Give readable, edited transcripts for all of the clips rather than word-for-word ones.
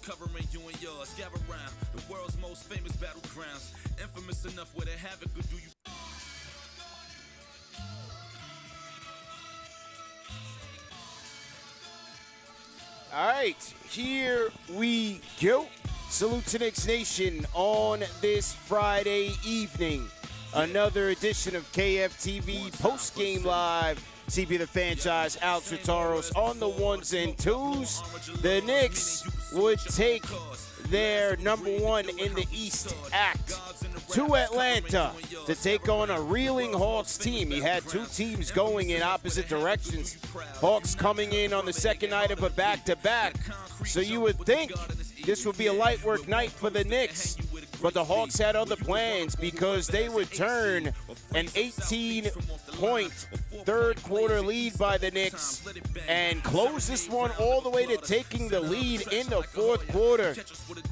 covering you and yours. Gather round the world's most famous battlegrounds. Infamous enough where they have it, good do you. All right, here we go. Salute to Knicks Nation on this Friday evening. Another edition of KFTV Post-Game Live. CP the Franchise, Alex Ritaros on the ones and twos. The Knicks would take their number one in the East act to Atlanta to take on a reeling Hawks team. You had two teams going in opposite directions. Hawks coming in on the second night of a back-to-back. So you would think this would be a light work night for the Knicks. But the Hawks had other plans because they would turn an 18-point third-quarter lead by the Knicks and close this one all the way to taking the lead in the fourth quarter.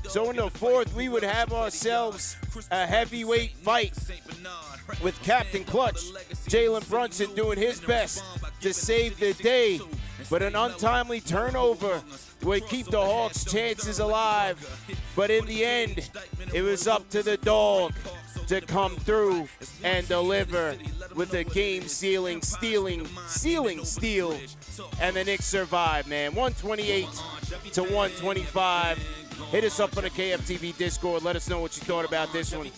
So in the fourth, we would have ourselves a heavyweight fight with Captain Clutch, Jalen Brunson, doing his best to save the day. But an untimely turnover would keep the Hawks' chances alive. But in the end, it was up to the dog to come through and deliver with a game-sealing steal. And the Knicks survived, man. 128 to 125. Hit us up on the KFTV Discord. Let us know what you thought about this one.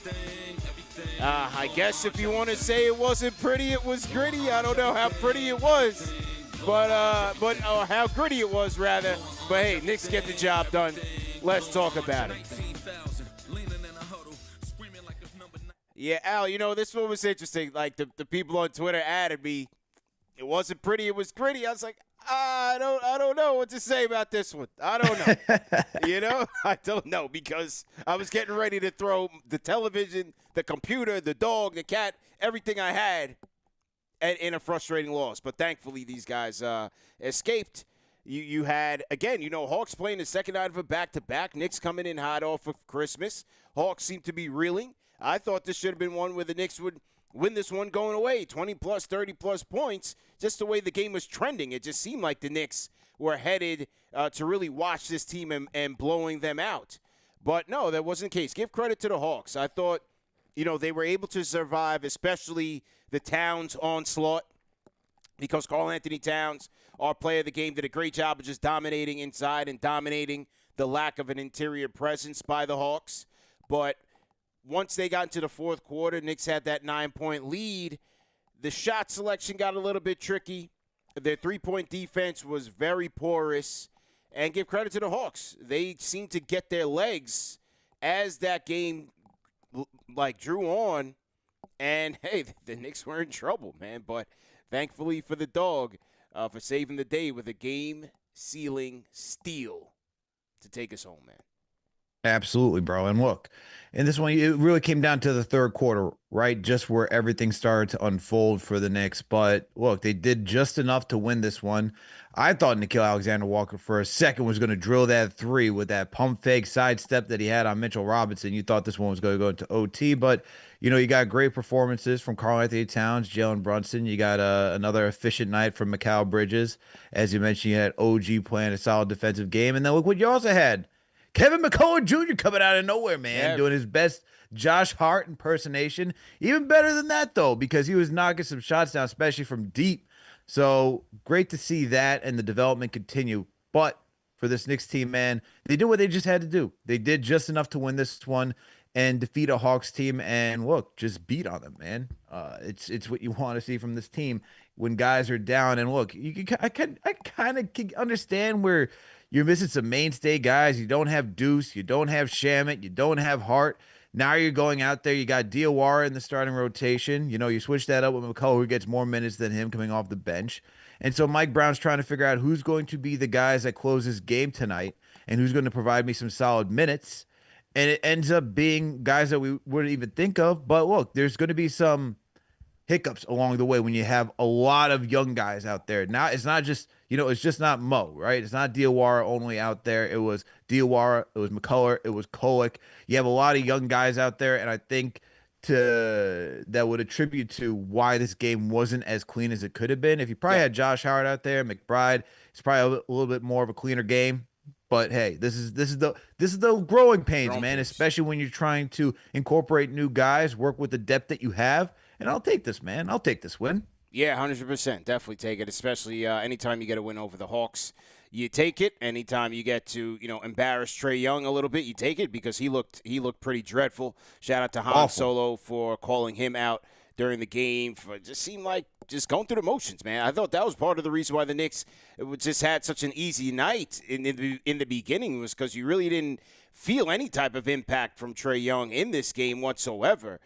I guess if you want to say it wasn't pretty, it was gritty. I don't know how pretty it was. But how gritty it was, rather. But, hey, Knicks get the job done. Let's talk about it. Yeah, Al, you know, this one was interesting. Like, the people on Twitter added me. It wasn't pretty, it was gritty. I was like, I don't know what to say about this one. I don't know. You know, I don't know because I was getting ready to throw the television, the computer, the dog, the cat, everything I had in a frustrating loss. But thankfully, these guys escaped. You had, again, you know, Hawks playing the second night of a back-to-back. Knicks coming in hot off of Christmas. Hawks seem to be reeling. I thought this should have been one where the Knicks would win this one going away. 20-plus, 30-plus points, just the way the game was trending. It just seemed like the Knicks were headed to really watch this team and blowing them out. But, no, that wasn't the case. Give credit to the Hawks. I thought, you know, they were able to survive, especially the Towns onslaught, because Karl-Anthony Towns, our player of the game, did a great job of just dominating inside and dominating the lack of an interior presence by the Hawks. But once they got into the fourth quarter, Knicks had that 9-point lead. The shot selection got a little bit tricky. Their three-point defense was very porous. And give credit to the Hawks. They seemed to get their legs as that game, like, drew on. And, hey, the Knicks were in trouble, man. But thankfully for the dog, for saving the day with a game-sealing steal to take us home, man. Absolutely, bro. And look, in this one, it really came down to the third quarter, right? Just where everything started to unfold for the Knicks. But look, they did just enough to win this one. I thought Nickeil Alexander-Walker for a second was going to drill that three with that pump fake sidestep that he had on Mitchell Robinson. You thought this one was going to go into OT, but you know, you got great performances from Karl-Anthony Towns, Jalen Brunson. You got another efficient night from Mikal Bridges. As you mentioned, you had OG playing a solid defensive game. And then look what you also had. Kevin McCullar Jr. coming out of nowhere, man, doing his best Josh Hart impersonation. Even better than that, though, because he was knocking some shots down, especially from deep. So great to see that and the development continue. But for this Knicks team, man, they did what they just had to do. They did just enough to win this one and defeat a Hawks team and, look, just beat on them, man. It's what you want to see from this team when guys are down. And, look, I kind of can understand where – you're missing some mainstay guys. You don't have Deuce. You don't have Shamet. You don't have Hart. Now you're going out there. You got Diawara in the starting rotation. You know, you switch that up with McCullar, who gets more minutes than him coming off the bench. And so Mike Brown's trying to figure out who's going to be the guys that close this game tonight and who's going to provide me some solid minutes. And it ends up being guys that we wouldn't even think of. But look, there's going to be some hiccups along the way when you have a lot of young guys out there. Now it's not just, you know, it's just not Mo, right? It's not Diawara only out there. It was Diawara, it was McCullar, it was Kolek. You have a lot of young guys out there, and I think that would attribute to why this game wasn't as clean as it could have been. If you probably had Josh Howard out there, McBride, it's probably a little bit more of a cleaner game. But hey, this is the growing pains, Growing man. pains. Especially when you're trying to incorporate new guys, work with the depth that you have. And I'll take this, man. I'll take this win. Yeah, 100%. Definitely take it, especially anytime you get a win over the Hawks. You take it. Anytime you get to, embarrass Trae Young a little bit, you take it because he looked pretty dreadful. Shout out to Han Awful. Solo for calling him out during the game. It just seemed like just going through the motions, man. I thought that was part of the reason why the Knicks just had such an easy night in the beginning, was because you really didn't feel any type of impact from Trae Young in this game whatsoever.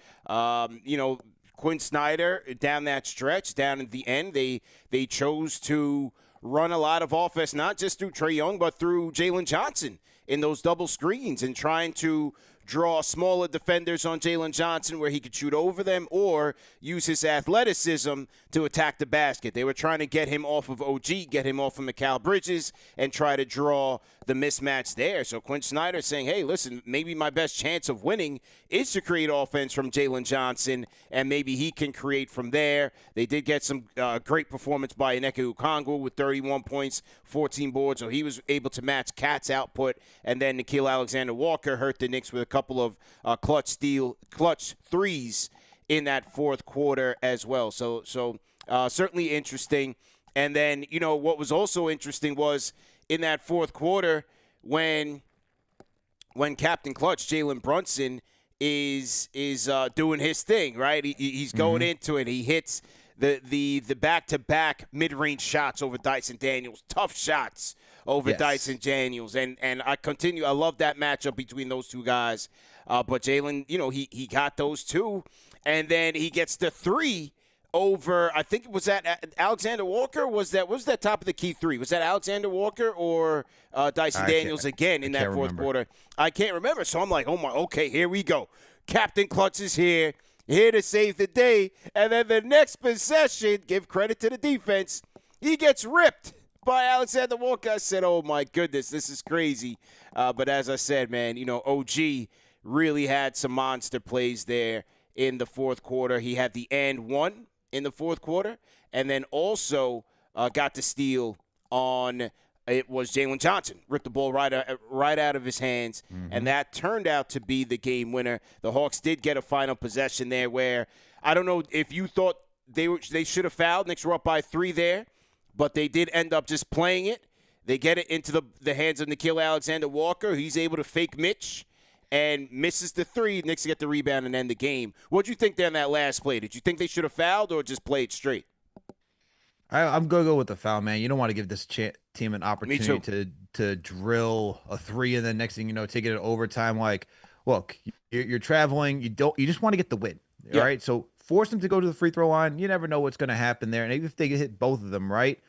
Quinn Snyder down that stretch, down at the end, they chose to run a lot of offense, not just through Trae Young, but through Jalen Johnson in those double screens and trying to draw smaller defenders on Jalen Johnson where he could shoot over them or use his athleticism to attack the basket. They were trying to get him off of OG, get him off of Mikal Bridges, and try to draw the mismatch there. So Quinn Snyder saying, hey, listen, maybe my best chance of winning is to create offense from Jalen Johnson, and maybe he can create from there. They did get some great performance by Onyeka Okongwu with 31 points, 14 boards, so he was able to match Cat's output, and then Nickeil Alexander-Walker hurt the Knicks with a couple of clutch threes in that fourth quarter as well. So certainly interesting. And then, what was also interesting was in that fourth quarter when Captain Clutch, Jalen Brunson, is doing his thing, right? He's going into it. He hits the back-to-back mid-range shots over Dyson Daniels, tough shots over Dyson Daniels. And I love that matchup between those two guys. But Jalen, he got those two. And then he gets the three over, I think, was that Alexander Walker? Was that top of the key three? Was that Alexander Walker or Dyson Daniels again in that fourth quarter? I can't remember. So I'm like, oh my, okay, here we go. Captain Clutch is here to save the day. And then the next possession, give credit to the defense, he gets ripped by Alexander Walker. I said, oh my goodness, this is crazy. But as I said, man, OG really had some monster plays there in the fourth quarter. He had the and one in the fourth quarter, and then also got the steal on, it was Jalen Johnson, ripped the ball right out of his hands, and that turned out to be the game winner. The Hawks did get a final possession there where, I don't know if you thought they should have fouled. Knicks were up by 3 there, but they did end up just playing it. They get it into the hands of Nickeil Alexander-Walker. He's able to fake Mitch and misses the 3. Knicks get the rebound and end the game. What did you think there in that last play? Did you think they should have fouled or just played straight? I'm going to go with the foul, man. You don't want to give this team an opportunity to drill a 3 and then next thing you know, take it to overtime. Like, look, you're traveling. You just want to get the win, all right? So force them to go to the free throw line. You never know what's going to happen there. And even if they hit both of them, right,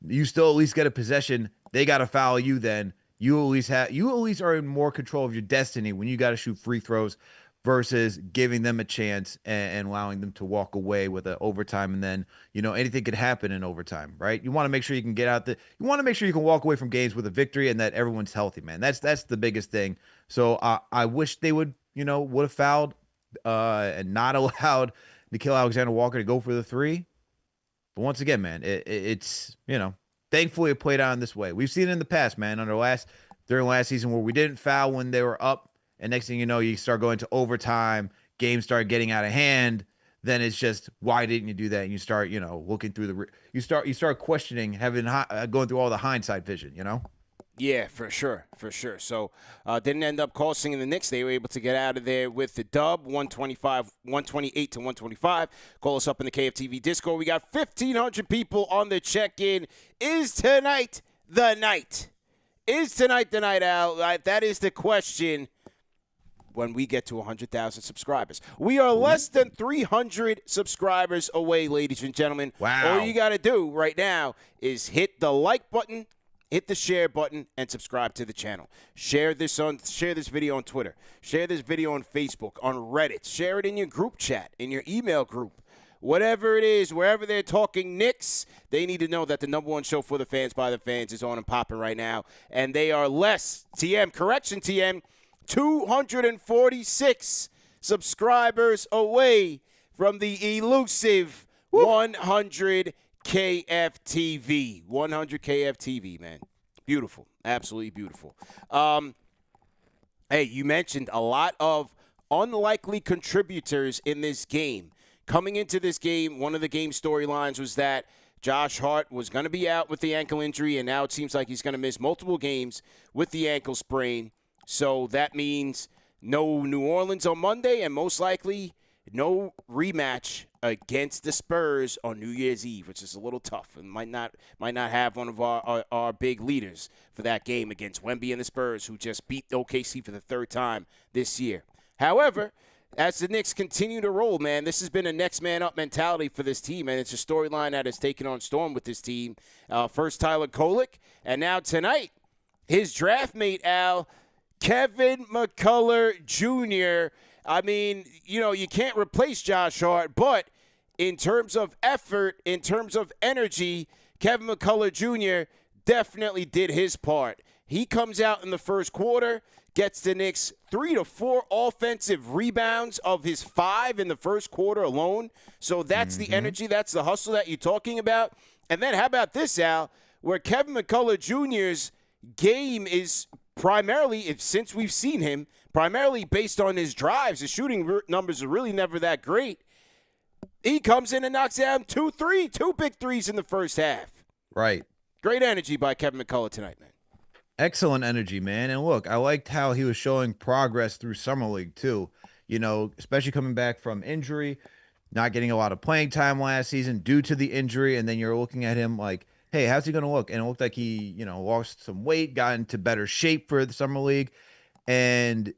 you still at least get a possession. They got to foul you then. You at least are in more control of your destiny when you got to shoot free throws versus giving them a chance and allowing them to walk away with an overtime. And then, anything could happen in overtime, right? You want to make sure you can you want to make sure you can walk away from games with a victory and that everyone's healthy, man. That's the biggest thing. So I wish they would have fouled and not allowed Nickeil Alexander-Walker to go for the 3. But once again, man, it's thankfully it played out in this way. We've seen it in the past, man, during last season where we didn't foul when they were up, and next thing you know, you start going to overtime, games start getting out of hand. Then it's just, why didn't you do that? And you start, looking through you start questioning, going through all the hindsight vision, Yeah, for sure. So didn't end up costing the Knicks. They were able to get out of there with the dub, 128 to 125. Call us up in the KFTV Discord. We got 1,500 people on the check-in. Is tonight the night? Is tonight the night, Al? That is the question when we get to 100,000 subscribers. We are less than 300 subscribers away, ladies and gentlemen. Wow. All you got to do right now is hit the like button, hit the share button, and subscribe to the channel. Share this video on Twitter. Share this video on Facebook, on Reddit. Share it in your group chat, in your email group. Whatever it is, wherever they're talking Knicks, they need to know that the #1 show for the fans, by the fans, is on and popping right now. And they are less, TM, 246 subscribers away from the elusive 100 KFTV. 100 KFTV, man. Beautiful. Absolutely beautiful. Hey, you mentioned a lot of unlikely contributors in this game. Coming into this game, one of the game storylines was that Josh Hart was going to be out with the ankle injury, and now it seems like he's going to miss multiple games with the ankle sprain. So that means no New Orleans on Monday, and most likely no rematch against the Spurs on New Year's Eve, which is a little tough, and might not have one of our big leaders for that game against Wemby and the Spurs, who just beat OKC for the third time this year. However, as the Knicks continue to roll, man, this has been a next man up mentality for this team, and it's a storyline that has taken on storm with this team. First Tyler Kolek, and now tonight, his draft mate, Al, Kevin McCullar Jr. I mean, you know, you can't replace Josh Hart, but in terms of effort, in terms of energy, Kevin McCullar Jr. definitely did his part. He comes out in the first quarter, gets the Knicks 3 to 4 offensive rebounds of his 5 in the first quarter alone. So that's the energy, that's the hustle that you're talking about. And then how about this, Al, where Kevin McCullar Jr.'s game is primarily, since we've seen him, primarily based on his drives. His shooting numbers are really never that great. He comes in and knocks down 2 big threes in the first half. Right. Great energy by Kevin McCullar tonight, man. Excellent energy, man. And look, I liked how he was showing progress through Summer League, too. You know, especially coming back from injury, not getting a lot of playing time last season due to the injury. And then you're looking at him like, hey, how's he going to look? And it looked like he, you know, lost some weight, got into better shape for the Summer League. And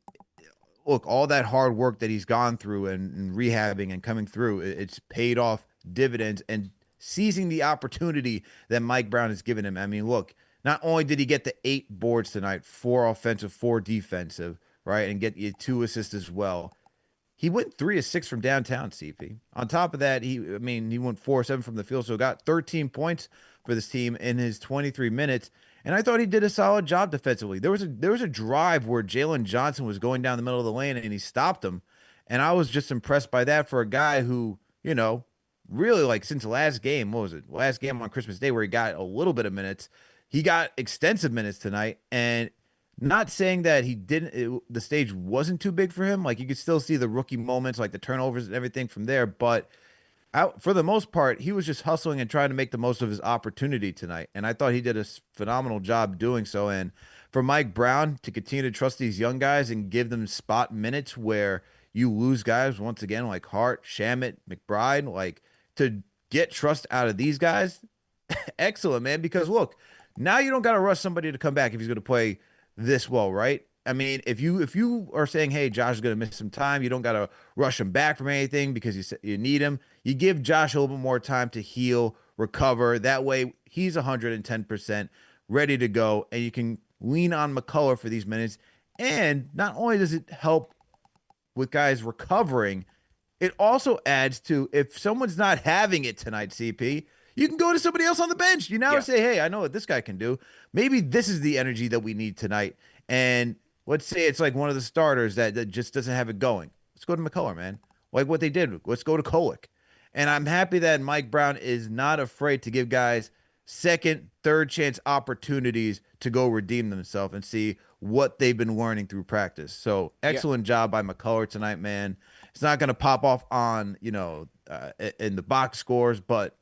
look, all that hard work that he's gone through and rehabbing and coming through, it's paid off dividends and seizing the opportunity that Mike Brown has given him. I mean, look, not only did he get the 8 boards tonight, 4 offensive, 4 defensive, right, and get you 2 assists as well. He went 3 of 6 from downtown, CP. On top of that, he went 4 of 7 from the field, so got 13 points for this team in his 23 minutes. And I thought he did a solid job defensively. There was a drive where Jalen Johnson was going down the middle of the lane and he stopped him. And I was just impressed by that for a guy who, you know, really, like, since the last game, what was it? Last game on Christmas Day where he got a little bit of minutes. He got extensive minutes tonight, and not saying that he didn't, the stage wasn't too big for him. Like, you could still see the rookie moments, like the turnovers and everything from there. But for the most part, he was just hustling and trying to make the most of his opportunity tonight. And I thought he did a phenomenal job doing so. And for Mike Brown to continue to trust these young guys and give them spot minutes where you lose guys, once again, like Hart, Shamet, McBride, like, to get trust out of these guys, excellent, man. Because, look, now you don't got to rush somebody to come back if he's going to play this well, right? I mean, if you are saying, hey, Josh is going to miss some time, you don't got to rush him back from anything because you need him. You give Josh a little bit more time to heal, recover. That way he's 110% ready to go, and you can lean on McCullar for these minutes. And not only does it help with guys recovering, it also adds to, if someone's not having it tonight, CP, you can go to somebody else on the bench. You now say, hey, I know what this guy can do. Maybe this is the energy that we need tonight. And let's say it's like one of the starters that just doesn't have it going. Let's go to McCullar, man. Like what they did. Let's go to Kolek. And I'm happy that Mike Brown is not afraid to give guys second, third chance opportunities to go redeem themselves and see what they've been learning through practice. So excellent job by McCullar tonight, man. It's not going to pop off on, you know, in the box scores, but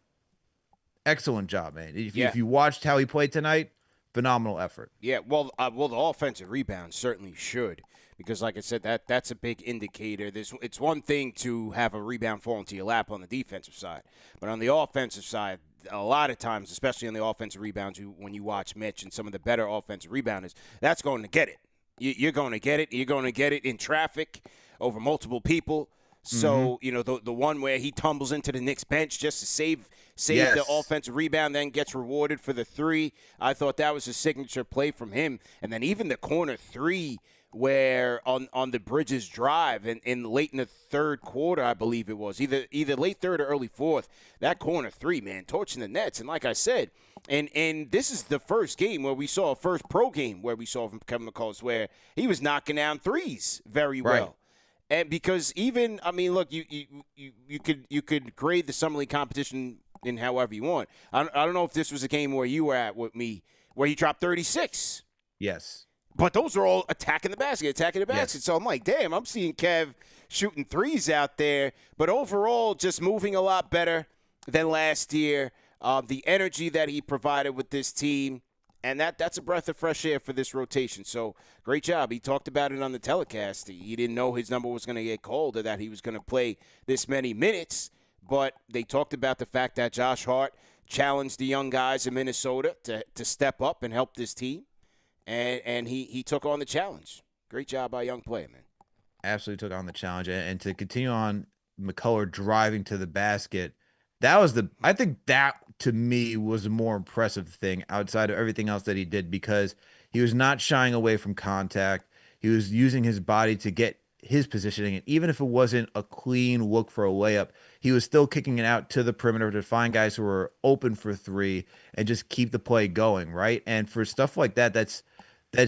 excellent job, man. If you watched how he played tonight, phenomenal effort. Yeah, well, the offensive rebound certainly should, because, like I said, that's a big indicator. It's one thing to have a rebound fall into your lap on the defensive side, but on the offensive side, a lot of times, especially on the offensive rebounds, when you watch Mitch and some of the better offensive rebounders, that's going to get it. You're going to get it. You're going to get it in traffic over multiple people. So, you know, the one where he tumbles into the Knicks bench just to save the offensive rebound, then gets rewarded for the 3. I thought that was a signature play from him. And then even the corner 3 where on the Bridges drive and late in the third quarter, I believe it was, either late third or early fourth, that corner 3, man, torching the nets. And like I said, and this is the first game where we saw, first pro game where we saw from Kevin McCullar, where he was knocking down threes very well. Right. And because even, I mean, look, you could grade the Summer League competition in however you want. I don't know if this was a game where you were at with me where he dropped 36. Yes. But those are all attacking the basket. Yes. So I'm like, damn, I'm seeing Kev shooting threes out there. But overall, just moving a lot better than last year. The energy that he provided with this team, and that's a breath of fresh air for this rotation. So great job. He talked about it on the telecast. He didn't know his number was going to get called or that he was going to play this many minutes. But they talked about the fact that Josh Hart challenged the young guys in Minnesota to step up and help this team. And he took on the challenge. Great job by young player, man. Absolutely took on the challenge. And to continue on, McCullar driving to the basket, I think that to me was a more impressive thing outside of everything else that he did, because he was not shying away from contact. He was using his body to get his positioning. And even if it wasn't a clean look for a layup, he was still kicking it out to the perimeter to find guys who were open for three and just keep the play going, right? And for stuff like that, that's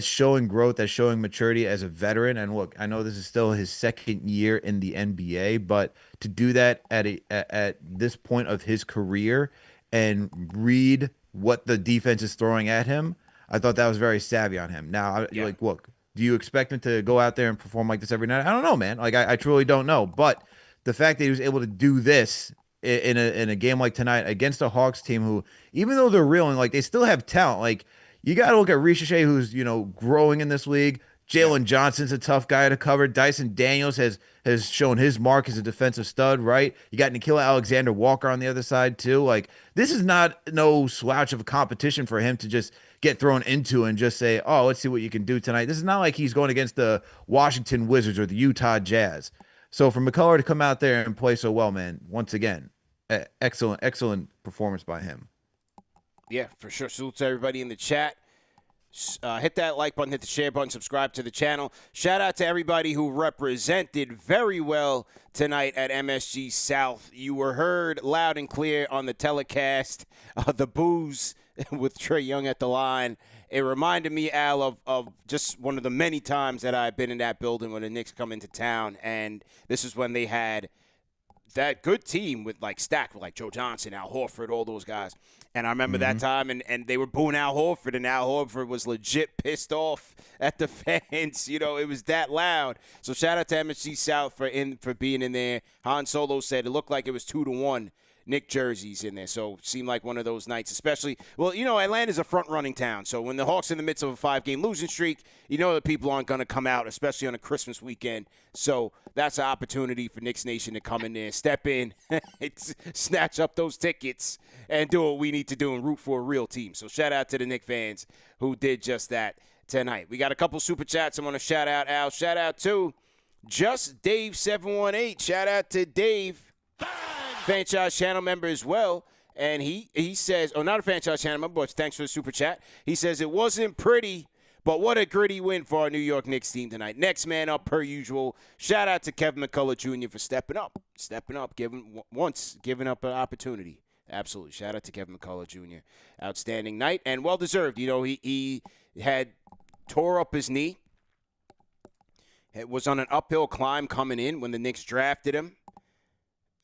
showing growth, that's showing maturity as a veteran. And look, I know this is still his second year in the NBA, but to do that at this point of his career and read what the defense is throwing at him, I thought that was very savvy on him. Now, like, look, do you expect him to go out there and perform like this every night? I don't know, man. Like, I truly don't know. But the fact that he was able to do this in a game like tonight against a Hawks team who, even though they're reeling, like, they still have talent. Like, you got to look at Ricochet, who's, growing in this league. Jalen Johnson's a tough guy to cover. Dyson Daniels has shown his mark as a defensive stud, right? You got Nikhil Alexander-Walker on the other side, too. Like, this is not no slouch of a competition for him to just get thrown into and just say, oh, let's see what you can do tonight. This is not like he's going against the Washington Wizards or the Utah Jazz. So for McCullar to come out there and play so well, man, once again, excellent performance by him. Yeah, for sure. Salute to everybody in the chat. Hit that like button, hit the share button, subscribe to the channel. Shout out to everybody who represented very well tonight at MSG South. You were heard loud and clear on the telecast. The boos with Trae Young at the line. It reminded me, Al, of just one of the many times that I've been in that building when the Knicks come into town. And this is when they had that good team with, like, stacked with, like, Joe Johnson, Al Horford, all those guys. And I remember that time, and they were booing Al Horford, and Al Horford was legit pissed off at the fans. It was that loud. So shout out to MSG South for being in there. Han Solo said it looked like it was 2-1 Knick jerseys in there. So it seemed like one of those nights, especially, well, Atlanta's a front-running town. So when the Hawks are in the midst of a 5-game losing streak, that people aren't going to come out, especially on a Christmas weekend. So that's an opportunity for Knicks Nation to come in there, step in, snatch up those tickets, and do what we need to do and root for a real team. So shout out to the Knicks fans who did just that tonight. We got a couple super chats I want to shout out, Al. Shout out to Just Dave 718. Shout out to Dave, franchise channel member as well. And he says, not a franchise channel member, but thanks for the super chat. He says, it wasn't pretty, but what a gritty win for our New York Knicks team tonight. Next man up per usual. Shout out to Kevin McCullar Jr. for stepping up, giving up an opportunity. Absolutely. Shout out to Kevin McCullar Jr. Outstanding night and well-deserved. He had tore up his knee. It was on an uphill climb coming in when the Knicks drafted him.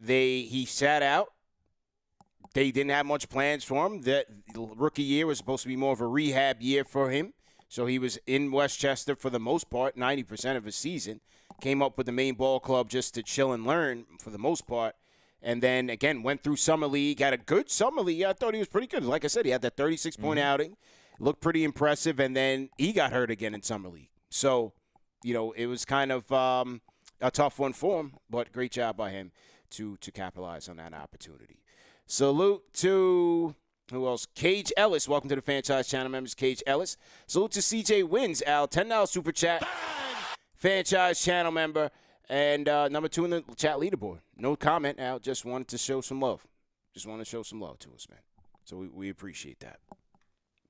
He sat out. They didn't have much plans for him. The rookie year was supposed to be more of a rehab year for him. So he was in Westchester for the most part, 90% of his season. Came up with the Maine Ball Club just to chill and learn for the most part. And then, again, went through Summer League, had a good Summer League. I thought he was pretty good. Like I said, he had that 36-point outing. Looked pretty impressive. And then he got hurt again in Summer League. So, it was kind of a tough one for him. But great job by him to capitalize on that opportunity. Salute to, who else? Cage Ellis. Welcome to the franchise channel members, Cage Ellis. Salute to CJ Wins, Al. $10 super chat. Franchise channel member. And number 2 in the chat leaderboard. No comment, Al. Just wanted to show some love. Just wanted to show some love to us, man. So we appreciate that.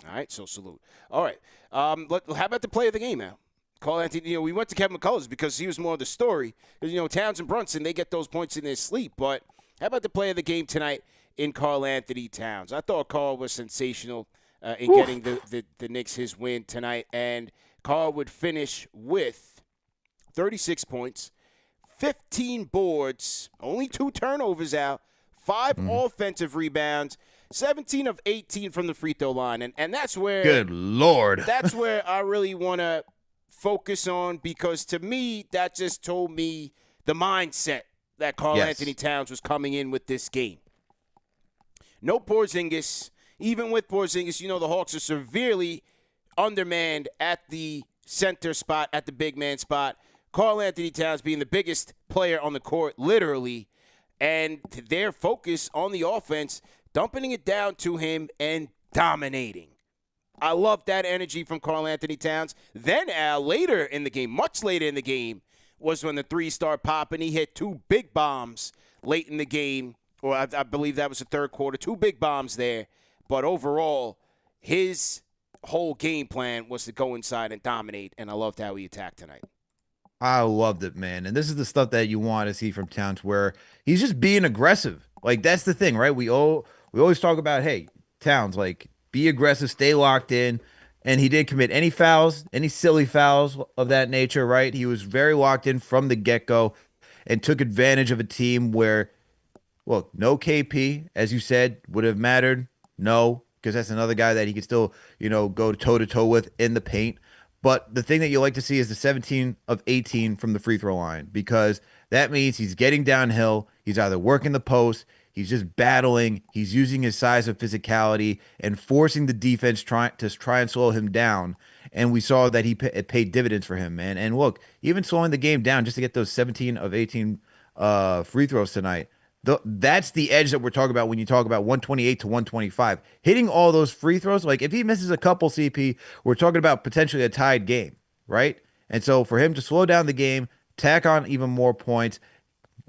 All right, so salute. All right. How about the play of the game, Al? Carl Anthony, we went to Kevin McCullar's because he was more of the story. Because, Towns and Brunson, they get those points in their sleep. But how about the play of the game tonight in Carl Anthony Towns? I thought Carl was sensational in getting the Knicks his win tonight. And Carl would finish with 36 points, 15 boards, only 2 turnovers out, 5 offensive rebounds, 17 of 18 from the free throw line. And that's where Good Lord. that's where I really want to focus on, because to me, that just told me the mindset that Karl Anthony Towns was coming in with this game. No Porzingis. Even with Porzingis, the Hawks are severely undermanned at the center spot, at the big man spot. Karl Anthony Towns being the biggest player on the court, literally, and their focus on the offense, dumping it down to him and dominating. I love that energy from Karl Anthony Towns. Then later in the game, much later in the game, was when the threes start popping. He hit 2 big bombs late in the game, or I believe that was the third quarter. 2 big bombs there. But overall, his whole game plan was to go inside and dominate, and I loved how he attacked tonight. I loved it, man. And this is the stuff that you want to see from Towns, where he's just being aggressive. Like, that's the thing, right? We always talk about, hey, Towns, like, be aggressive, stay locked in. And he didn't commit any fouls, any silly fouls of that nature, right? He was very locked in from the get-go and took advantage of a team where, well, no KP, as you said, would have mattered. No, because that's another guy that he could still, go toe-to-toe with in the paint. But the thing that you like to see is the 17 of 18 from the free throw line, because that means he's getting downhill. He's either working the post, he's just battling, he's using his size and physicality and forcing the defense try and slow him down. And we saw that it paid dividends for him, man. And look, even slowing the game down just to get those 17 of 18 free throws tonight, that's the edge that we're talking about when you talk about 128 to 125. Hitting all those free throws, like if he misses a couple, CP, we're talking about potentially a tied game, right? And so for him to slow down the game, tack on even more points,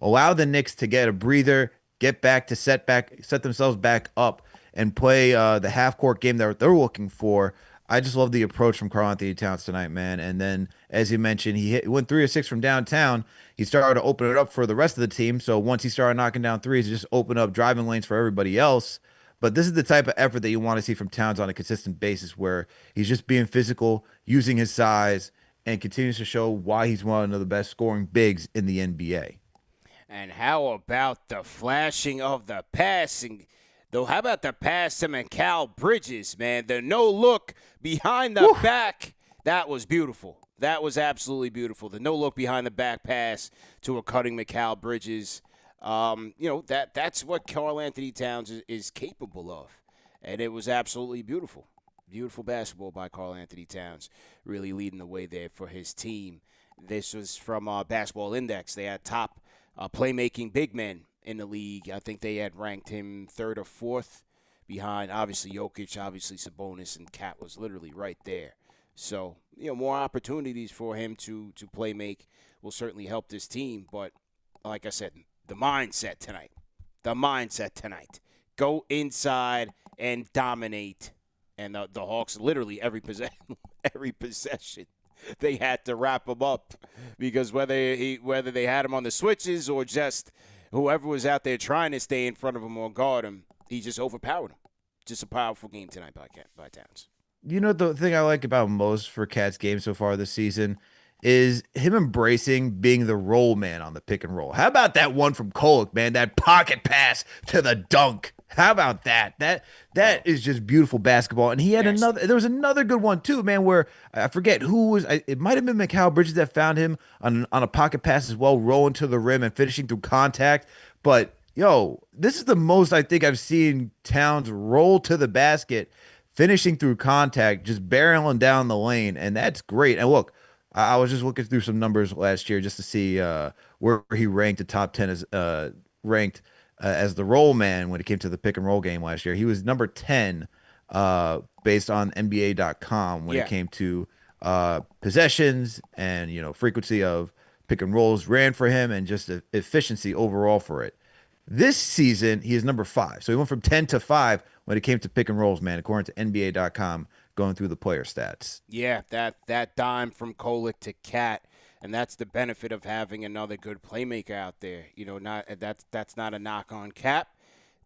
allow the Knicks to get a breather, get back to set themselves back up, and play the half-court game that they're looking for. I just love the approach from Karl Anthony Towns tonight, man. And then, as you mentioned, he went 3 of 6 from downtown. He started to open it up for the rest of the team. So once he started knocking down threes, it just opened up driving lanes for everybody else. But this is the type of effort that you want to see from Towns on a consistent basis, where he's just being physical, using his size, and continues to show why he's one of the best scoring bigs in the NBA. And how about the flashing of the passing? Though, how about the pass to Mikal Bridges, man? The no-look behind the back. That was beautiful. That was absolutely beautiful. The no-look behind the back pass to a cutting Mikal Bridges. That's what Karl Anthony Towns is capable of. And it was absolutely beautiful. Beautiful basketball by Karl Anthony Towns, really leading the way there for his team. This was from Basketball Index. They had top playmaking big men in the league. I think they had ranked him 3rd or 4th behind, obviously, Jokic, obviously Sabonis, and Cat was literally right there. So, more opportunities for him to play make will certainly help this team. But, like I said, the mindset tonight. Go inside and dominate. And the Hawks, literally every possession, they had to wrap him up, because whether they had him on the switches or just whoever was out there trying to stay in front of him or guard him, he just overpowered him. Just a powerful game tonight by Towns. The thing I like about most for Cat's game so far this season is him embracing being the roll man on the pick and roll. How about that one from Kolek, man? That pocket pass to the dunk. How about that? That is just beautiful basketball. And he had there was another good one too, man, where I forget who was, it might have been Mikal Bridges that found him on a pocket pass as well, rolling to the rim and finishing through contact. But this is the most I think I've seen Towns roll to the basket, finishing through contact, just barreling down the lane. And that's great. And look, I was just looking through some numbers last year just to see where he ranked the top 10 as as the roll man when it came to the pick and roll game last year. He was number 10 based on NBA.com when it came to possessions and frequency of pick and rolls ran for him and just efficiency overall for it. This season, he is number 5. So he went from 10 to 5 when it came to pick and rolls, man, according to NBA.com, going through the player stats. Yeah, that dime from Kolek to Cat, and that's the benefit of having another good playmaker out there. That's not a knock on Cap.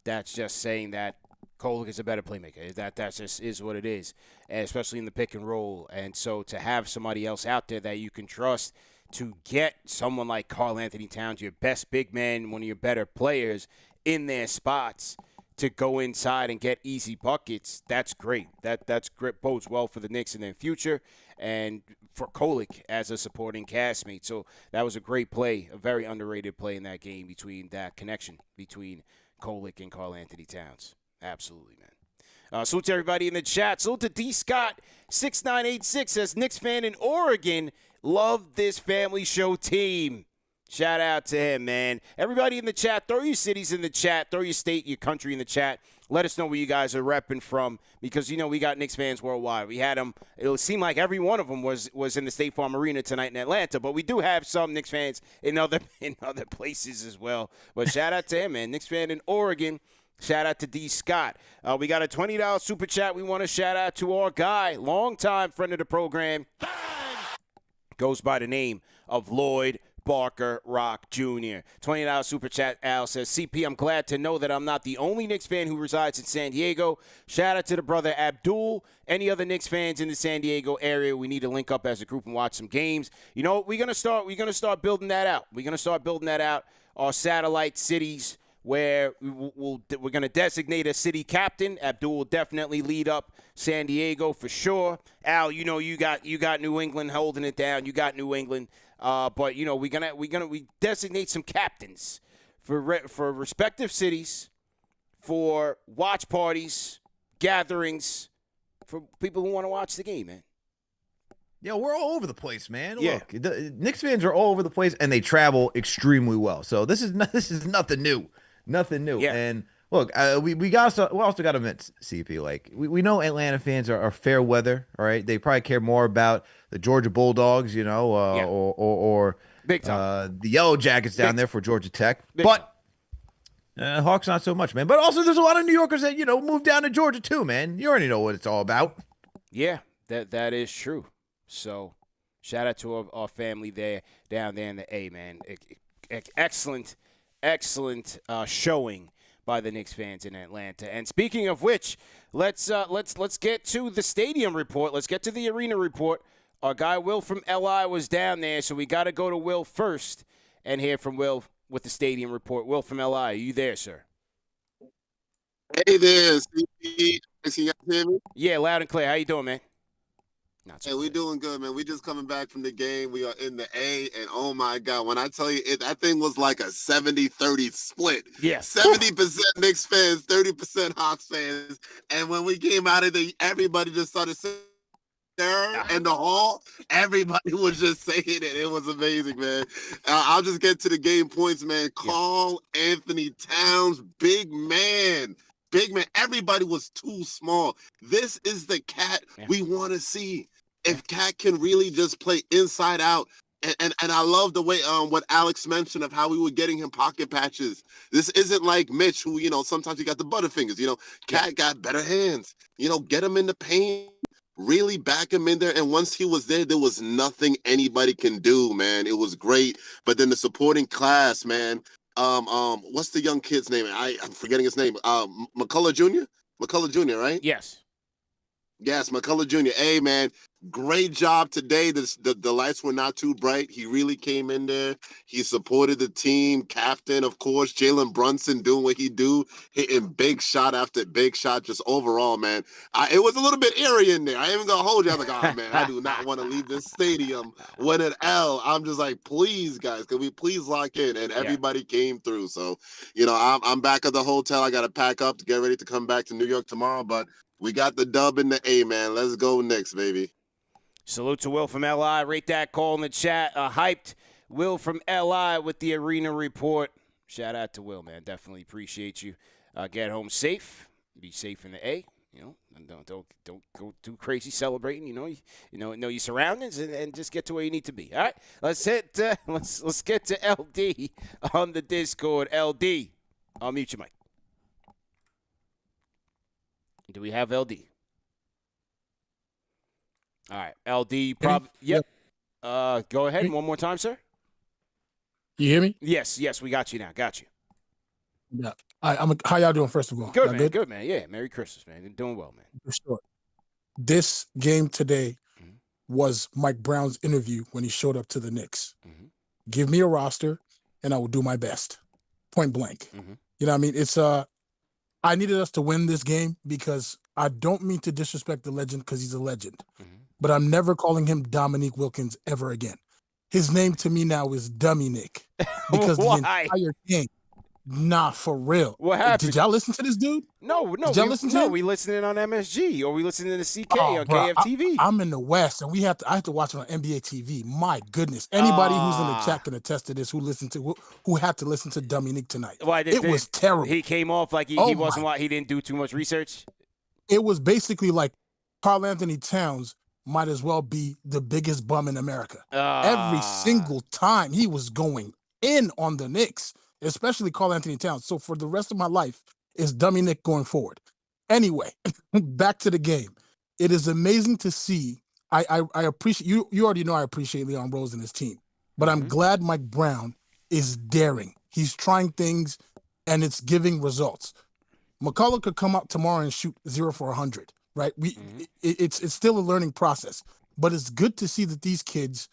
That's just saying that Kolek is a better playmaker. That just is what it is, and especially in the pick and roll. And so to have somebody else out there that you can trust to get someone like Karl Anthony Towns, your best big man, one of your better players, in their spots to go inside and get easy buckets, that's great. That's great, bodes well for the Knicks in their future and for Kolek as a supporting castmate. So that was a great play, a very underrated play in that game between that connection between Kolek and Karl-Anthony Towns. Absolutely, man. Salute to everybody in the chat. Salute to D. Scott 6986 says Knicks fan in Oregon. Love this family show team. Shout out to him, man. Everybody in the chat, throw your cities in the chat, throw your state, your country in the chat. Let us know where you guys are repping from because, we got Knicks fans worldwide. We had them. It seemed like every one of them was in the State Farm Arena tonight in Atlanta, but we do have some Knicks fans in other places as well. But shout out to him, man. Knicks fan in Oregon. Shout out to D. Scott. We got a $20 super chat. We want to shout out to our guy, longtime friend of the program. Goes by the name of Lloyd Barker Rock Jr. $20 super chat. Al says, CP, I'm glad to know that I'm not the only Knicks fan who resides in San Diego. Shout out to the brother Abdul. Any other Knicks fans in the San Diego area, we need to link up as a group and watch some games. We're gonna start building that out. We're gonna start building that out. Our satellite cities where we're going to designate a city captain. Abdul will definitely lead up San Diego for sure. Al, you got New England holding it down. You got New England, but we designate some captains for respective cities, for watch parties, gatherings, for people who want to watch the game, man. Yeah, we're all over the place, man. Yeah. Look, the Knicks fans are all over the place, and they travel extremely well. So this is nothing new. Nothing new. Yeah. And look, we also got to admit, CP, like we know Atlanta fans are fair weather, all right? They probably care more about the Georgia Bulldogs, or Big time. the Yellow Jackets down there for Georgia Tech. But Hawks not so much, man. But also there's a lot of New Yorkers that, moved down to Georgia too, man. You already know what it's all about. Yeah, that is true. So shout out to our family down there in the A, man. Excellent showing by the Knicks fans in Atlanta. And speaking of which, let's get to the stadium report. Let's get to the arena report. Our guy Will from LI was down there, so we got to go to Will first and hear from Will with the stadium report. Will from LI, are you there, sir? Hey there, CP. Can you guys hear me? Yeah, loud and clear. How you doing, man? Hey, we doing good, man. We just coming back from the game. We are in the A, and oh my God, when I tell you, that thing was like a 70-30 split. Yes. 70% Knicks fans, 30% Hawks fans. And when we came out of everybody just started sitting there in the hall. Everybody was just saying it. It was amazing, man. I'll just get to the game points, man. Karl-Anthony Towns, big man. Big man. Everybody was too small. This is the cat we want to see. If Cat can really just play inside out, and I love the way what Alex mentioned of how we were getting him pocket patches. This isn't like Mitch, who sometimes he got the butterfingers. Cat got better hands. Get him in the paint, really back him in there. And once he was there was nothing anybody can do, man. It was great. But then the supporting class, man. What's the young kid's name? I'm forgetting his name. McCullar Jr. McCullar Jr. Right? Yes. Yes, McCullar Jr. Hey, man, great job today. The lights were not too bright. He really came in there. He supported the team. Captain, of course, Jalen Brunson doing what he do, hitting big shot after big shot. Just overall, man, it was a little bit eerie in there. I ain't even gonna hold you. I was like, oh man, I do not want to leave this stadium with an L. I'm just like, please, guys, can we please lock in? And everybody came through. So, I'm back at the hotel. I got to pack up to get ready to come back to New York tomorrow, but we got the dub in the A, man. Let's go Knicks, baby. Salute to Will from LI. Rate that call in the chat. Hyped Will from LI with the arena report. Shout out to Will, man. Definitely appreciate you. Get home safe. Be safe in the A. And don't go too crazy celebrating. Know your surroundings and just get to where you need to be. All right, let's get to LD on the Discord. LD, I'll mute your mic. Do we have LD? All right, LD. Yep. Go ahead one more time, sir. You hear me? Yes, we got you now. Got you. Yeah. How y'all doing? First of all, good, man. Good, man. Yeah. Merry Christmas, man. You're doing well, man. For sure. This game today was Mike Brown's interview when he showed up to the Knicks. Give me a roster, and I will do my best. Point blank. You know what I mean? It's I needed us to win this game because I don't mean to disrespect the legend because he's a legend, but I'm never calling him Dominique Wilkins ever again. His name to me now is Dummy Nick because the entire game. Nah, for real. What happened? Did y'all listen to this dude? No. Did y'all listen to him? We listening on MSG or we listening to CK on KFTV. I'm in the West, and I have to watch it on NBA TV. My goodness. Anybody who's in the chat can attest to this who had to listen to Dummy Nick tonight. Why, it was terrible. He came off like he wasn't he didn't do too much research. It was basically like Karl Anthony Towns might as well be the biggest bum in America. Every single time he was going in on the Knicks, especially Karl Anthony Towns. So for the rest of my life, it's Dummy Nick going forward. Anyway, back to the game. It is amazing to see. I appreciate you. You already know I appreciate Leon Rose and his team, but I'm glad Mike Brown is daring. He's trying things, and it's giving results. McCullar could come out tomorrow and shoot 0 for 100. Right? It's still a learning process, but it's good to see that these kids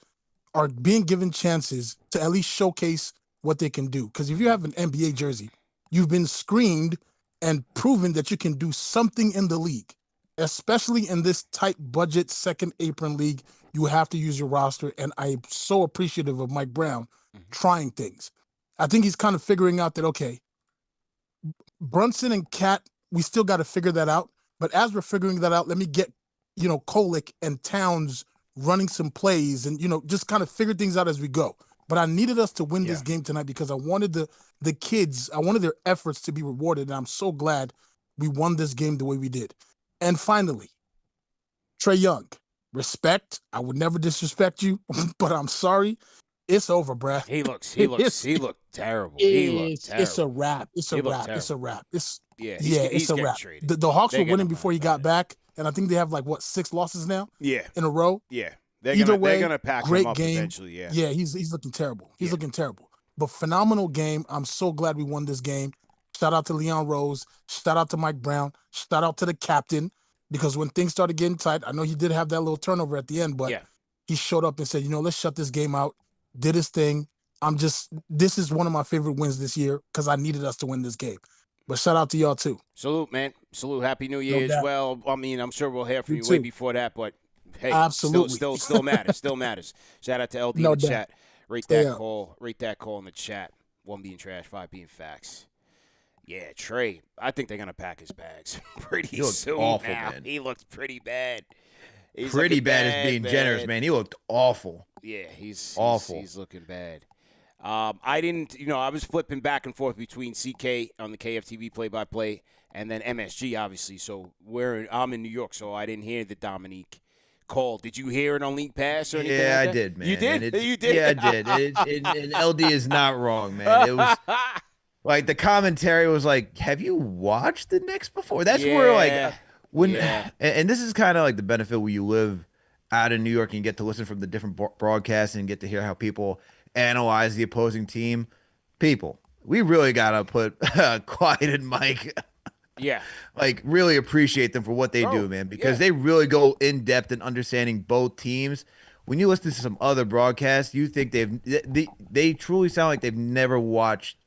are being given chances to at least showcase what they can do. Because if you have an NBA jersey, you've been screened and proven that you can do something in the league, especially in this tight budget second apron league. You have to use your roster, and I'm so appreciative of Mike Brown trying things. I think he's kind of figuring out that, okay, Brunson and Cat, we still got to figure that out. But as we're figuring that out, let me get, Kolick and Towns running some plays and, just kind of figure things out as we go. But I needed us to win this game tonight because I wanted the kids, I wanted their efforts to be rewarded. And I'm so glad we won this game the way we did. And finally, Trae Young, respect. I would never disrespect you, but I'm sorry. It's over, bruh. He looked terrible. It's a wrap. It's a wrap. It's a wrap. The Hawks were winning before he got back, and I think they have 6 losses now? In a row? Yeah. They're gonna pack great him up game. eventually, yeah. Yeah, he's looking terrible. He's looking terrible. But phenomenal game. I'm so glad we won this game. Shout out to Leon Rose. Shout out to Mike Brown. Shout out to the captain, because when things started getting tight, I know he did have that little turnover at the end, but he showed up and said, let's shut this game out. Did his thing. This is one of my favorite wins this year because I needed us to win this game. But shout out to y'all too. Salute, man. Salute. Happy New Year as well. I mean, I'm sure we'll hear from you way before that, but hey, absolutely. Still matters. Still matters. Shout out to LD in the chat. Rate that call in the chat. 1 being trash, 5 being facts. Yeah, Trae. I think they're gonna pack his bags pretty soon. Awful, now. man. He looked pretty bad. He's pretty bad is being generous, man. He looked awful. Yeah, he's awful. He's looking bad. I didn't, I was flipping back and forth between CK on the KFTV play-by-play and then MSG, obviously. So I'm in New York, so I didn't hear the Dominique call. Did you hear it on League Pass or anything? Yeah, like I did, man. You did? You did? Yeah, I did. And LD is not wrong, man. It was like the commentary was like, "Have you watched the Knicks before?" That's where and this is kind of like the benefit when you live out in New York and you get to listen from the different broadcasts and get to hear how people analyze the opposing team. People, we really gotta put Quiet and Mike. Really appreciate them for what they do, man, because they really go in depth in understanding both teams. When you listen to some other broadcasts, you think they truly sound like they've never watched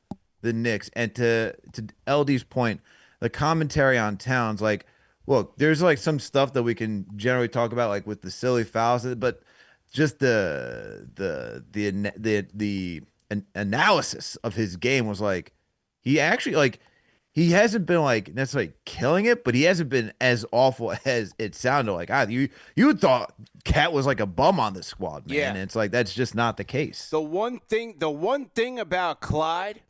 the Knicks. And to LD's point, the commentary on Towns, look, there's some stuff that we can generally talk about, with the silly fouls, but just the analysis of his game was he actually he hasn't been necessarily killing it, but he hasn't been as awful as it sounded like. You thought Cat was a bum on the squad, man. Yeah. And it's that's just not the case. The one thing about Clyde,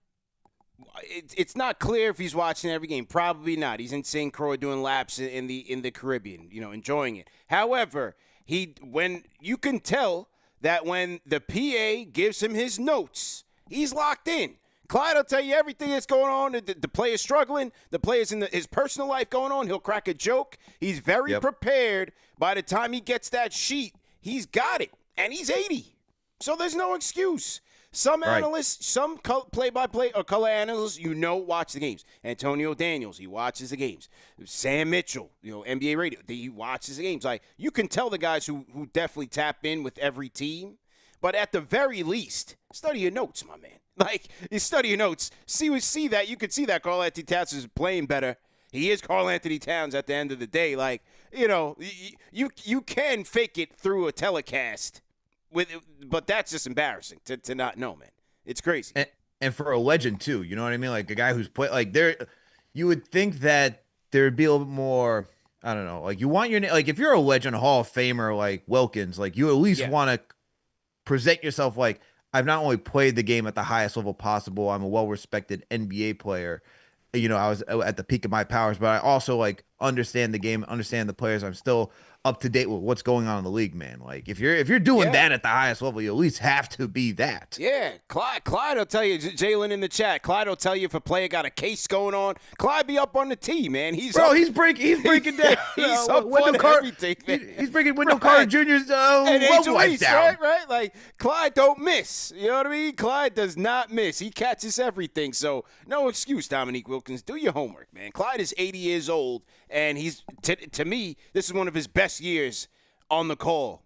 it's not clear if he's watching every game. Probably not. He's in St. Croix doing laps in the Caribbean, enjoying it. However, when you can tell that when the PA gives him his notes, he's locked in. Clyde will tell you everything that's going on. The player's struggling. The player's in his personal life going on. He'll crack a joke. He's very prepared. By the time he gets that sheet, he's got it. And he's 80. So there's no excuse. Some analysts, some play-by-play or color analysts, watch the games. Antonio Daniels, he watches the games. Sam Mitchell, NBA radio, he watches the games. You can tell the guys who definitely tap in with every team. But at the very least, study your notes, my man. Like, you study your notes. See that. You could see that Karl-Anthony Towns is playing better. He is Karl-Anthony Towns at the end of the day. Like, you know, you can fake it through a telecast, but that's just embarrassing to not know, man. It's crazy. And for a legend, too. You know what I mean? Like, a guy who's played, like, you would think that there would be a little bit more, I don't know, like, you want your name, like, if you're a legend Hall of Famer like Wilkins, like, you at least want to present yourself like, I've not only played the game at the highest level possible, I'm a well-respected NBA player. You know, I was at the peak of my powers, but I also, like, understand the game, understand the players. I'm still up to date with what's going on in the league, man. Like, if you're doing that at the highest level, you at least have to be that. Yeah, Clyde will tell you, Jalen in the chat, Clyde will tell you if a player got a case going on. Clyde be up on the tee, man. He's breaking down. He's up on everything, man. He's breaking McCullar Jr.'s love life down. Right? Like, Clyde don't miss. You know what I mean? Clyde does not miss. He catches everything. So, no excuse, Dominique Wilkins. Do your homework, man. Clyde is 80 years old, and he's, to me, this is one of his best years on the call.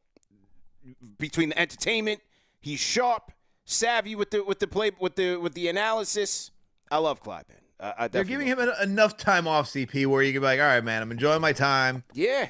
Between the entertainment, he's sharp, savvy with the play, with the analysis. I love Clyde, man. They're giving him enough time off, CP, where you can be like, all right, man, I'm enjoying my time. Yeah.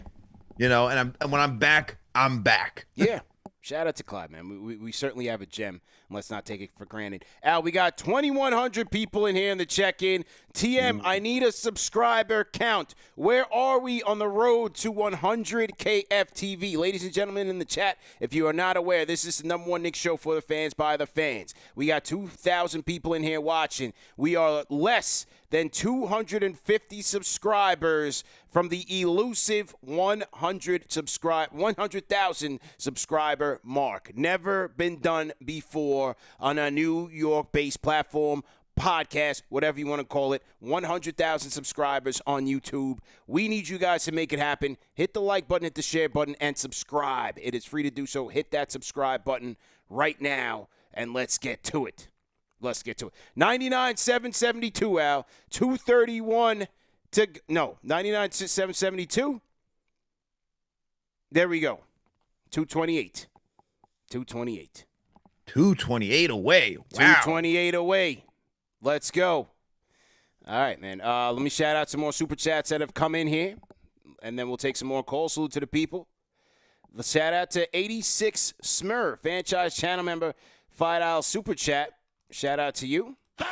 You know, and when I'm back, I'm back. Yeah. Shout out to Clyde, man. We certainly have a gem. Let's not take it for granted. Al, we got 2,100 people in here in the check-in. TM, I need a subscriber count. Where are we on the road to 100 KFTV? Ladies and gentlemen in the chat, if you are not aware, this is the #1 Knicks show for the fans by the fans. We got 2,000 people in here watching. We are less than 250 subscribers from the elusive 100,000 subscriber mark. Never been done before on a New York-based platform, podcast, whatever you want to call it. 100,000 subscribers on YouTube. We need you guys to make it happen. Hit the like button, hit the share button, and subscribe. It is free to do so. Hit that subscribe button right now, and let's get to it. Let's get to it. 99,772, Al. 231 to no, 99,772. There we go. 228. 228. 228 away. Wow. 228 away. Let's go. All right, man. Let me shout out some more super chats that have come in here, and then we'll take some more calls. Salute to the people. Let's shout out to 86 Smur, franchise channel member, $5 super chat. Shout out to you. Bang!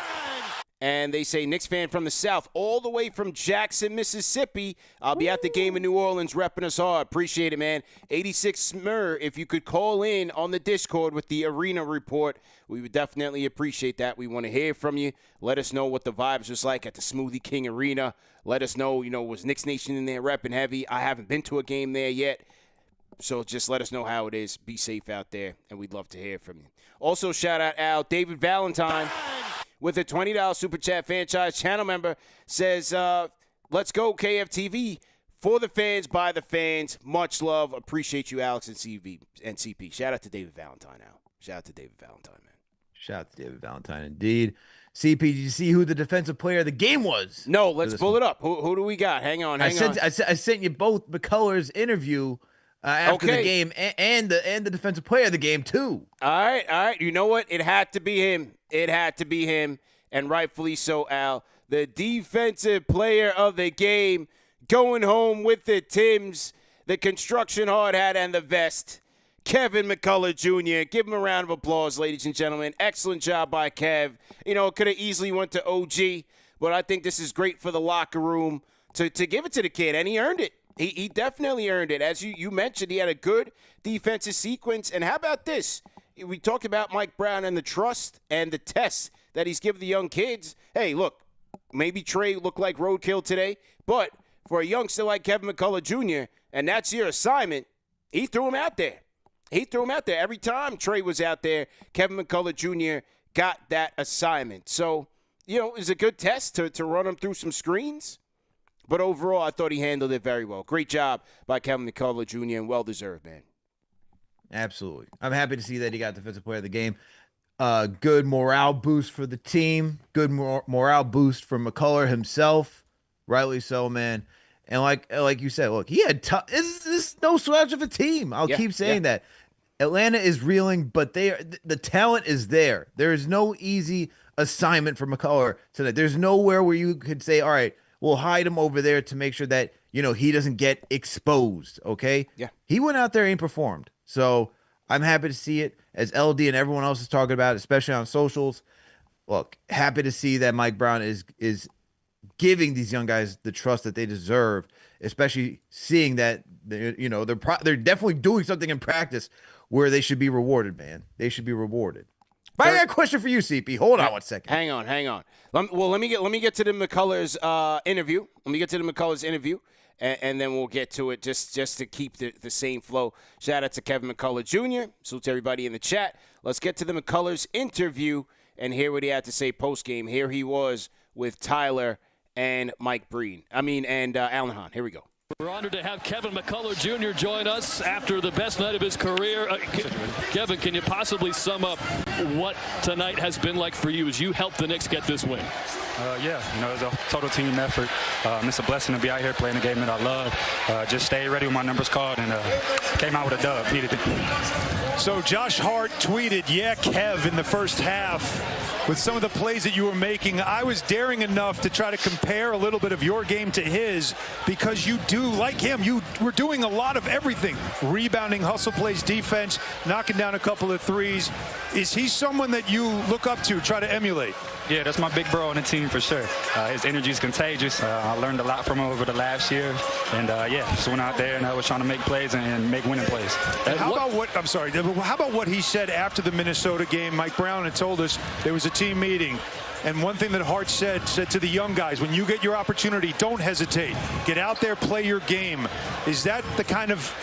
And they say, Knicks fan from the South, all the way from Jackson, Mississippi. I'll be at the game in New Orleans repping us hard. Appreciate it, man. 86 Smur, if you could call in on the Discord with the arena report, we would definitely appreciate that. We want to hear from you. Let us know what the vibes was like at the Smoothie King Arena. Let us know, was Knicks Nation in there repping heavy? I haven't been to a game there yet. So just let us know how it is. Be safe out there, and we'd love to hear from you. Also, shout out Al. David Valentine with a $20 Super Chat franchise channel member says, let's go KFTV for the fans, by the fans. Much love. Appreciate you, Alex and CP. Shout out to David Valentine, Al. Shout out to David Valentine, man. Shout out to David Valentine, indeed. CP, did you see who the defensive player of the game was? No, let's pull it up. Who do we got? Hang on. I sent you both McCullar's interview after the game and the defensive player of the game, too. All right. You know what? It had to be him. And rightfully so, Al. The defensive player of the game going home with the Timbs, the construction hard hat, and the vest. Kevin McCullar Jr. Give him a round of applause, ladies and gentlemen. Excellent job by Kev. It could have easily went to OG, but I think this is great for the locker room to give it to the kid, and he earned it. He definitely earned it. As you mentioned, he had a good defensive sequence. And how about this? We talked about Mike Brown and the trust and the tests that he's given the young kids. Hey, look, maybe Trey looked like roadkill today, but for a youngster like Kevin McCullar Jr., and that's your assignment, he threw him out there. Every time Trey was out there, Kevin McCullar Jr. got that assignment. So, it was a good test to run him through some screens. But overall, I thought he handled it very well. Great job by Kevin McCullar Jr. and well-deserved, man. Absolutely. I'm happy to see that he got Defensive Player of the Game. Good morale boost for the team. Good morale boost for McCullar himself. Rightly so, man. And like you said, look, he had this is no slouch of a team. I'll keep saying that. Atlanta is reeling, but the talent is there. There is no easy assignment for McCullar tonight. There's nowhere where you could say, all right, we'll hide him over there to make sure that, he doesn't get exposed, okay? Yeah. He went out there and performed. So I'm happy to see it, as LD and everyone else is talking about, especially on socials. Look, happy to see that Mike Brown is giving these young guys the trust that they deserve, especially seeing that they're definitely doing something in practice where they should be rewarded, man. They should be rewarded. But I got a question for you, CP. Hold on one second. Hang on. Let me get to the McCullar's interview. And then we'll get to it just to keep the same flow. Shout out to Kevin McCullar Jr. Salute to everybody in the chat. Let's get to the McCullar's interview and hear what he had to say post-game. Here he was with Tyler and Alan Hahn. Here we go. We're honored to have Kevin McCullar Jr. join us after the best night of his career. Kevin, can you possibly sum up what tonight has been like for you as you helped the Knicks get this win? It was a total team effort. It's a blessing to be out here playing the game that I love. Just stayed ready with my numbers called and came out with a dub. Needed it. So Josh Hart tweeted, yeah, Kev, in the first half with some of the plays that you were making. I was daring enough to try to compare a little bit of your game to his because you do, like him, you were doing a lot of everything. Rebounding, hustle plays, defense, knocking down a couple of threes. Is he someone that you look up to, try to emulate? Yeah, that's my big bro on the team for sure. His energy is contagious. I learned a lot from him over the last year. And, just went out there and I was trying to make plays and make winning plays. And how about what he said after the Minnesota game? Mike Brown had told us there was a team meeting. And one thing that Hart said to the young guys, when you get your opportunity, don't hesitate. Get out there, play your game. Is that the kind of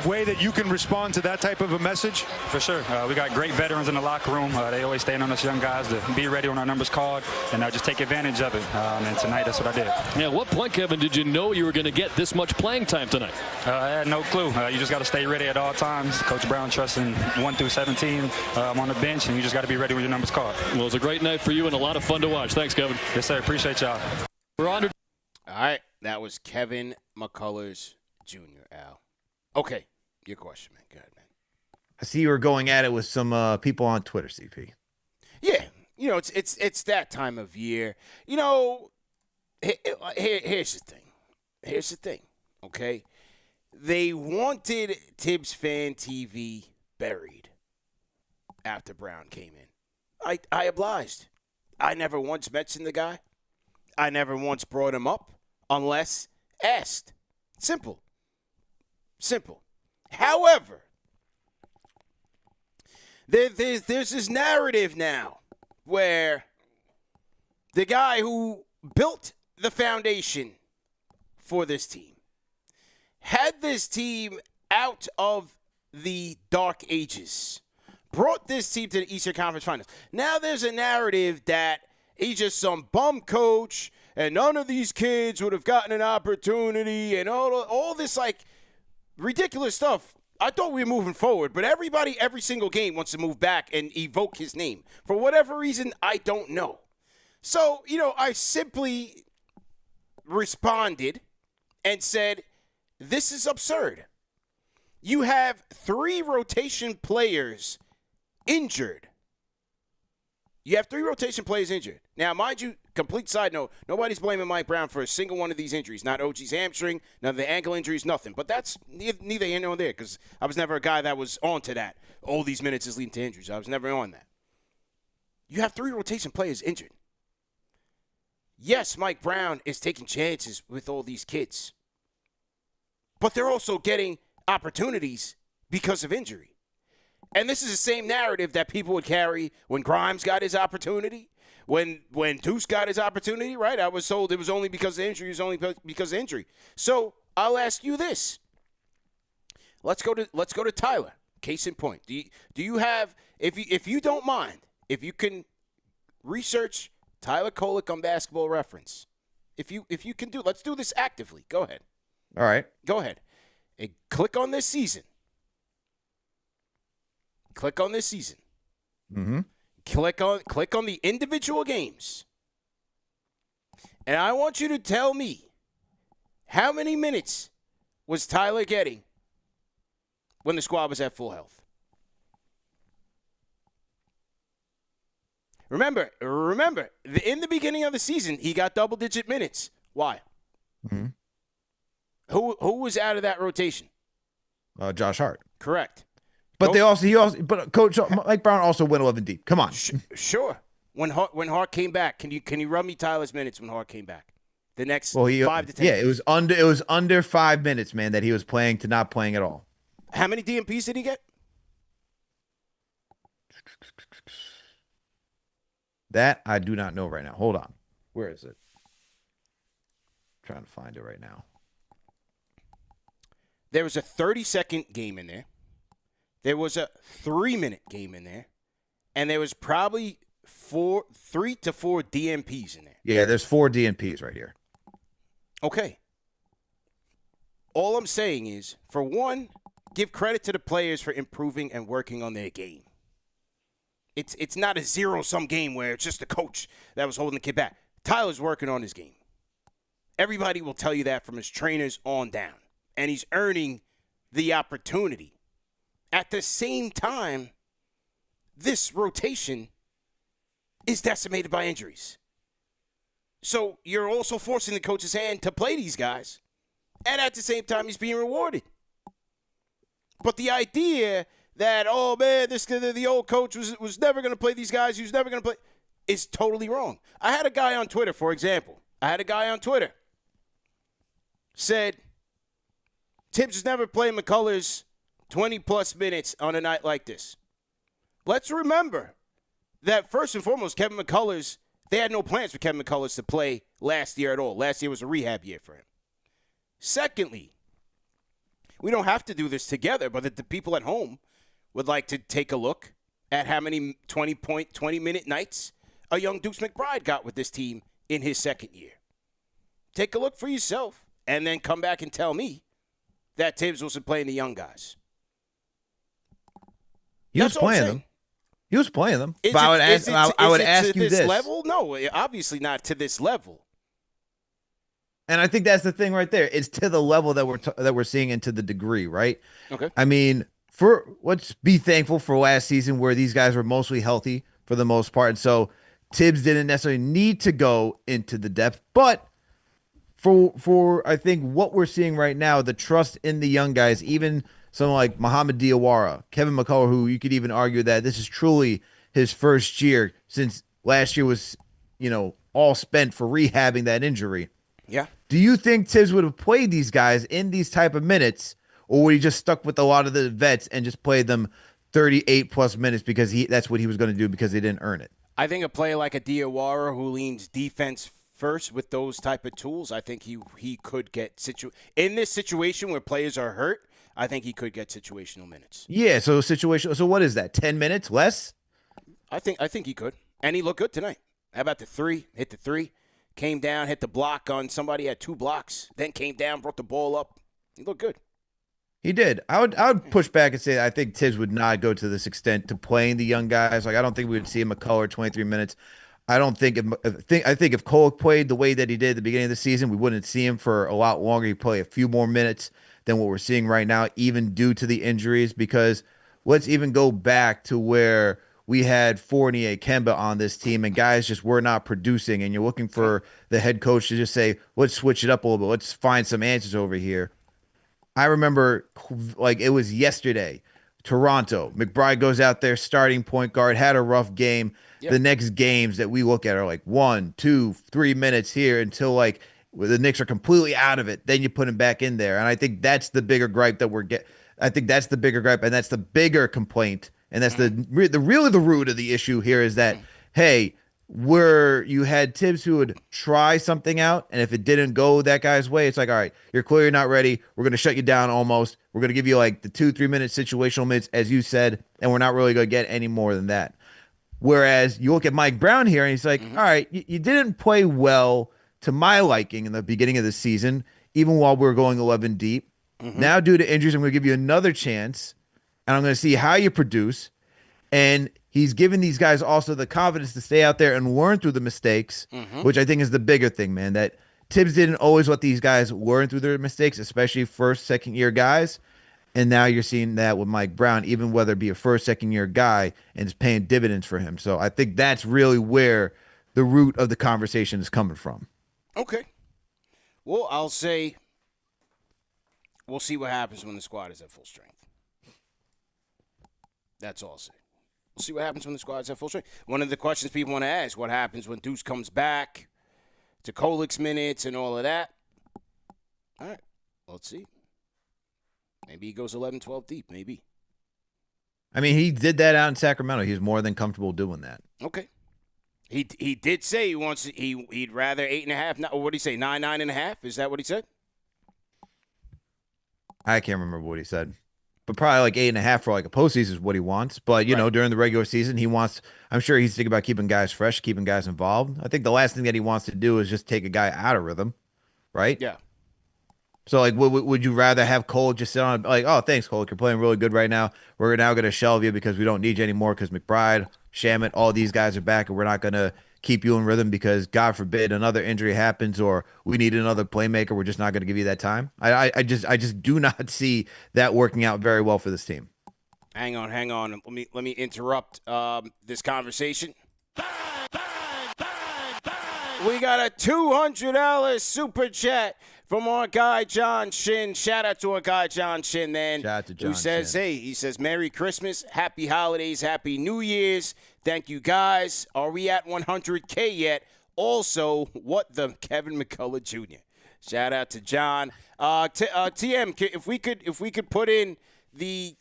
way that you can respond to that type of a message? For sure. We got great veterans in the locker room. They always stand on us young guys to be ready when our numbers called and just take advantage of it. And tonight, that's what I did. Yeah, at what point, Kevin, did you know you were going to get this much playing time tonight? I had no clue. You just got to stay ready at all times. Coach Brown trusts in 1 through 17. I'm on the bench, and you just got to be ready when your numbers called. Well, it was a great night for you and a lot of fun to watch. Thanks, Kevin. Yes, sir. Appreciate y'all. We're honored. All right. That was Kevin McCullers Jr., Al. Okay. Your question, man. Go ahead, man. I see you were going at it with some people on Twitter, CP. Yeah, it's that time of year. Here's the thing. Okay, they wanted ThibsFanTV buried after Brown came in. I obliged. I never once mentioned the guy. I never once brought him up unless asked. Simple. However, there's this narrative now where the guy who built the foundation for this team had this team out of the dark ages, brought this team to the Eastern Conference Finals. Now there's a narrative that he's just some bum coach and none of these kids would have gotten an opportunity and all this ridiculous stuff. I thought we were moving forward, but everybody, every single game wants to move back and evoke his name. For whatever reason, I don't know. So, I simply responded and said, this is absurd. You have 3 rotation players injured. Now, mind you, complete side note, nobody's blaming Mike Brown for a single one of these injuries. Not OG's hamstring, none of the ankle injuries, nothing. But that's neither here nor there because I was never a guy that was on to that. All these minutes is leading to injuries. I was never on that. You have 3 rotation players injured. Yes, Mike Brown is taking chances with all these kids. But they're also getting opportunities because of injury. And this is the same narrative that people would carry when Grimes got his opportunity, when Deuce got his opportunity, right? I was told it was only because of injury. It was only because of injury. So I'll ask you this. Let's go to Tyler. Case in point. Do you have, if you don't mind, if you can research Tyler Kolek on Basketball Reference, if you can do, let's do this actively. Go ahead. All right. Go ahead. And click on this season. Mm-hmm. Click on the individual games. And I want you to tell me how many minutes was Tyler getting when the squad was at full health? Remember, in the beginning of the season, he got double-digit minutes. Why? Mm-hmm. Who was out of that rotation? Josh Hart. Correct. But but Coach Mike Brown also went 11 deep. Come on. Sure. When Hart came back, can you run me Tyler's minutes when Hart came back? The next 5 to 10. Yeah, it was under 5 minutes, man, that he was playing to not playing at all. How many DMPs did he get? That I do not know right now. Hold on. Where is it? Trying to find it right now. There was a 30-second game in there. There was a 3-minute game in there. And there was probably 3 to 4 DMPs in there. Yeah, there's 4 DMPs right here. Okay. All I'm saying is, for one, give credit to the players for improving and working on their game. It's not a zero-sum game where it's just the coach that was holding the kid back. Tyler's working on his game. Everybody will tell you that from his trainers on down. And he's earning the opportunity. At the same time, this rotation is decimated by injuries. So you're also forcing the coach's hand to play these guys. And at the same time, he's being rewarded. But the idea that, oh, man, the old coach was never going to play these guys, he was never going to play, is totally wrong. I had a guy on Twitter, for example. Said, Thibs has never played McCullar's 20-plus minutes on a night like this. Let's remember that, first and foremost, they had no plans for Kevin McCullar to play last year at all. Last year was a rehab year for him. Secondly, we don't have to do this together, but the people at home would like to take a look at how many 20-minute nights a young Deuce McBride got with this team in his second year. Take a look for yourself, and then come back and tell me that Thibs wasn't playing the young guys. He was playing them. He was playing them. But I would ask you this. Level? No, obviously not to this level. And I think that's the thing right there. It's to the level that we're seeing, and to the degree, right? Okay. I mean, let's be thankful for last season where these guys were mostly healthy for the most part. And so Thibs didn't necessarily need to go into the depth, but for I think what we're seeing right now, the trust in the young guys, even someone like Muhammad Diawara, Kevin McCullar, who you could even argue that this is truly his first year since last year was, all spent for rehabbing that injury. Yeah. Do you think Thibs would have played these guys in these type of minutes, or would he just stuck with a lot of the vets and just played them 38-plus minutes because that's what he was going to do because they didn't earn it? I think a player like a Diawara who leans defense first with those type of tools, I think he could get in this situation where players are hurt. I think he could get situational minutes. Yeah, so situational. So what is that? 10 minutes less? I think he could, and he looked good tonight. How about the 3? Hit the 3, came down, hit the block on somebody, had 2 blocks, then came down, brought the ball up. He looked good. He did. I would push back and say I think Thibs would not go to this extent to playing the young guys. Like I don't think we would see McCullar 23 minutes. I think if Cole played the way that he did at the beginning of the season, we wouldn't see him for a lot longer. He'd play a few more minutes than what we're seeing right now, even due to the injuries. Because let's even go back to where we had Fournier, Kemba on this team, and guys just were not producing. And you're looking for the head coach to just say, let's switch it up a little bit. Let's find some answers over here. I remember like it was yesterday, Toronto. McBride goes out there, starting point guard, had a rough game. Yep. The next games that we look at are like 1, 2, 3 minutes here until like the Knicks are completely out of it. Then you put him back in there. And I think that's the bigger gripe that I think that's the bigger gripe, and that's the bigger complaint. And that's really the root of the issue here is that, hey, where you had Thibs who would try something out, and if it didn't go that guy's way, it's like, all right, you're clearly not ready. We're going to shut you down almost. We're going to give you like the 2-3 minute situational minutes, as you said, and we're not really going to get any more than that. Whereas you look at Mike Brown here, and he's like, all right, you didn't play well to my liking in the beginning of the season, even while we were going 11 deep. Now, due to injuries, I'm going to give you another chance, and I'm going to see how you produce. And he's given these guys also the confidence to stay out there and learn through the mistakes, which I think is the bigger thing, man, that Thibs didn't always let these guys learn through their mistakes, especially first, second-year guys. And now you're seeing that with Mike Brown, even whether it be a first, second year guy, and it's paying dividends for him. So I think that's really where the root of the conversation is coming from. Okay. Well, I'll say we'll see what happens when the squad is at full strength. That's all I'll say. We'll see what happens when the squad is at full strength. One of the questions people want to ask, what happens when Deuce comes back to Kolik's minutes and all of that? All right. Let's see. Maybe he goes 11, 12 deep. Maybe. I mean, he did that out in Sacramento. He's more than comfortable doing that. Okay. He did say he'd rather 8.5. Or what did he say? 9.5. Is that what he said? I can't remember what he said, but probably like 8.5 for like a postseason is what he wants. But you know, during the regular season, he wants. I'm sure he's thinking about keeping guys fresh, keeping guys involved. I think the last thing that he wants to do is just take a guy out of rhythm, right? Yeah. So, like, would you rather have Cole just sit on, like, oh, thanks, Cole, you're playing really good right now. We're now going to shelve you because we don't need you anymore because McBride, Shamet, all these guys are back, and we're not going to keep you in rhythm because, God forbid, another injury happens or we need another playmaker. We're just not going to give you that time. I just do not see that working out very well for this team. Hang on. Let me interrupt this conversation. We got a $200 super chat from our guy John Shin. Shout out to our guy John Shin, man. Shout out to John who says, Shin. hey, he says, Merry Christmas, Happy Holidays, Happy New Year's. Thank you, guys. Are we at 100K yet? Also, what the Kevin McCullar Jr. Shout out to John. TM, if we could put in the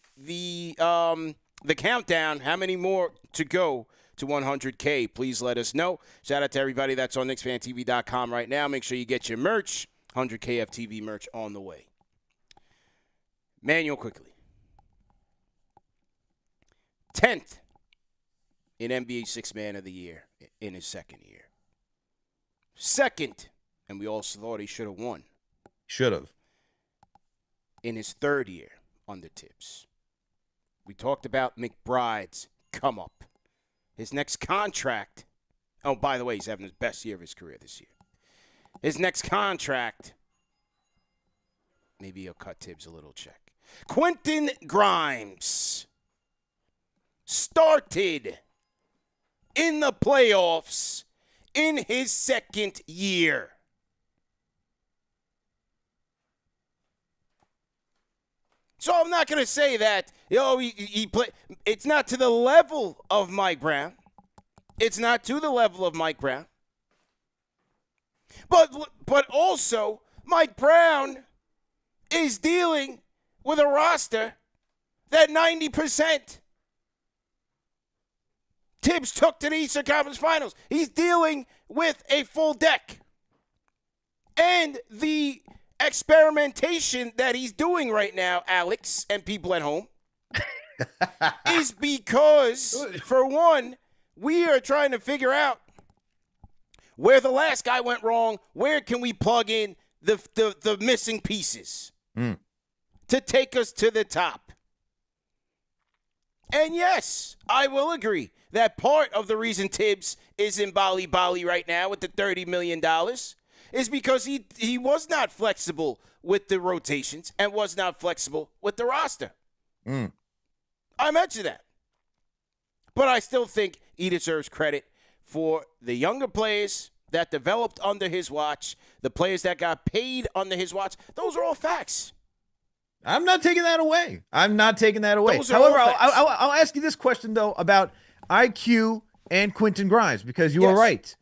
countdown, how many more to go to 100K, please let us know. Shout out to everybody that's on KnicksFanTV.com right now. Make sure you get your merch. 100 KFTV merch on the way. Manuel quickly. 10th in NBA Sixth Man of the Year in his second year. Second, and we also thought he should have won. Should have. In his third year under Thibs. We talked about McBride's come up. His next contract. Oh, by the way, he's having his best year of his career this year. His next contract, maybe he'll cut Thibs a little check. Quentin Grimes started in the playoffs in his second year. So I'm not going to say that, he played. It's not to the level of Mike Brown. It's not to the level of Mike Brown. But also, Mike Brown is dealing with a roster that 90% Thibs took to the Eastern Conference Finals. He's dealing with a full deck. And the experimentation that he's doing right now, Alex and people at home, is because, for one, we are trying to figure out where the last guy went wrong, where can we plug in the missing pieces to take us to the top. And yes, I will agree that part of the reason Thibs is in Bali right now with the $30 million is because he was not flexible with the rotations and was not flexible with the roster. I mentioned that. But I still think he deserves credit for the younger players that developed under his watch, the players that got paid under his watch. Those are all facts. I'm not taking that away. Those are However, all facts. I'll ask you this question, though, about IQ and Quentin Grimes, because you were right.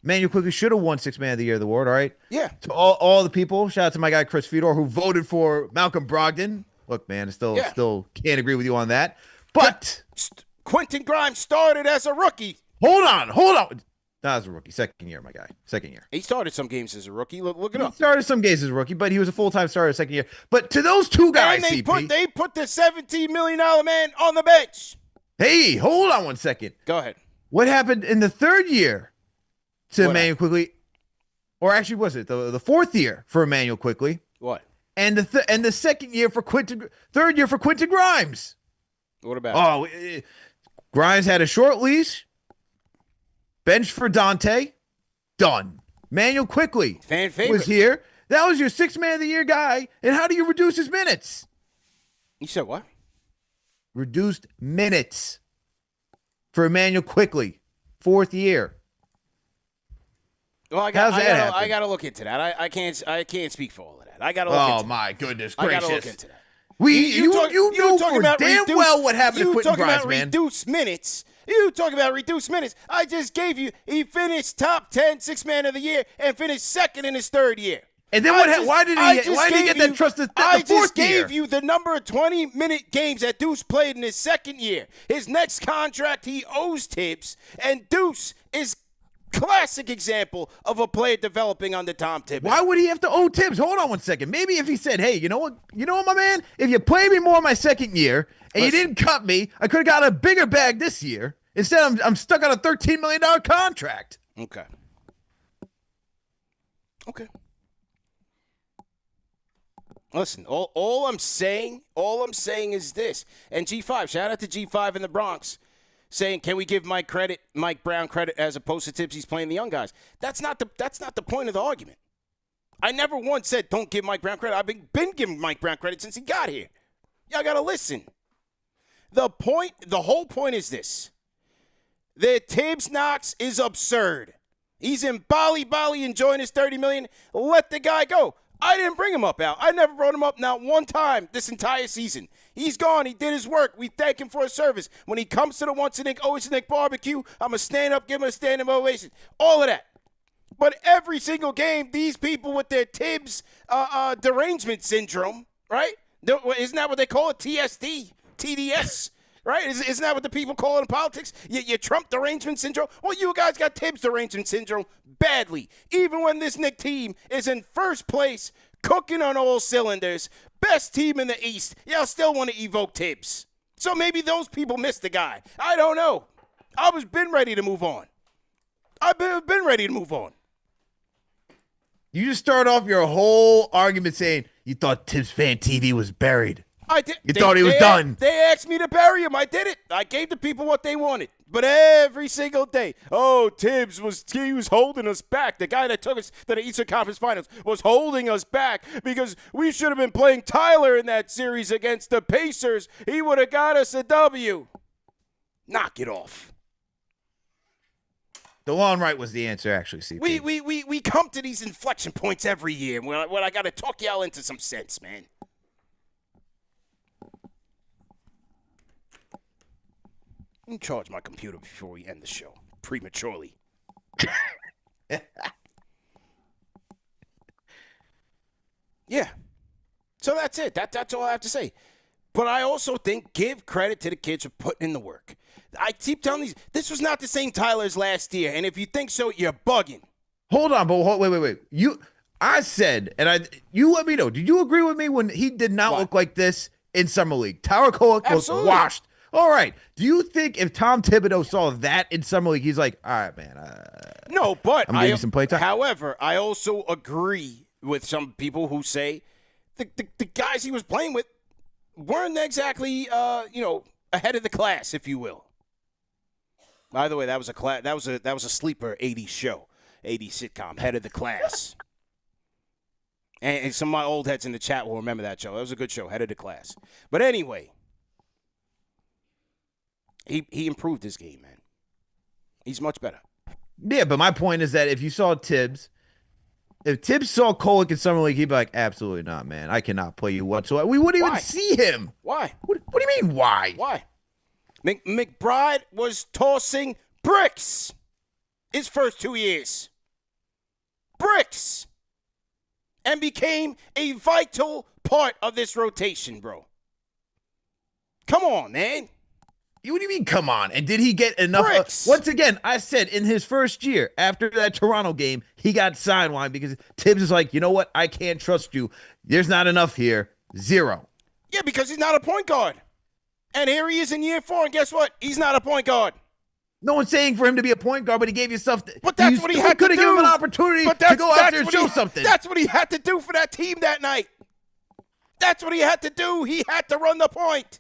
Man, you quickly should have won Sixth Man of the Year award, all right? Yeah. To all the people, shout out to my guy Chris Fedor, who voted for Malcolm Brogdon. Look, man, I still can't agree with you on that. But Quentin Grimes started as a rookie. Hold on. Not as a rookie. Second year, my guy. Second year. He started some games as a rookie. Look it up. He started some games as a rookie, but he was a full-time starter second year. But to those two guys, and they put the $17 million man on the bench. Hey, hold on one second. Go ahead. What happened in the third year to Emmanuel Quickly? Or actually, was it the fourth year for Emmanuel Quickly? What? And the second year for third year for Quentin Grimes. What about? Oh, Grimes had a short leash. Bench for Dante. Done. Manuel Quickly Fan favorite. was here. That was your Sixth Man of the Year guy. And how do you reduce his minutes? You said what? Reduced minutes for Emmanuel Quickly, 4th year. Well, I got to look into that. I can't speak for all of that. I got to look into that. Oh, my goodness gracious. I got to look into that. You know for damn well what happened to Quentin Grimes, man. Reduced minutes. You talking about reduced minutes. I just gave you, he finished top 10 sixth man of the year and finished second in his 3rd year. And then why did he get that trust the 4th year? I just gave you the number of 20-minute games that Deuce played in his 2nd year. His next contract, he owes Thibs, and Deuce is classic example of a player developing under Tom Thibodeau. Why would he have to owe Thibs? Hold on one second. Maybe if he said, hey, you know what, my man? If you play me more in my 2nd year and you didn't cut me, I could have got a bigger bag this year. Instead, I'm stuck on a $13 million contract. Okay. Listen, all I'm saying is this. And G5, shout out to G5 in the Bronx, saying, can we give Mike Brown credit as opposed to Thibs? He's playing the young guys. That's not the point of the argument. I never once said don't give Mike Brown credit. I've been giving Mike Brown credit since he got here. Y'all gotta listen. The whole point is this. The Thibs Knox is absurd. He's in Bali enjoying his $30 million. Let the guy go. I didn't bring him up, Al. I never brought him up not one time this entire season. He's gone. He did his work. We thank him for his service. When he comes to the Once a Nick, Always a Nick barbecue, I'm going to stand up, give him a standing ovation. All of that. But every single game, these people with their Thibs derangement syndrome, right? Isn't that what they call it? TSD, TDS, right? Isn't that what the people call it in politics? You Trump derangement syndrome? Well, you guys got Thibs derangement syndrome badly. Even when this Knick team is in first place, cooking on all cylinders, best team in the East, y'all still want to evoke Thibs. So maybe those people missed the guy. I don't know. I was been ready to move on. I've been ready to move on. You just start off your whole argument saying you thought ThibsFanTV was buried. I did. You thought he was done. They asked me to bury him. I did it. I gave the people what they wanted. But every single day, Thibs was holding us back. The guy that took us to the Eastern Conference Finals was holding us back because we should have been playing Tyler in that series against the Pacers. He would have got us a W. Knock it off. DeLon Wright was the answer, actually, CP. We come to these inflection points every year when I got to talk y'all into some sense, man. Let me charge my computer before we end the show prematurely. Yeah. So that's it. That's all I have to say. But I also think give credit to the kids for putting in the work. I keep telling these, this was not the same Tyler as last year. And if you think so, you're bugging. Hold on, but wait. I said, and you let me know, did you agree with me when he did not look like this in Summer League? Tyler Kolek was washed. All right. Do you think if Tom Thibodeau saw that in Summer League, he's like, all right, man. No, but I'm giving you some play time. However, I also agree with some people who say the guys he was playing with weren't exactly, ahead of the class, if you will. By the way, that was a sleeper 80s show, 80s sitcom, Head of the Class. And some of my old heads in the chat will remember that show. That was a good show, Head of the Class. But anyway, he improved his game, man. He's much better. Yeah, but my point is that if you saw Thibs, if Thibs saw Kolek in Summer League, he'd be like, absolutely not, man. I cannot play you whatsoever. We wouldn't even see him. Why? What do you mean, why? Why? McBride was tossing bricks his first 2 years. Bricks. And became a vital part of this rotation, bro. Come on, man. What do you mean, come on? And did he get enough? Once again, I said in his first year, after that Toronto game, he got sidelined because Thibs is like, you know what? I can't trust you. There's not enough here. 0. Yeah, because he's not a point guard. And here he is in year 4, and guess what? He's not a point guard. No one's saying for him to be a point guard, but he gave you stuff. But that's what he had to do. Could have given him an opportunity to go out there and show something. That's what he had to do for that team that night. That's what he had to do. He had to run the point.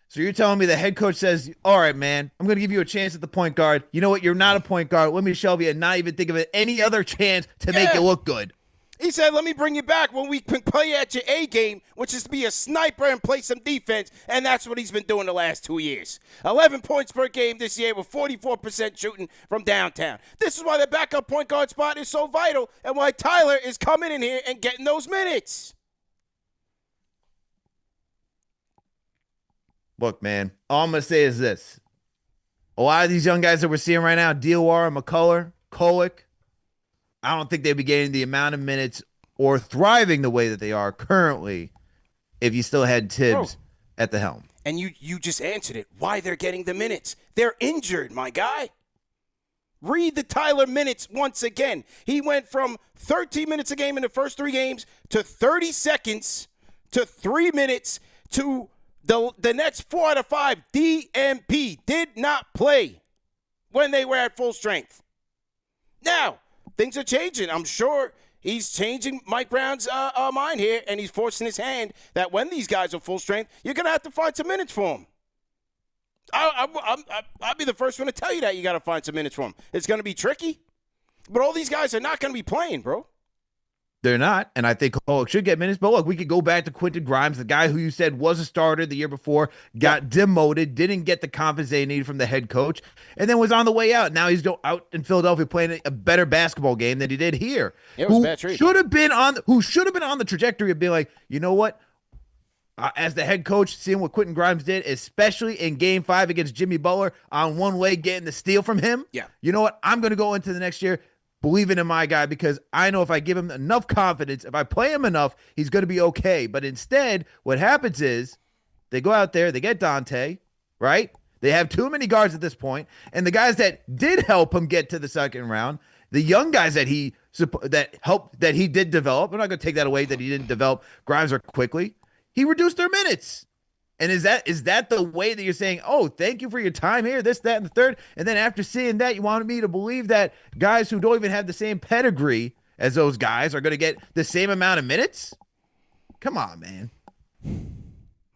So you're telling me the head coach says, all right, man, I'm going to give you a chance at the point guard. You know what? You're not a point guard. Let me shelve you and not even think of it any other chance to make you look good. He said, let me bring you back when we can play at your A game, which is to be a sniper and play some defense, and that's what he's been doing the last 2 years. 11 points per game this year with 44% shooting from downtown. This is why the backup point guard spot is so vital and why Tyler is coming in here and getting those minutes. Look, man, all I'm going to say is this. A lot of these young guys that we're seeing right now, Diawara, McCullar, Kolick, I don't think they'd be getting the amount of minutes or thriving the way that they are currently if you still had Thibs at the helm. And you just answered it. Why they're getting the minutes. They're injured, my guy. Read the Tyler minutes once again. He went from 13 minutes a game in the first 3 games to 30 seconds to 3 minutes to the next 4 out of 5. DMP did not play when they were at full strength. Now, things are changing. I'm sure he's changing Mike Brown's mind here, and he's forcing his hand that when these guys are full strength, you're going to have to find some minutes for them. I'll be the first one to tell you that you got to find some minutes for them. It's going to be tricky, but all these guys are not going to be playing, bro. They're not, and I think Kolick should get minutes. But look, we could go back to Quentin Grimes, the guy who you said was a starter the year before, got demoted, didn't get the confidence they needed from the head coach, and then was on the way out. Now he's out in Philadelphia playing a better basketball game than he did here. It was a bad treat. Who should have been on the trajectory of being like, you know what? As the head coach, seeing what Quentin Grimes did, especially in Game 5 against Jimmy Butler on one way, getting the steal from him. Yeah. You know what? I'm going to go into the next year believing in my guy because I know if I give him enough confidence, if I play him enough, he's going to be okay. But instead, what happens is they go out there, they get Dante, right? They have too many guards at this point, and the guys that did help him get to the second round, the young guys that he did develop, I'm not going to take that away that he didn't develop Grimes or quickly. He reduced their minutes. And is that the way that you're saying, oh, thank you for your time here, this, that, and the third? And then after seeing that, you wanted me to believe that guys who don't even have the same pedigree as those guys are going to get the same amount of minutes? Come on, man.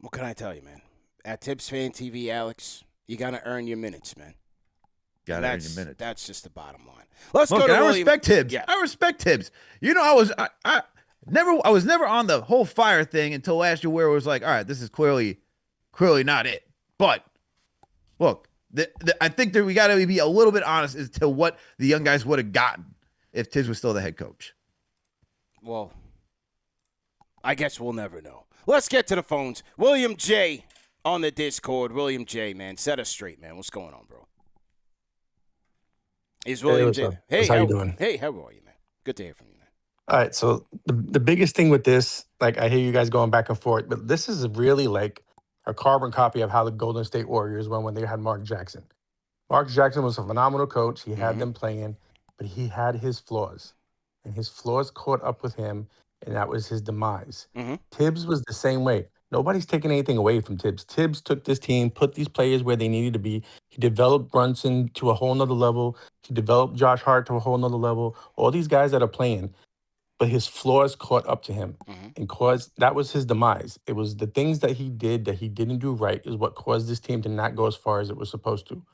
What can I tell you, man? At ThibsFanTV, Alex, you got to earn your minutes, man. Got to earn your minutes. That's just the bottom line. Let's go to William. Respect Thibs. Yeah. I respect Thibs. You know, I was never on the whole fire thing until last year where it was like, all right, this is clearly not it. But look, I think that we got to be a little bit honest as to what the young guys would have gotten if Thibs was still the head coach. Well, I guess we'll never know. Let's get to the phones. William J on the Discord. William J, man, set us straight, man. What's going on, bro? Is William J. Hey, how you doing? Hey, how are you, man? Good to hear from you, man. All right, so the biggest thing with this, like I hear you guys going back and forth, but this is really like a carbon copy of how the Golden State Warriors went when they had Mark Jackson. Mark Jackson was a phenomenal coach. He had them playing, but he had his flaws. And his flaws caught up with him, and that was his demise. Thibs was the same way. Nobody's taking anything away from Thibs. Thibs took this team, put these players where they needed to be. He developed Brunson to a whole nother level. He developed Josh Hart to a whole nother level. All these guys that are playing, but his flaws caught up to him and that was his demise. It was the things that he did that he didn't do right is what caused this team to not go as far as it was supposed to.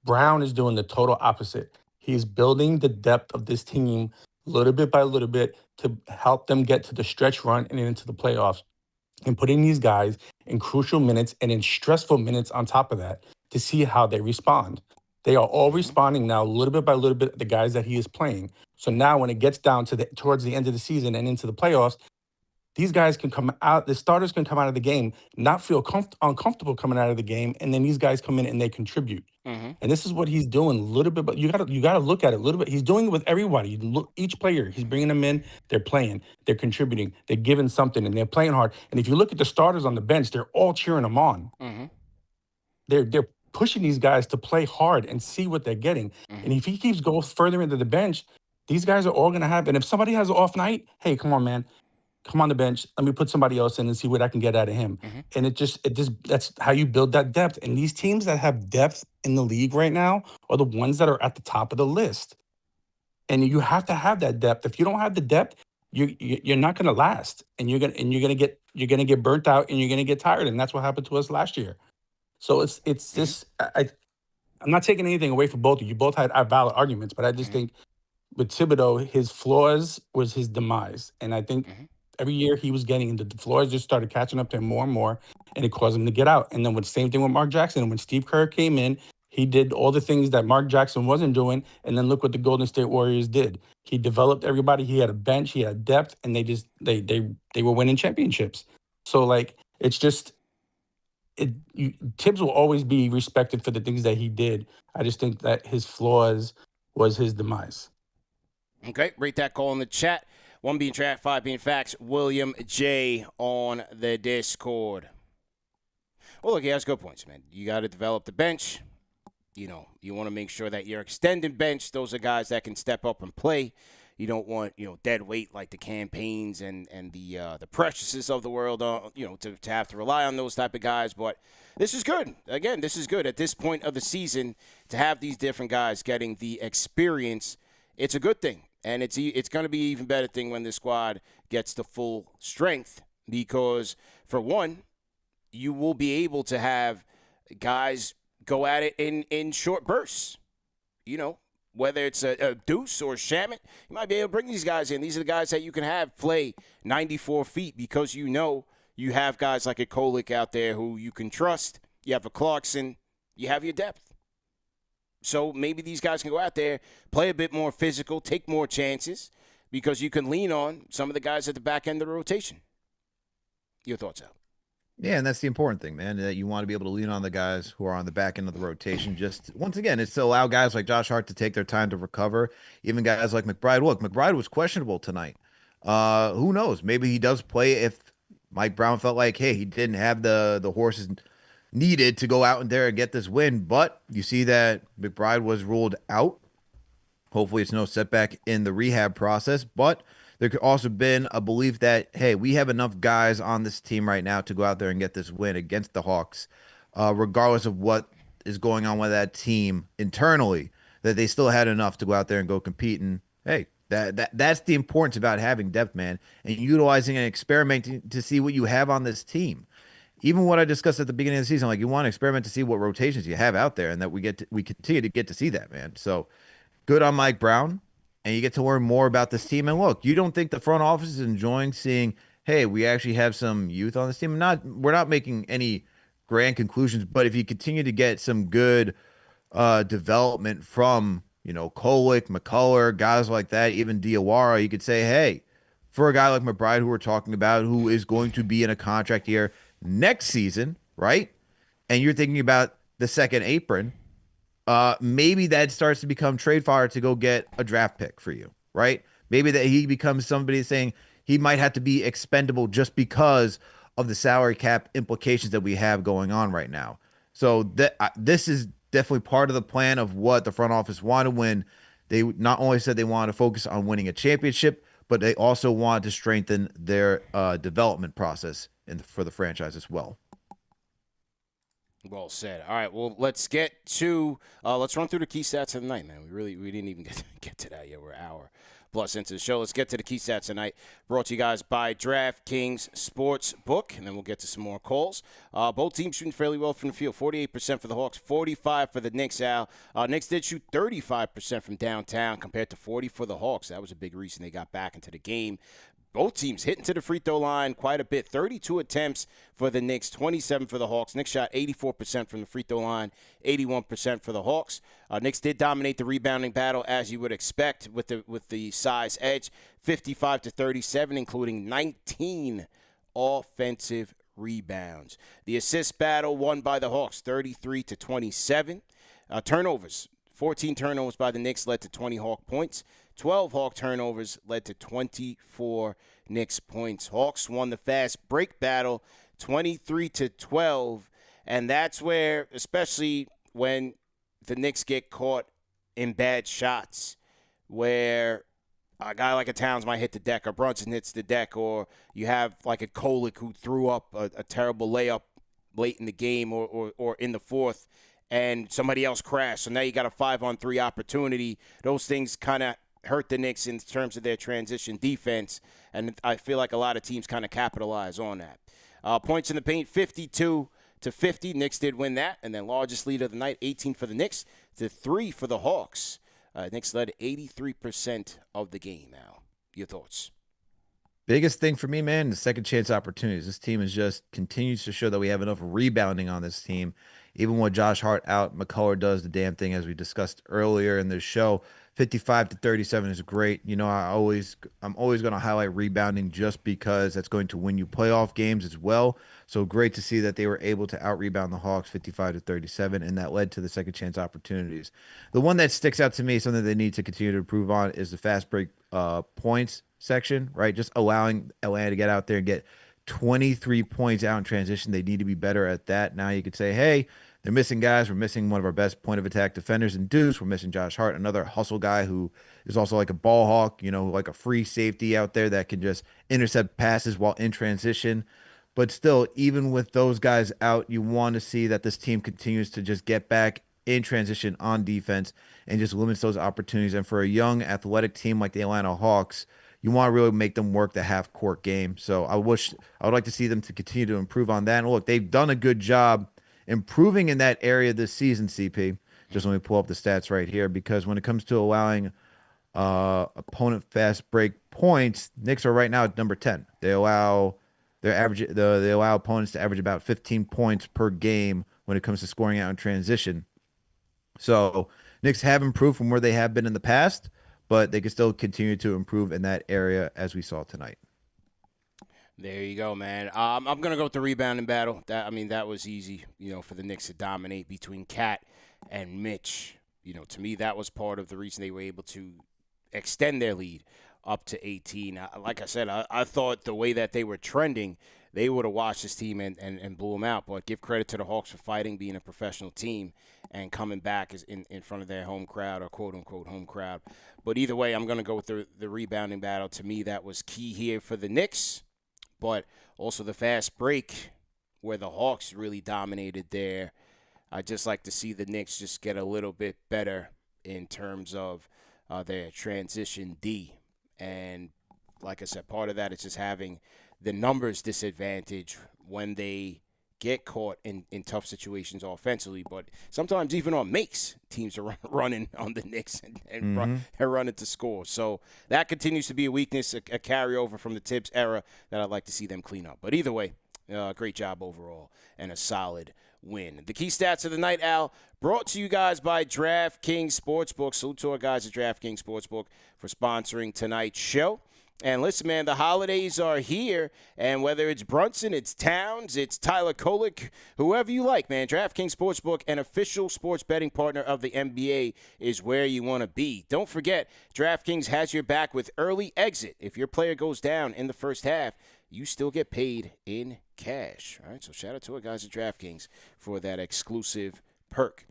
Brown is doing the total opposite. He's building the depth of this team little bit by little bit to help them get to the stretch run and into the playoffs, and putting these guys in crucial minutes and in stressful minutes on top of that to see how they respond. They are all responding now, little bit by little bit, the guys that he is playing. So now when it gets down to towards the end of the season and into the playoffs, these guys can come out, the starters can come out of the game, not feel uncomfortable coming out of the game, and then these guys come in and they contribute. And this is what he's doing a little bit, but you gotta look at it a little bit. He's doing it with everybody. You look, each player, he's bringing them in, they're playing, they're contributing, they're giving something, and they're playing hard. And if you look at the starters on the bench, they're all cheering them on. They're pushing these guys to play hard and see what they're getting. And if he keeps going further into the bench, these guys are all going to have, and if somebody has an off night, hey, come on, man, come on the bench. Let me put somebody else in and see what I can get out of him. And it just, that's how you build that depth. And these teams that have depth in the league right now are the ones that are at the top of the list. And you have to have that depth. If you don't have the depth, you're not going to last, and you're going to get burnt out, and you're going to get tired. And that's what happened to us last year. So it's just, I'm not taking anything away from both of you. You both had valid arguments, but I just think with Thibodeau, his flaws was his demise. And I think Mm-hmm. every year he was getting the flaws just started catching up to him more and more, and it caused him to get out. And then with the same thing with Mark Jackson. When Steve Kerr came in, he did all the things that Mark Jackson wasn't doing. And then look what the Golden State Warriors did. He developed everybody. He had a bench. He had depth, and they were winning championships. So like it's just Thibs will always be respected for the things that he did. I just think that his flaws was his demise. Okay, rate that call in the chat. 1 being track, 5 being facts. William J on the Discord. Well, look, he has good points, man. You got to develop the bench. You know, you want to make sure that your extended bench, those are guys that can step up and play. You don't want, dead weight like the campaigns and the Preciouses of the world, to have to rely on those type of guys. But this is good. Again, this is good at this point of the season to have these different guys getting the experience. It's a good thing. And it's going to be an even better thing when the squad gets to full strength because, for one, you will be able to have guys go at it in short bursts. Whether it's a Deuce or Shamit, you might be able to bring these guys in. These are the guys that you can have play 94 feet because you have guys like a Kolick out there who you can trust. You have a Clarkson. You have your depth. So maybe these guys can go out there, play a bit more physical, take more chances, because you can lean on some of the guys at the back end of the rotation. Your thoughts, Al? Yeah, and that's the important thing, man, that you want to be able to lean on the guys who are on the back end of the rotation. Just, once again, it's to allow guys like Josh Hart to take their time to recover, even guys like McBride. Look, McBride was questionable tonight. Who knows? Maybe he does play if Mike Brown felt like, hey, he didn't have the horses needed to go out in there and get this win, but you see that McBride was ruled out. Hopefully it's no setback in the rehab process, but there could also been a belief that, hey, we have enough guys on this team right now to go out there and get this win against the Hawks, regardless of what is going on with that team internally, that they still had enough to go out there and go compete. And hey, that's the importance about having depth, man, and utilizing and experimenting to see what you have on this team. Even what I discussed at the beginning of the season, like you want to experiment to see what rotations you have out there, and that we continue to get to see that, man. So good on Mike Brown, and you get to learn more about this team. And look, you don't think the front office is enjoying seeing, hey, we actually have some youth on this team. We're not making any grand conclusions, but if you continue to get some good development from, Kolick, McCullar, guys like that, even Diawara, you could say, hey, for a guy like McBride who we're talking about, who is going to be in a contract year next season, right? And you're thinking about the second apron, maybe that starts to become trade fire to go get a draft pick for you, right? Maybe that he becomes somebody saying he might have to be expendable just because of the salary cap implications that we have going on right now. So this is definitely part of the plan of what the front office wanted when they not only said they wanted to focus on winning a championship, but they also wanted to strengthen their development process for the franchise as well. Well said. All right, well, let's get to let's run through the key stats of the night, man. We didn't even get to that yet. We're an hour plus into the show. Let's get to the key stats tonight. Brought to you guys by DraftKings Sportsbook, and then we'll get to some more calls. Both teams shooting fairly well from the field. 48% for the Hawks, 45% for the Knicks, Al. Knicks did shoot 35% from downtown compared to 40% for the Hawks. That was a big reason they got back into the game. Both teams hitting to the free throw line quite a bit. 32 attempts for the Knicks, 27 for the Hawks. Knicks shot 84% from the free throw line, 81% for the Hawks. Knicks did dominate the rebounding battle, as you would expect, with the size edge, 55-37, including 19 offensive rebounds. The assist battle won by the Hawks, 33-27. Turnovers, 14 turnovers by the Knicks led to 20 Hawk points. 12 Hawk turnovers led to 24 Knicks points. Hawks won the fast break battle 23-12, and that's where, especially when the Knicks get caught in bad shots, where a guy like a Towns might hit the deck, or Brunson hits the deck, or you have like a Kolick who threw up a terrible layup late in the game or in the fourth, and somebody else crashed. So now you got a 5-on-3 opportunity. Those things kind of hurt the Knicks in terms of their transition defense, and I feel like a lot of teams kind of capitalize on that. Points in the paint, 52-50. Knicks did win that, and then largest lead of the night, 18 for the Knicks to 3 for the Hawks. Knicks led 83% of the game. Al, your thoughts? Biggest thing for me, man, the second chance opportunities. This team is just continues to show that we have enough rebounding on this team. Even with Josh Hart out, McCullar does the damn thing, as we discussed earlier in the show. 55 to 37 is great. You know, I'm always going to highlight rebounding just because that's going to win you playoff games as well. So great to see that they were able to out-rebound the Hawks 55 to 37, and that led to the second chance opportunities. The one that sticks out to me, something they need to continue to improve on, is the fast break points section, right? Just allowing Atlanta to get out there and get 23 points out in transition. They need to be better at that. Now you could say, hey, they're missing guys. We're missing one of our best point of attack defenders in Deuce. We're missing Josh Hart, another hustle guy who is also like a ball hawk, you know, like a free safety out there that can just intercept passes while in transition. But still, even with those guys out, you want to see that this team continues to just get back in transition on defense and just limits those opportunities. And for a young athletic team like the Atlanta Hawks, you want to really make them work the half-court game. So I would like to see them to continue to improve on that. And look, they've done a good job improving in that area this season, CP. Just let me pull up the stats right here, because when it comes to allowing opponent fast break points, Knicks are right now at number 10. They allow opponents to average about 15 points per game when it comes to scoring out in transition. So Knicks have improved from where they have been in the past, but they can still continue to improve in that area, as we saw tonight. There you go, man. I'm going to go with the rebounding battle. That was easy, for the Knicks to dominate between Cat and Mitch. To me, that was part of the reason they were able to extend their lead up to 18. Like I said, I thought the way that they were trending, they would have watched this team and blew them out. But give credit to the Hawks for fighting, being a professional team, and coming back in front of their home crowd, or quote-unquote home crowd. But either way, I'm going to go with the rebounding battle. To me, that was key here for the Knicks. But also the fast break, where the Hawks really dominated there. I'd just like to see the Knicks just get a little bit better in terms of their transition D. And like I said, part of that is just having the numbers disadvantage when they get caught in tough situations offensively. But sometimes even on makes, teams are running on the Knicks and running to score. So that continues to be a weakness, a carryover from the Thibs era that I'd like to see them clean up. But either way, great job overall and a solid win. The key stats of the night, Al, brought to you guys by DraftKings Sportsbook. Salute to our guys at DraftKings Sportsbook for sponsoring tonight's show. And listen, man, the holidays are here, and whether it's Brunson, it's Towns, it's Tyler Kolek, whoever you like, man, DraftKings Sportsbook, an official sports betting partner of the NBA, is where you want to be. Don't forget, DraftKings has your back with early exit. If your player goes down in the first half, you still get paid in cash. All right, so shout out to our guys at DraftKings for that exclusive perk.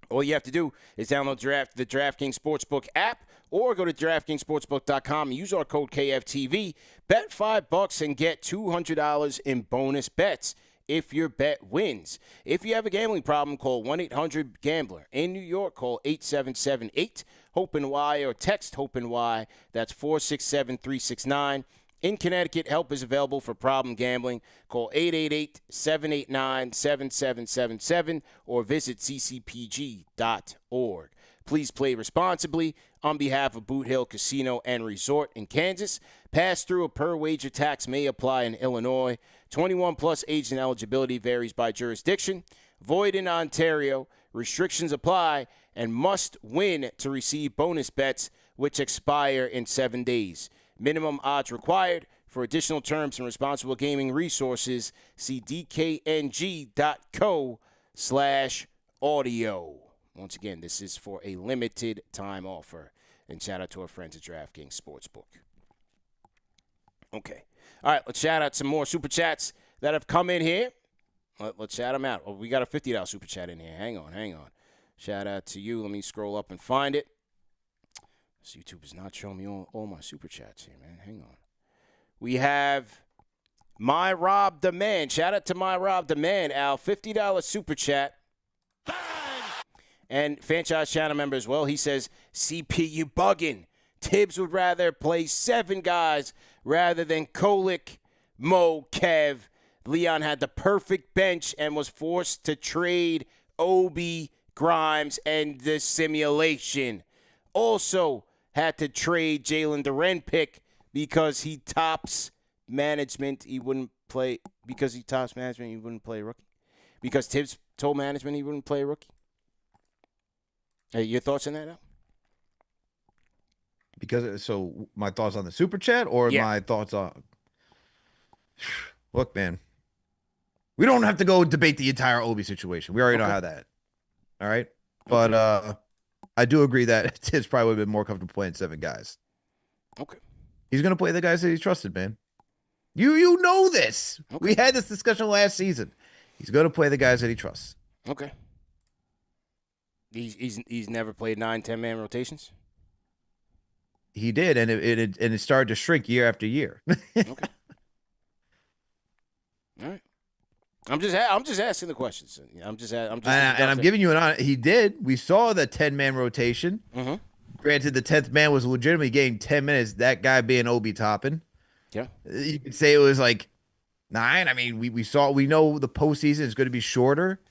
All you have to do is download the DraftKings Sportsbook app, or go to DraftKingsSportsbook.com and use our code KFTV. Bet $5 and get $200 in bonus bets if your bet wins. If you have a gambling problem, call 1-800-GAMBLER. In New York, call 877-8-HOPE-NY or text HOPE-NY. That's 467-369. In Connecticut, help is available for problem gambling. Call 888-789-7777 or visit ccpg.org. Please play responsibly. On behalf of Boot Hill Casino and Resort in Kansas, pass-through or per-wager tax may apply in Illinois. 21-plus age and eligibility varies by jurisdiction. Void in Ontario. Restrictions apply and must win to receive bonus bets, which expire in 7 days. Minimum odds required. For additional terms and responsible gaming resources, see dkng.co/audio. Once again, this is for a limited time offer. And shout out to our friends at DraftKings Sportsbook. Okay. All right, let's shout out some more Super Chats that have come in here. Let's shout them out. Oh, we got a $50 Super Chat in here. Hang on. Shout out to you. Let me scroll up and find it. This YouTube is not showing me all my Super Chats here, man. Hang on. We have My Rob the Man. Shout out to My Rob the Man, Al. $50 Super Chat. And franchise channel member as well. He says, CP, you bugging. Thibs would rather play 7 guys rather than Kolek, Mo, Kev. Leon had the perfect bench and was forced to trade Obi, Grimes, and the simulation. Also had to trade Jalen Duren pick because he tops management. He wouldn't play because he tops management. He wouldn't play a rookie because Thibs told management he wouldn't play a rookie. Hey, your thoughts on that, Al? Because so my thoughts on the super chat or my thoughts on look, man. We don't have to go debate the entire Obi situation. We already know how that. All right. But I do agree that Thibs probably would have been more comfortable playing 7 guys. Okay. He's gonna play the guys that he trusted, man. You know this. Okay. We had this discussion last season. He's gonna play the guys that he trusts. Okay. He's never played 9, 10-man rotations? He did, and it started to shrink year after year. Okay. All right. I'm just asking the questions. I'm giving you an. He did. We saw the 10-man rotation. Mm-hmm. Granted, the 10th man was legitimately getting 10 minutes. That guy being Obi Toppin. Yeah. You could say it was like 9. I mean, we know the postseason is going to be shorter,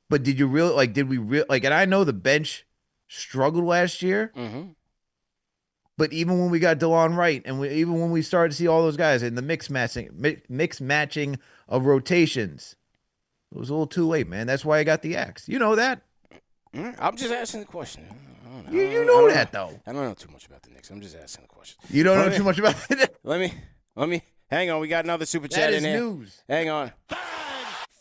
but did you really like? Did we really like? And I know the bench struggled last year. Mm-hmm. But even when we got DeLon Wright, and even when we started to see all those guys in the mix matching of rotations, it was a little too late, man. That's why I got the axe. You know that. I'm just asking the question. You know that, though. I don't know too much about the Knicks. I'm just asking the question. You don't know too much about the Knicks? Let me. Hang on. We got another super chat in here. News. Hang on.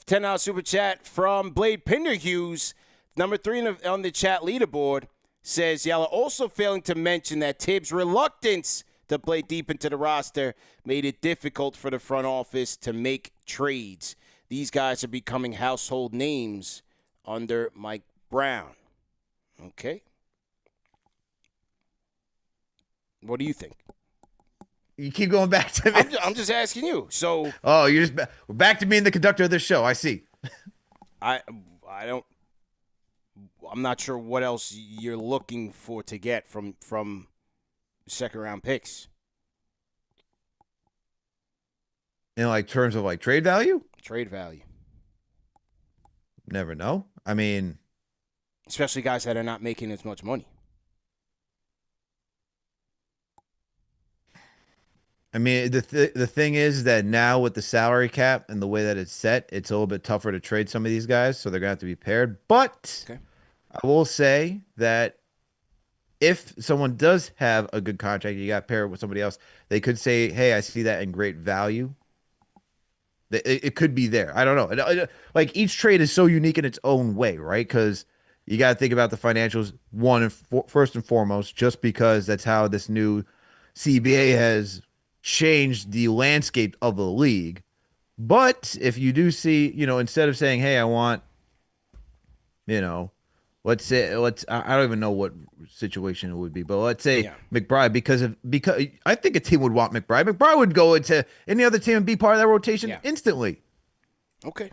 $10 super chat from Blade Pinder Hughes, number 3 on the chat leaderboard. Says, y'all are also failing to mention that Thibs' reluctance to play deep into the roster made it difficult for the front office to make trades. These guys are becoming household names under Mike Brown. Okay. What do you think? You keep going back to me. I'm just asking you. So. Oh, we're back to being the conductor of this show. I see. I'm not sure what else you're looking for to get from second-round picks. In like terms of like trade value? Trade value. Never know. I mean, especially guys that are not making as much money. I mean, the thing is that now with the salary cap and the way that it's set, it's a little bit tougher to trade some of these guys, so they're going to have to be paired. But okay. I will say that if someone does have a good contract, you got paired with somebody else, they could say, hey, I see that in great value. It could be there. I don't know. Like, each trade is so unique in its own way, right? Because you got to think about the financials, first and foremost, just because that's how this new CBA has changed the landscape of the league. But if you do see, instead of saying, hey, I want, let's say, I don't even know what situation it would be, but let's say McBride, because I think a team would want McBride. McBride would go into any other team and be part of that rotation instantly. Okay.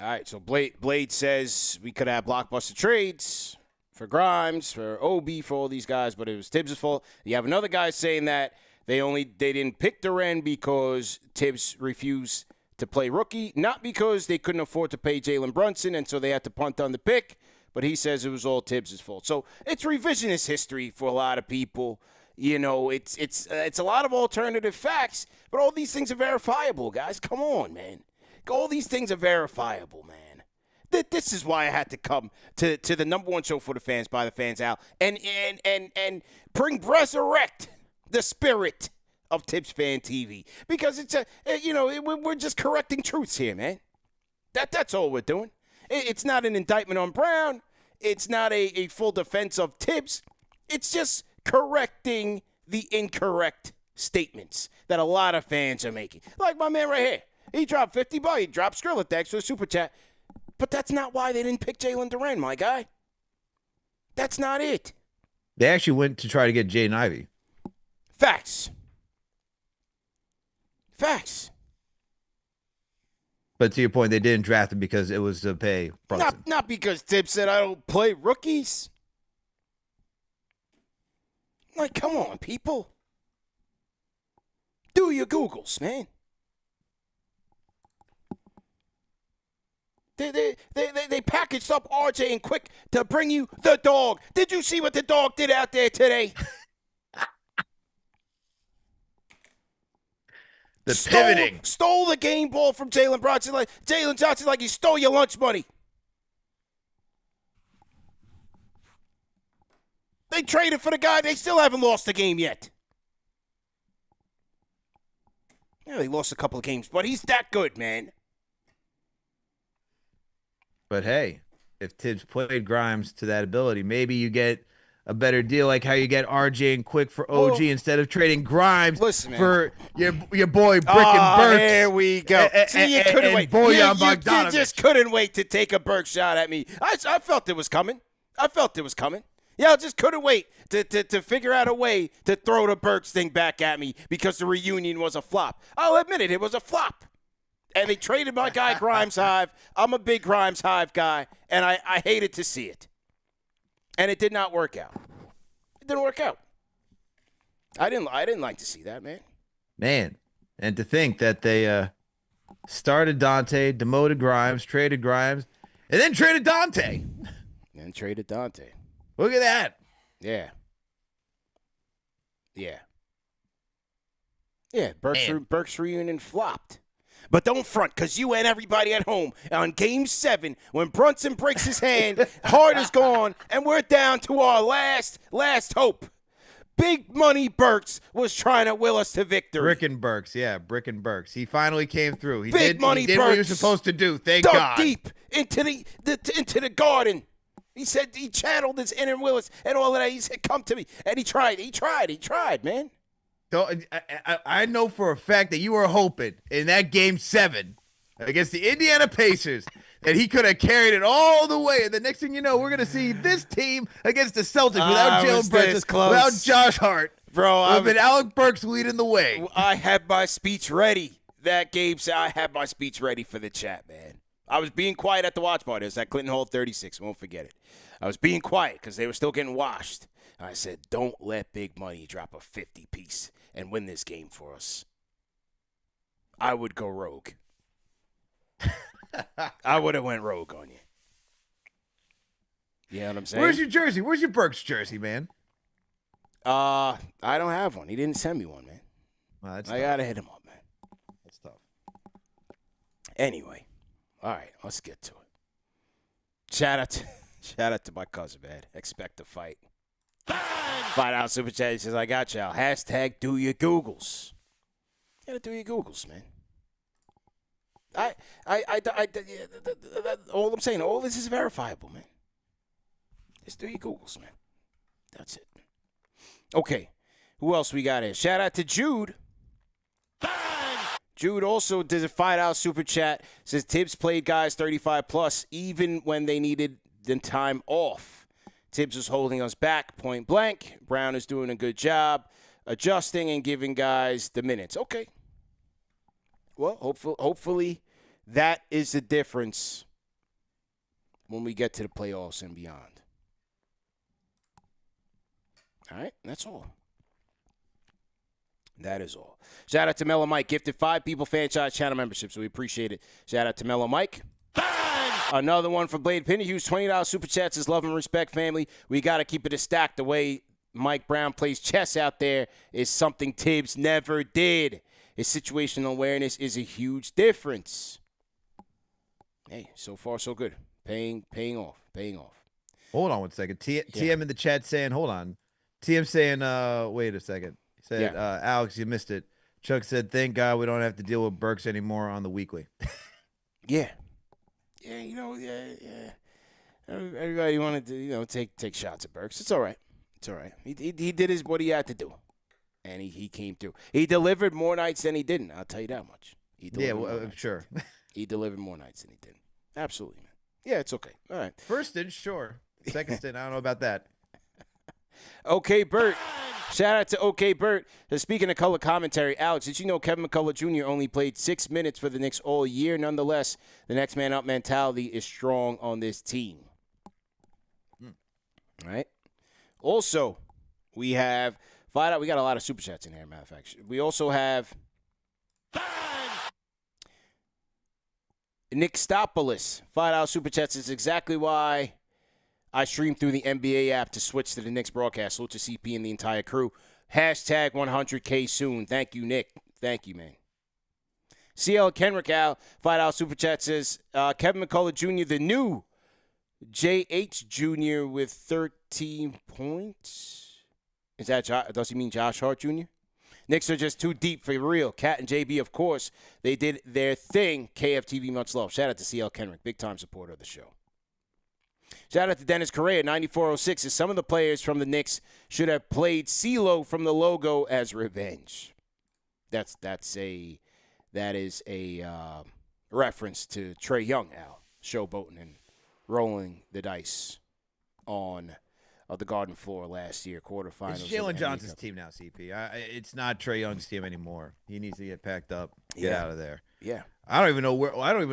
All right, so Blade says we could have blockbuster trades for Grimes, for Obi, for all these guys, but it was Thibs' fault. You have another guy saying that they didn't pick Duren because Thibs refused to play rookie, not because they couldn't afford to pay Jalen Brunson, and so they had to punt on the pick, but he says it was all Thibs' fault. So it's revisionist history for a lot of people. It's a lot of alternative facts, but all these things are verifiable, guys. Come on, man. All these things are verifiable, man. This is why I had to come to the number one show for the fans, by the fans, Al, and resurrect the spirit of ThibsFanTV, because it's we're just correcting truths here, man. That's all we're doing. It's not an indictment on Brown. It's not a full defense of Thibs. It's just correcting the incorrect statements that a lot of fans are making. Like my man right here. He dropped $50. He dropped Skrillex for the super chat. But that's not why they didn't pick Jalen Duren, my guy. That's not it. They actually went to try to get Jaden Ivey. Facts. But to your point, they didn't draft him because it was to pay Brunson. Not because Thibs said I don't play rookies. Like, come on, people. Do your Googles, man. They packaged up RJ and Quick to bring you the dog. Did you see what the dog did out there today? Pivoting. Stole the game ball from Jalen Johnson like he stole your lunch money. They traded for the guy. They still haven't lost the game yet. Yeah, they lost a couple of games, but he's that good, man. But hey, if Thibs played Grimes to that ability, maybe you get a better deal, like how you get RJ and Quick for OG instead of trading Grimes for your boy Brick and Burks. There we go. See, you couldn't wait. You just couldn't wait to take a Burke shot at me. I felt it was coming. Yeah, I just couldn't wait to figure out a way to throw the Burks thing back at me because the reunion was a flop. I'll admit it was a flop. And they traded my guy Grimes Hive. I'm a big Grimes Hive guy, and I hated to see it. And it did not work out. It didn't work out. I didn't like to see that, man. Man, and to think that they started Dante, demoted Grimes, traded Grimes, and then traded Dante. Look at that. Yeah. Burks reunion flopped. But don't front, because you and everybody at home on Game 7, when Brunson breaks his hand, Hart is gone, and we're down to our last hope. Big Money Burks was trying to will us to victory. Brick and Burks. He finally came through. He Big Money did Burks what he was supposed to do. Thank dug God. deep into the garden. He said he channeled his inner Willis and all of that. He said, come to me. And he tried, man. So I know for a fact that you were hoping in that Game 7 against the Indiana Pacers that he could have carried it all the way. And the next thing you know, we're going to see this team against the Celtics without Jalen Brunson, without Josh Hart. Bro, with Alec Burks leading the way. I had my speech ready. That game, I had my speech ready for the chat, man. I was being quiet at the watch party. It was at Clinton Hall 36. Won't forget it. I was being quiet because they were still getting washed. I said, don't let Big Money drop a 50-piece and win this game for us. I would go rogue. I would have went rogue on you. You know what I'm saying? Where's your jersey? Where's your Burks jersey, man? I don't have one. He didn't send me one, man. Well, I got to hit him up, man. That's tough. Anyway, all right, let's get to it. Shout out to my cousin, man. Expect a fight. $5 super chat. He says, I got y'all. # do your Googles. You gotta do your Googles, man. All I'm saying, all this is verifiable, man. Just do your Googles, man. That's it. Okay. Who else we got here? Shout out to Jude. Jude also did a $5 super chat. Says Thibs played guys 35 plus even when they needed the time off. Thibs is holding us back, point blank. Brown is doing a good job adjusting and giving guys the minutes. Okay. Well, hopefully that is the difference when we get to the playoffs and beyond. All right, that's all. That is all. Shout out to Mellow Mike. Gifted 5 people franchise channel membership, so we appreciate it. Shout out to Mellow Mike. Another one for Blade Penny Hughes, $20 super chats. Is love and respect, family. We got to keep it a stack. The way Mike Brown plays chess out there is something Thibs never did. His situational awareness is a huge difference. Hey, so far so good. Paying off. Hold on one second. TM in the chat saying, hold on. TM saying, wait a second. He said, Alex, you missed it. Chuck said, thank God we don't have to deal with Burks anymore on the weekly. Yeah. Yeah, Everybody wanted to, take shots at Burks. It's all right. He did what he had to do, and he came through. He delivered more nights than he didn't. I'll tell you that much. Sure. He delivered more nights than he did. Absolutely, man. Yeah, it's okay. All right. First stint, sure. Second stint, I don't know about that. Okay, Bert. Shout out to OK Bert. Speaking of color commentary, Alex, did you know Kevin McCullar Jr. only played 6 minutes for the Knicks all year? Nonetheless, the next man up mentality is strong on this team. All right. Also, we have we got a lot of super chats in here, matter of fact. We also have Nickstopolis, $5 super chats is exactly why I stream through the NBA app to switch to the Knicks broadcast. Salute to CP and the entire crew. Hashtag 100K soon. Thank you, Nick. Thank you, man. CL Kenrick Al, $5 super chat says, Kevin McCullar Jr., the new JH Jr. with 13 points. Is that does he mean Josh Hart Jr.? Knicks are just too deep for real. Cat and JB, of course, they did their thing. KFTV, much love. Shout out to CL Kenrick, big-time supporter of the show. Shout out to Dennis Correa, 9406, as some of the players from the Knicks should have played CeeLo from the logo as revenge. That is a reference to Trae Young, Al, showboating and rolling the dice on the Garden floor last year, quarterfinals. It's Jalen Johnson's team now, CP. It's not Trae Young's team anymore. He needs to get packed up, get out of there. Yeah. I don't even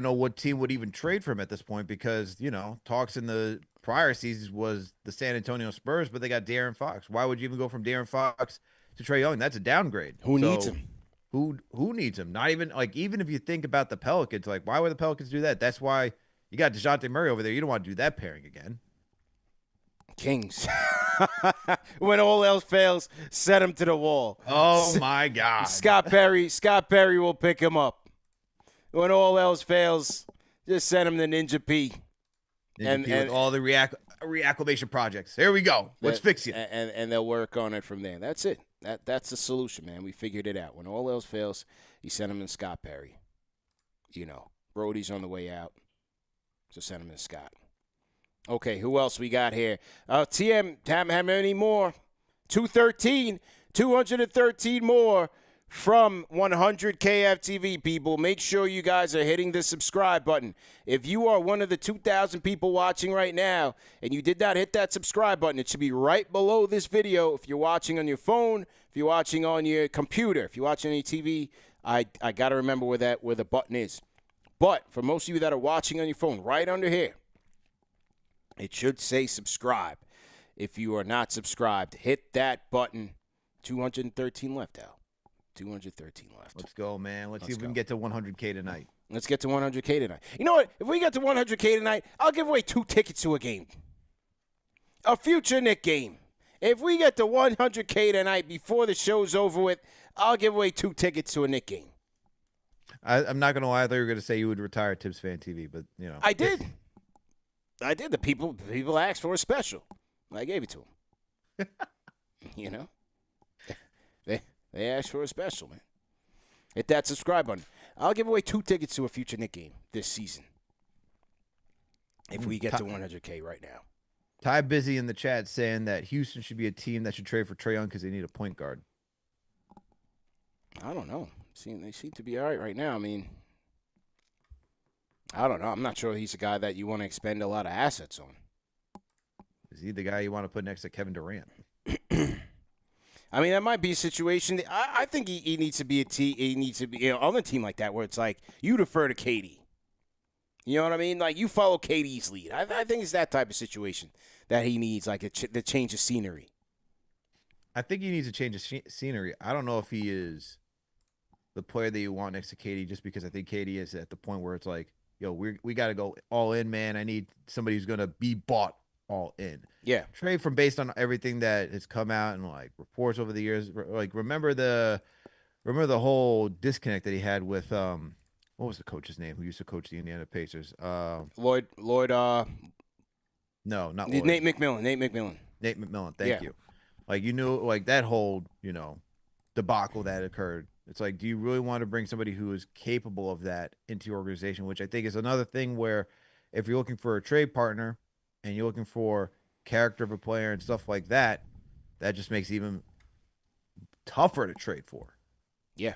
know what team would even trade for him at this point because, talks in the prior seasons was the San Antonio Spurs, but they got De'Aaron Fox. Why would you even go from De'Aaron Fox to Trae Young? That's a downgrade. Who needs him? Who needs him? Not even even if you think about the Pelicans, why would the Pelicans do that? That's why you got DeJounte Murray over there. You don't want to do that pairing again. Kings. When all else fails, set him to the wall. Oh my God. Scott Perry will pick him up. When all else fails, just send him to Ninja P. And with all the reacclimation projects. There we go. Let's fix it. And they'll work on it from there. That's it. That's the solution, man. We figured it out. When all else fails, you send him in Scott Perry. Brody's on the way out, so send him in Scott. Okay, who else we got here? TM, how many more? 213 more from 100 KFTV people. Make sure you guys are hitting the subscribe button. If you are one of the 2,000 people watching right now and you did not hit that subscribe button, it should be right below this video. If you're watching on your phone, if you're watching on your computer, if you're watching on your TV, I got to remember where the button is. But for most of you that are watching on your phone, right under here, it should say subscribe. If you are not subscribed, hit that button. 213 left, Al. 213 left. Let's go, man. Let's see if we can get to 100K tonight. Let's get to 100K tonight. You know what? If we get to 100K tonight, I'll give away 2 tickets to a game. A future Knick game. If we get to 100K tonight before the show's over with, I'll give away 2 tickets to a Knick game. I'm not going to lie. I thought you were going to say you would retire ThibsFanTV, but, I did. The people asked for a special. I gave it to them. They asked for a special, man. Hit that subscribe button. I'll give away 2 tickets to a future Knick game this season. If we get to 100K right now. Ty Busy in the chat saying that Houston should be a team that should trade for Trae Young because they need a point guard. I don't know. They seem to be all right now. I mean, I don't know. I'm not sure he's a guy that you want to expend a lot of assets on. Is he the guy you want to put next to Kevin Durant? I mean, that might be a situation. I think he needs to be he needs to be on a team like that where it's like you defer to KD. You know what I mean? Like you follow KD's lead. I think it's that type of situation that he needs, like the change of scenery. I think he needs a change of scenery. I don't know if he is the player that you want next to KD, just because I think KD is at the point where it's like, yo, we got to go all in, man. I need somebody who's going to be bought all in. Yeah. Trade from based on everything that has come out and reports over the years. Remember the whole disconnect that he had with what was the coach's name who used to coach the Indiana Pacers? Lloyd. No, not Lloyd. Nate McMillan. Thank you. You knew that whole debacle that occurred. It's like, do you really want to bring somebody who is capable of that into your organization? Which I think is another thing where if you're looking for a trade partner and you're looking for character of a player and stuff like that, that just makes it even tougher to trade for. Yeah.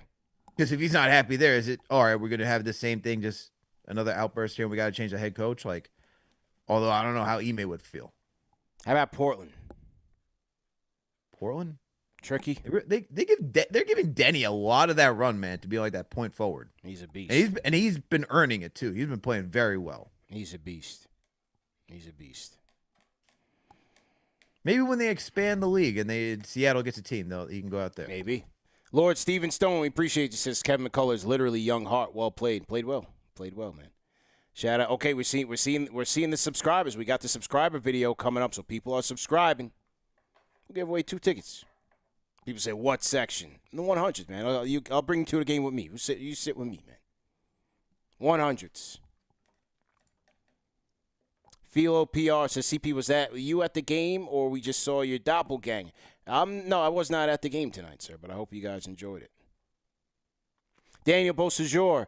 Because if he's not happy there, is it, all right, we're going to have the same thing, just another outburst here and we got to change the head coach? Although I don't know how Ime would feel. How about Portland? Portland? Tricky. They're giving Denny a lot of that run, man, to be like that point forward. He's a beast. And he's been earning it, too. He's been playing very well. He's a beast. Maybe when they expand the league and Seattle gets a team, though, he can go out there. Maybe. Lord Steven Stone, we appreciate you. Says Kevin McCullar is literally young heart. Well played. Played well, man. Shout out. Okay, we're seeing the subscribers. We got the subscriber video coming up, so people are subscribing. We'll give away 2 tickets. People say, what section? In the 100s, man. I'll bring you to the game with me. You sit with me, man. 100s. Philo PR says, CP, was that you at the game or we just saw your doppelganger? No, I was not at the game tonight, sir, but I hope you guys enjoyed it. Daniel Beausejour,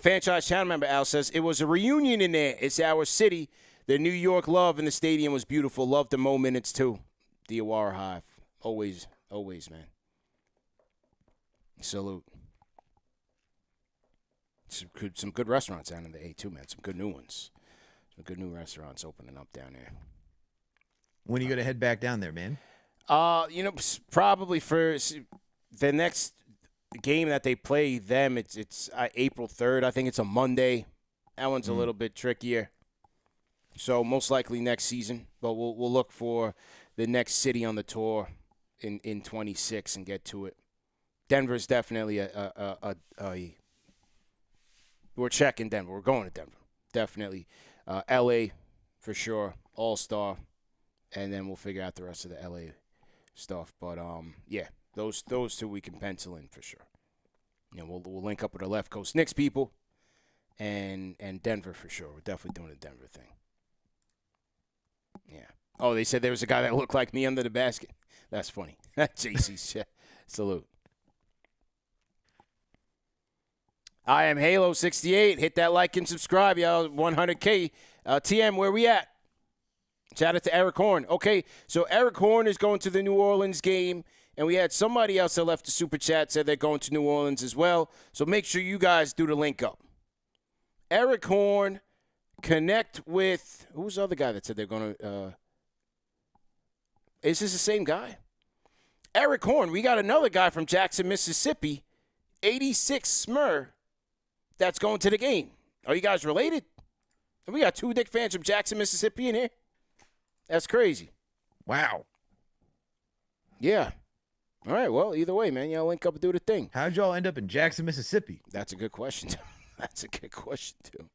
franchise channel member Al, says, it was a reunion in there. It's our city. The New York love in the stadium was beautiful. Loved the Mo minutes, too. The Awara Hive. Always, man. Salute. Some good restaurants down in the A, too, man. Some good new ones. Some good new restaurants opening up down there. When are you going to head back down there, man? Probably for the next game that they play them, it's April 3rd. I think it's a Monday. That one's a little bit trickier. So most likely next season. But we'll look for the next city on the tour in 26 and get to it. Denver's definitely we're checking Denver. We're going to Denver. Definitely. LA for sure. All-Star. And then we'll figure out the rest of the LA stuff. But yeah, those 2 we can pencil in for sure. We'll link up with the Left Coast Knicks people and Denver for sure. We're definitely doing the Denver thing. Yeah. Oh, they said there was a guy that looked like me under the basket. That's funny. JC, salute. I am Halo68. Hit that like and subscribe, y'all. 100K. TM, where we at? Shout out to Eric Horn. Okay, so Eric Horn is going to the New Orleans game, and we had somebody else that left the super chat said they're going to New Orleans as well. So make sure you guys do the link up. Eric Horn, connect with who's the other guy that said they're going to? Is this the same guy? Eric Horn. We got another guy from Jackson, Mississippi, 86 Smur, that's going to the game. Are you guys related? We got 2 Knicks fans from Jackson, Mississippi in here. That's crazy. Wow. Yeah. All right, well, either way, man, y'all link up and do the thing. How'd y'all end up in Jackson, Mississippi? That's a good question. That's a good question, too.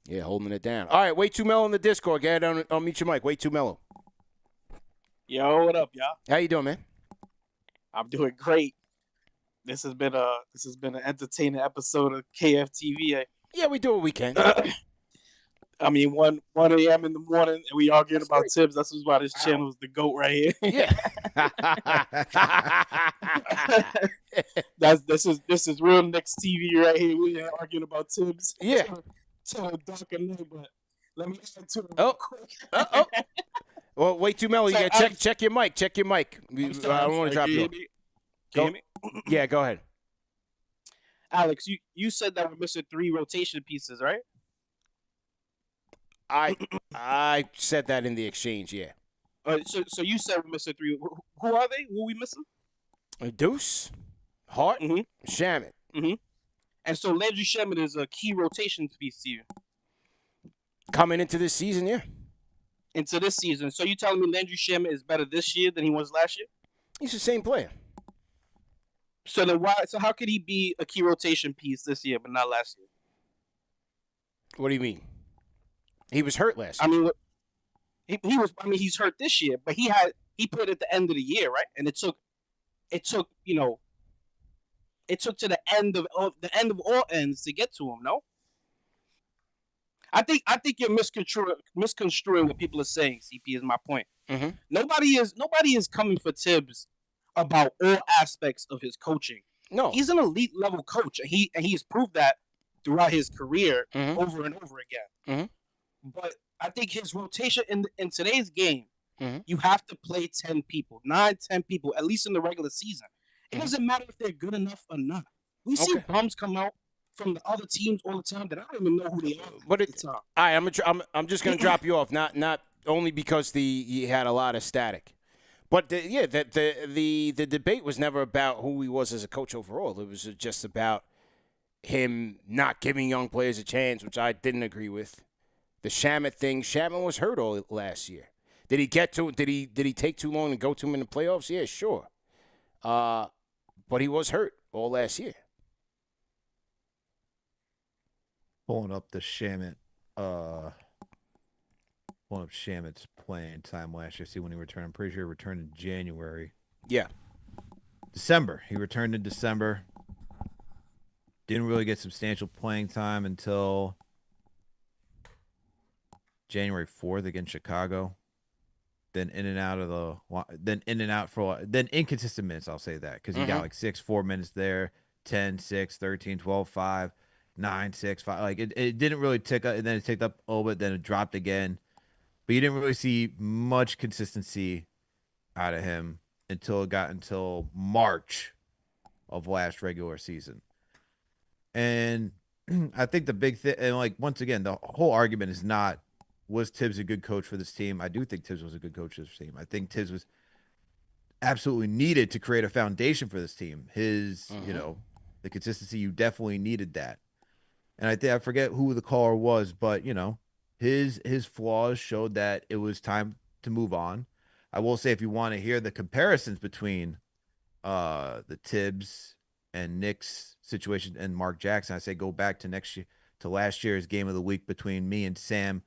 Yeah, holding it down. All right, WayTooMelo in the Discord. Get on mute your mic. WayTooMelo. Yo, what up, y'all? How you doing, man? I'm doing great. This has been an entertaining episode of KFTV. Yeah, we do what we can. I mean, 1 a.m. in the morning, and we arguing about Thibs. That's why this channel is the GOAT right here. Yeah. This is real Knicks TV right here. We ain't arguing about Thibs. Yeah. Till the dark of night, but let me add to it real quick. Well, WayTooMelo, you gotta check your mic. Check your mic. I don't want to drop you. Go. Yeah, go ahead. Alex, you said that we're missing 3 rotation pieces, right? I said that in the exchange, yeah. So you said we're missing 3. Who are they? Who are we missing? Deuce, Hart, Shamet. Mm-hmm. And so Landry Shamet is a key rotation piece to you. Coming into this season, yeah. Into this season. So you telling me Landry Shamet is better this year than he was last year? He's the same player. So then why? So how could he be a key rotation piece this year but not last year? What do you mean? He was hurt last year. I mean, he was. I mean, he's hurt this year, but he played at the end of the year, right? And it took to the end of all ends to get to him. No, I think you're misconstruing what people are saying. CP is my point. Mm-hmm. Nobody is coming for Thibs about all aspects of his coaching. No, he's an elite level coach, and he's proved that throughout his career over and over again. Mm-hmm. But I think his rotation in today's game, mm-hmm. you have to play 10 people, 10 people, at least in the regular season. It doesn't matter if they're good enough or not. We see bums come out from the other teams all the time that I don't even know who they are. But all right, I'm just gonna drop you off. Not only because he had a lot of static, but the debate was never about who he was as a coach overall. It was just about him not giving young players a chance, which I didn't agree with. The Shamet thing. Shamet was hurt all last year. Did he get to? Did he take too long to go to him in the playoffs? Yeah, sure. But he was hurt all last year. Pulling up the Shamit, pulling up Shamit's playing time last year. See when he returned. I'm pretty sure he returned in January. Yeah. December. He returned in December. Didn't really get substantial playing time until January 4th against Chicago. Then in and out inconsistent minutes, I'll say that, because he got like 4 minutes there, 10, 6, 13, 12, 5, 9, 6, 5. Like it didn't really tick up, and then it ticked up a little bit, then it dropped again. But you didn't really see much consistency out of him until March of last regular season. And I think the big thing, and like once again, the whole argument is not, was Thibs a good coach for this team? I do think Thibs was a good coach for this team. I think Thibs was absolutely needed to create a foundation for this team. His, the consistency, you definitely needed that. And I forget who the caller was, but his flaws showed that it was time to move on. I will say, if you want to hear the comparisons between the Thibs and Knicks situation and Mark Jackson, I say go back to last year's game of the week between me and Sam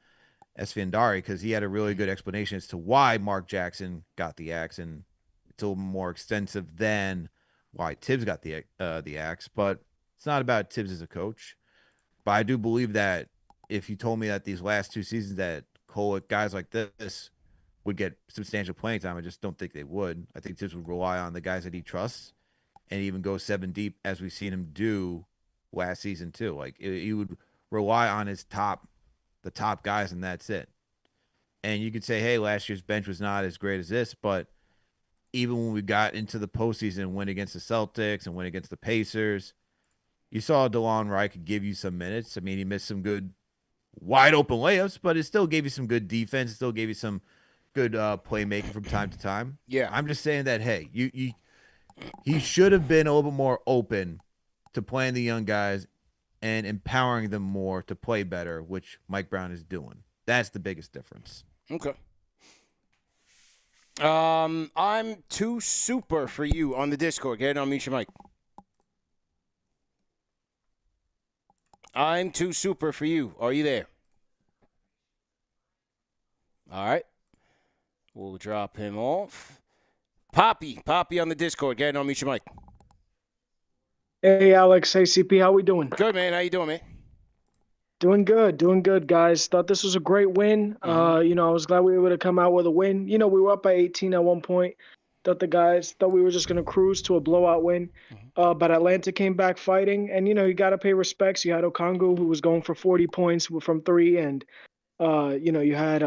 Esfandari, because he had a really good explanation as to why Mark Jackson got the axe, and it's a little more extensive than why Thibs got the axe. But it's not about Thibs as a coach. But I do believe that if you told me that these last 2 seasons that guys like this would get substantial playing time, I just don't think they would. I think Thibs would rely on the guys that he trusts and even go 7 deep, as we've seen him do last season too. Like he would rely on the top guys, and that's it. And you could say, hey, last year's bench was not as great as this, but even when we got into the postseason and went against the Celtics and went against the Pacers, you saw DeLon Wright could give you some minutes. I mean, he missed some good wide open layups, but it still gave you some good defense. It still gave you some good playmaking from time to time. Yeah. I'm just saying that, hey, he should have been a little bit more open to playing the young guys and empowering them more to play better, which Mike Brown is doing. That's the biggest difference. Okay. I'm too super for you on the Discord. Get on mute your mic. I'm too super for you. Are you there? All right. We'll drop him off. Papi on the Discord. Get on mute your mic. Hey, Alex. Hey, CP. How we doing? Good, man. How you doing, man? Doing good, guys. Thought this was a great win. I was glad we were able to come out with a win. We were up by 18 at one point. Thought we were just going to cruise to a blowout win. But Atlanta came back fighting. And, you got to pay respects. You had Okongwu, who was going for 40 points from 3. And, you had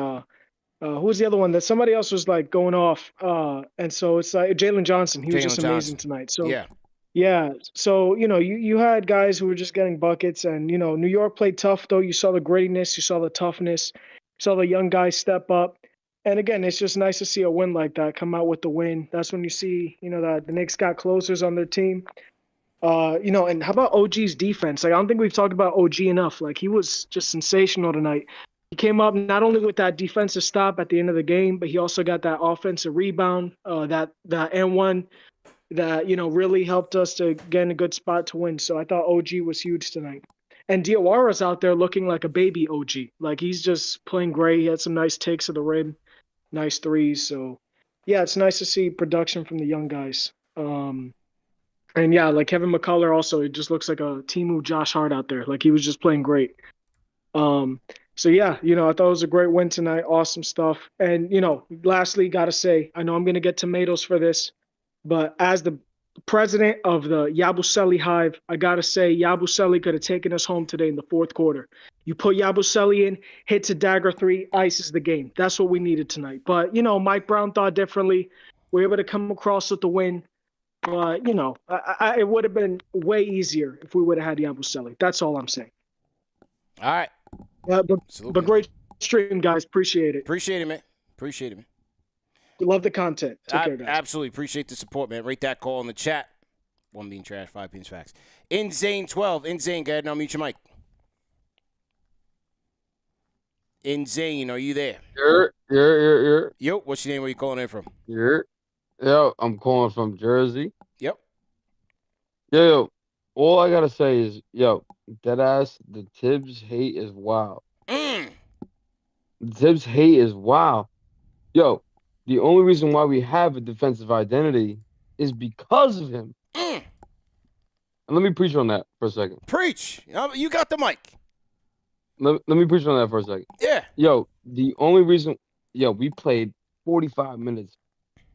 who was the other one that somebody else was like going off. And so it's like Jalen Johnson. He was just amazing tonight. So yeah. So, you had guys who were just getting buckets, and, New York played tough, though. You saw the grittiness, you saw the toughness, you saw the young guys step up. And again, it's just nice to see a win like that come out with the win. That's when you see, that the Knicks got closers on their team. And how about OG's defense? Like, I don't think we've talked about OG enough. Like, he was just sensational tonight. He came up not only with that defensive stop at the end of the game, but he also got that offensive rebound, that N1 that, really helped us to get in a good spot to win. So I thought OG was huge tonight. And Diawara's out there looking like a baby OG. Like, he's just playing great. He had some nice takes of the rim, nice threes. So, yeah, it's nice to see production from the young guys. And, yeah, like Kevin McCullar also, it just looks like a Timu Josh Hart out there. Like, he was just playing great. So, yeah, I thought it was a great win tonight. Awesome stuff. And, lastly, got to say, I know I'm going to get tomatoes for this, but as the president of the Yabusele Hive, I got to say, Yabusele could have taken us home today in the fourth quarter. You put Yabusele in, hits a dagger 3, ices the game. That's what we needed tonight. But, Mike Brown thought differently. We were able to come across with the win. But, it would have been way easier if we would have had Yabusele. That's all I'm saying. All right. But great stream, guys. Appreciate it. Appreciate it, man. Love the content. Take care, guys. Absolutely appreciate the support, man. Rate that call in the chat. 1 being trash, 5 being facts. Inzane12. Inzane, go ahead and I'll mute your mic. Inzane, are you there? Yo, what's your name? Where you calling in from? Yo, I'm calling from Jersey. Yep. Yo, all I gotta say is, Deadass, the Thibs hate is wild. Mm. The Thibs hate is wild. Yo, the only reason why we have a defensive identity is because of him. Mm. And let me preach on that for a second. Preach. You got the mic. Let me preach on that for a second. Yeah. Yo, the only reason, we played 45 minutes,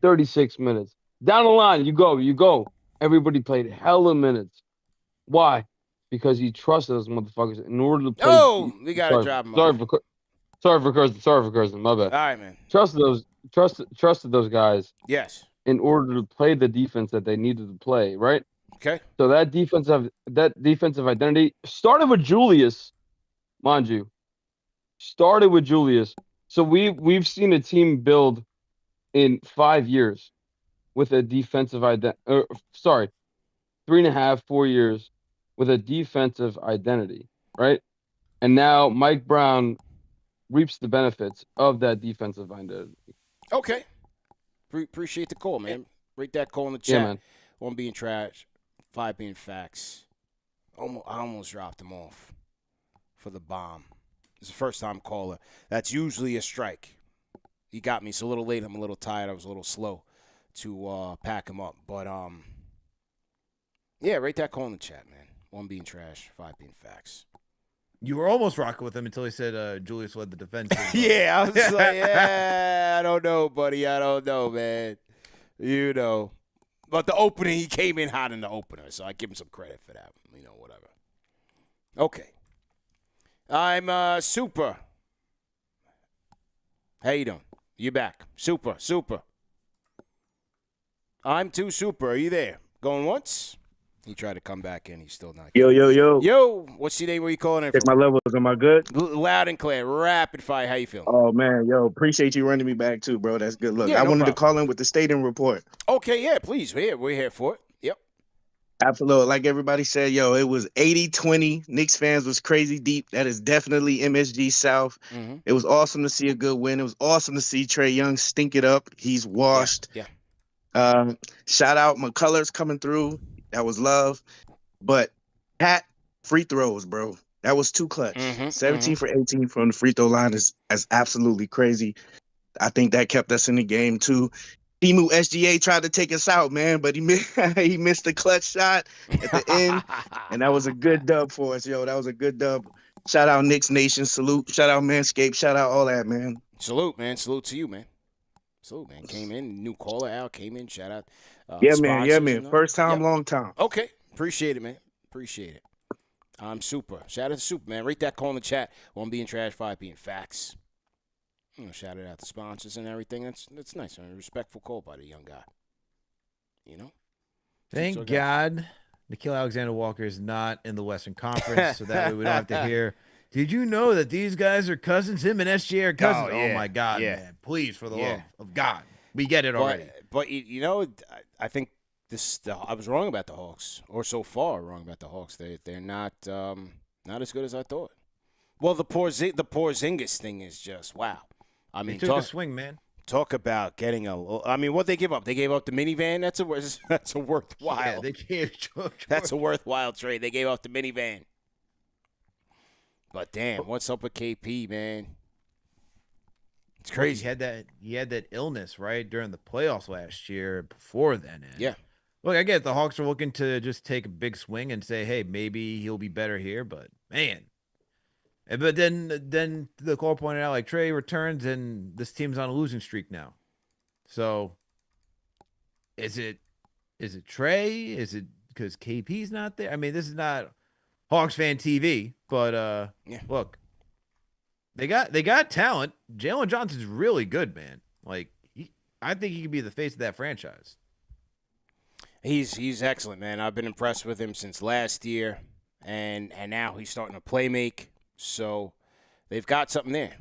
36 minutes. Down the line, you go. Everybody played hella minutes. Why? Because he trusted those motherfuckers in order to play. Oh, we got to drop him off. Sorry for cursing. My bad. All right, man. Trusted those guys. Yes. In order to play the defense that they needed to play, right? Okay. So that defensive identity started with Julius, mind you. Started with Julius. So we've seen a team build in 5 years with a defensive 3.5, 4 years with a defensive identity, right? And now Mike Brown reaps the benefits of that defensive identity. Okay. Appreciate the call, man. Rate that call in the chat. Yeah, man. 1 being trash, 5 being facts. I almost dropped him off for the bomb. It's a first-time caller. That's usually a strike. He got me. It's a little late. I'm a little tired. I was a little slow to pack him up. But, yeah, rate that call in the chat, man. 1 being trash, 5 being facts. You were almost rocking with him until he said Julius led the defense. Yeah, I was like, yeah, I don't know, buddy. I don't know, man. You know. But the opening, he came in hot in the opener, so I give him some credit for that. You know, whatever. Okay. I'm Super. How you doing? You back. Super. I'm too super. Are you there? Going once? He tried to come back in. He's still not. Yo. Yo, what's your name? Where you calling in Check from? my levels. Am I good? Loud and clear. Rapid fire. How you feeling? Oh, man. Yo, appreciate you running me back, too, bro. That's good luck. Yeah, I no wanted to problem. call in with the stadium report. Okay, yeah, please. We're here for it. Yep. Absolutely. Like everybody said, yo, it was 80-20. Knicks fans was crazy deep. That is definitely MSG South. Mm-hmm. It was awesome to see a good win. It was awesome to see Trae Young stink it up. He's washed. Yeah. Shout out McCullers coming through. That was love. But Pat, free throws, bro. That was too clutch. 17 for 18 from the free throw line is absolutely crazy. I think that kept us in the game, too. Timu SGA tried to take us out, man, but he missed the clutch shot at the end, and that was a good dub for us, yo. That was a good dub. Shout out Knicks Nation. Salute. Shout out Manscaped. Shout out all that, man. Salute, man. Salute to you, man. Salute, man. Came in. New caller out. Came in. Shout out. Yeah, man. First time, long time. Okay. Appreciate it, man. Appreciate it. I'm Super. Shout out to Super, man. Rate that call in the chat. 1 being trash, 5 being facts. You know, shout it out to sponsors and everything. That's nice. A respectful call by the young guy. You know? Thank God Nickeil Alexander-Walker is not in the Western Conference, so that way we don't have to hear, did you know that these guys are cousins? Him and SGA are cousins. Oh, my God, man. Please, for the love of God. We get it already. But you know, I think I was wrong about the Hawks, or so far wrong about the Hawks. They're not as good as I thought. Well, the Porzingis thing is just wow. I mean, he took a swing, man. Talk about getting what they give up? They gave up the minivan. That's a worthwhile. Yeah, they gave. That's a worthwhile trade. They gave up the minivan. But damn, what's up with KP, man? It's crazy. He had that illness right during the playoffs last year. Before then, yeah. Look, I get the Hawks are looking to just take a big swing and say, hey, maybe he'll be better here. But man. But then the call pointed out, like, Trae returns and this team's on a losing streak now. So is it Trae? Is it because KP's not there? I mean, this is not Hawks fan TV, but look, they got talent. Jalen Johnson's really good, man. Like, I think he could be the face of that franchise. He's excellent, man. I've been impressed with him since last year, and now he's starting to play make. So they've got something there.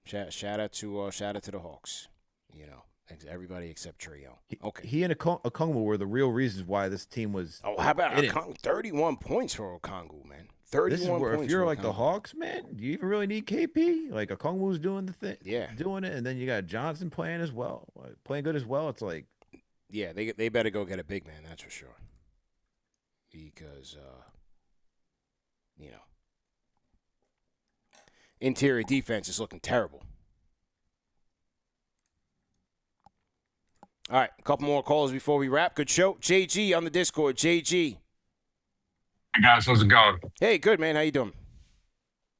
Shout out to the Hawks. You know, everybody except Trae Young. Okay. He and Okongwu were the real reasons why this team was. Oh, how about Okongwu? 31 points for Okongwu, man. 31 points. If you're like the Hawks, man, do you even really need KP? Like, Okongwu's doing the thing, doing it, and then you got Johnson playing as well, playing good as well. It's like, yeah, they better go get a big man, that's for sure. Because you know, interior defense is looking terrible. All right, a couple more calls before we wrap. Good show. JG on the Discord. JG. Hey, guys. How's it going? Hey, good, man. How you doing?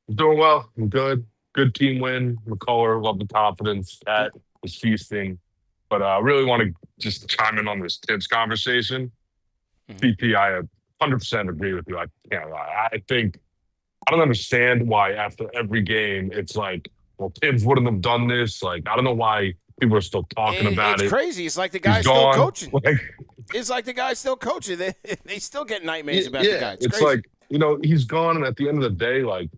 I'm doing well. I'm good. Good team win. McCullar, love the confidence. That was feasting. But I really want to just chime in on this Thibs conversation. CP, I 100% agree with you. I can't lie. I don't understand why after every game it's like, well, Thibs wouldn't have done this. Like, I don't know why people are still talking about it. It's crazy. It's like the guy's still coaching. It's like the guy's still coaching. They still get nightmares about the guy. It's like, you know, he's gone, and at the end of the day, like,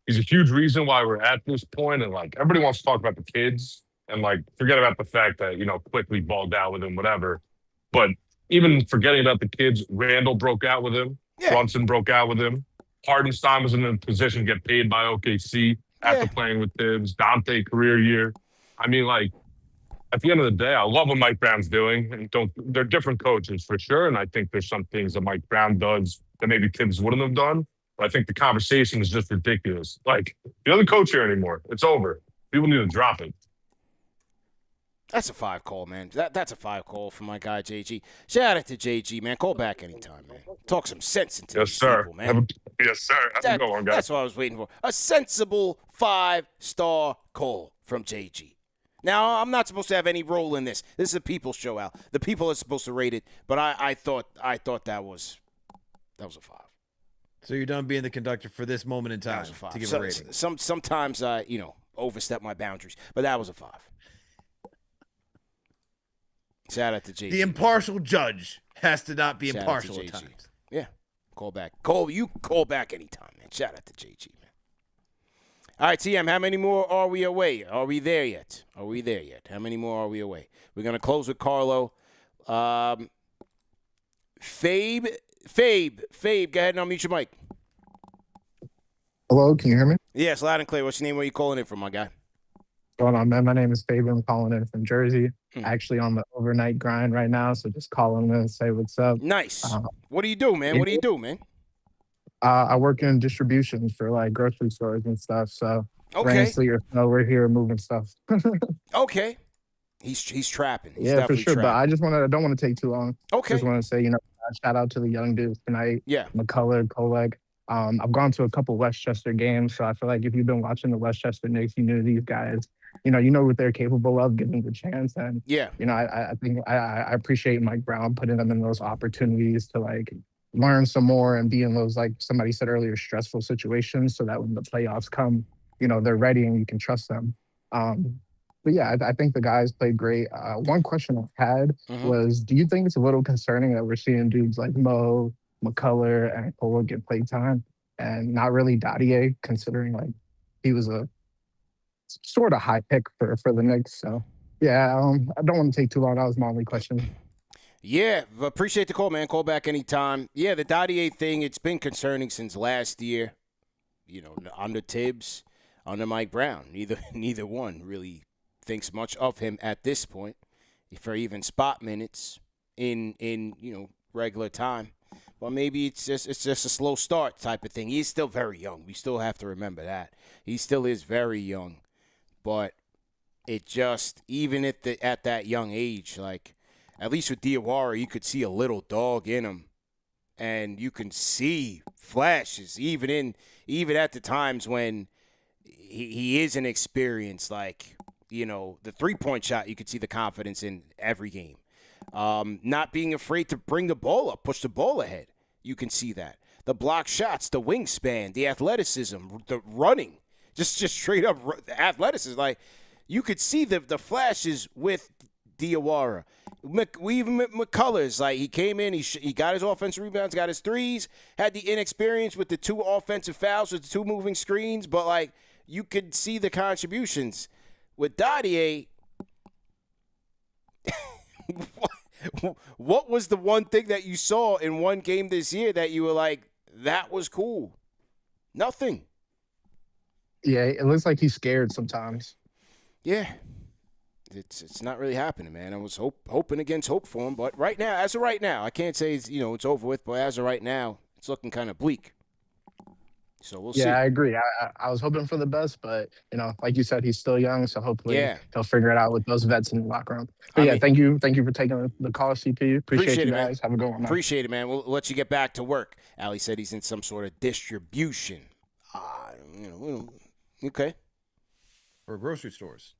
he's a huge reason why we're at this point. And, like, everybody wants to talk about the kids and, like, forget about the fact that, you know, quickly balled out with him, whatever. But even forgetting about the kids, Randall broke out with him. Yeah. Brunson broke out with him. Hardenstein was in a position to get paid by OKC after playing with Thibs. Dante, career year. I mean, like, at the end of the day, I love what Mike Brown's doing. And they're different coaches for sure. And I think there's some things that Mike Brown does that maybe Thibs wouldn't have done. But I think the conversation is just ridiculous. Like, the other coach here anymore. It's over. People need to drop it. That's a 5 call, man. That's a 5 call for my guy, JG. Shout out to JG, man. Call back anytime, man. Talk some sense into these people, man. Yes, sir. Have a good one, guys. That's what I was waiting for. A sensible 5-star call from JG. Now, I'm not supposed to have any role in this. This is a people's show, Al. The people are supposed to rate it, but I thought that was a 5. So you're done being the conductor for this moment in time to give a rating. Sometimes I, overstep my boundaries, but that was a 5. Shout out to JG. The impartial judge has to not be impartial at times. Yeah. Call back. You call back anytime, man. Shout out to JG, man. All right, TM, how many more are we away? Are we there yet? How many more are we away? We're going to close with Carlo. Fabe, go ahead and unmute your mic. Hello, can you hear me? Yes, loud and clear. What's your name? Where are you calling in from, my guy? What's going on, man? My name is Fabe. I'm calling in from Jersey. Actually on the overnight grind right now, so just calling in and say what's up. Nice. What do you do, man? I work in distribution for like grocery stores and stuff. So okay, sleet or snow, we're here moving stuff. Okay, he's trapping. He's yeah, for sure. Trapping. But I don't want to take too long. Okay, just want to say shout out to the young dudes tonight. Yeah, McCullar, Koleg. I've gone to a couple Westchester games, so I feel like if you've been watching the Westchester Knicks, you knew these guys. You know what they're capable of, given the chance. And I think I appreciate Mike Brown putting them in those opportunities to like learn some more and be in those, like somebody said earlier, stressful situations, so that when the playoffs come, they're ready and you can trust them. But yeah, I think the guys played great. One question I had was, do you think it's a little concerning that we're seeing dudes like Mo, McCullar, and Cole get play time and not really Dadier, considering like he was a sort of high pick for the Knicks? So yeah, I don't want to take too long. That was my only question. Yeah, appreciate the call, man. Call back anytime. Yeah, the Dadier thing, it's been concerning since last year. Under Thibs, under Mike Brown. Neither one really thinks much of him at this point for even spot minutes in regular time. Well, maybe it's just a slow start type of thing. He's still very young. We still have to remember that. He still is very young. But it just, even at that young age, like, at least with Diawara, you could see a little dog in him. And you can see flashes, even at the times when he is inexperienced. Like, the three-point shot, you could see the confidence in every game. Not being afraid to bring the ball up, push the ball ahead. You can see that. The block shots, the wingspan, the athleticism, the running. Just straight up athleticism. Like, you could see the flashes with Diawara. Even McCullers, like, he came in, he got his offensive rebounds, got his threes, had the inexperience with the 2 offensive fouls with the 2 moving screens, but, like, you could see the contributions. With Dadier, what was the one thing that you saw in one game this year that you were like, that was cool? Nothing. Yeah, it looks like he's scared sometimes. Yeah. It's not really happening, man. I was hoping against hope for him, but as of right now, I can't say it's over with, but as of right now, it's looking kind of bleak. So we'll see. Yeah, I agree. I was hoping for the best, but like you said, he's still young, so hopefully he'll figure it out with those vets in the locker room. But thank you for taking the call, CP. Appreciate you guys. Have a good one, man. Appreciate it, man. We'll let you get back to work. Ali said he's in some sort of distribution. Okay. For grocery stores.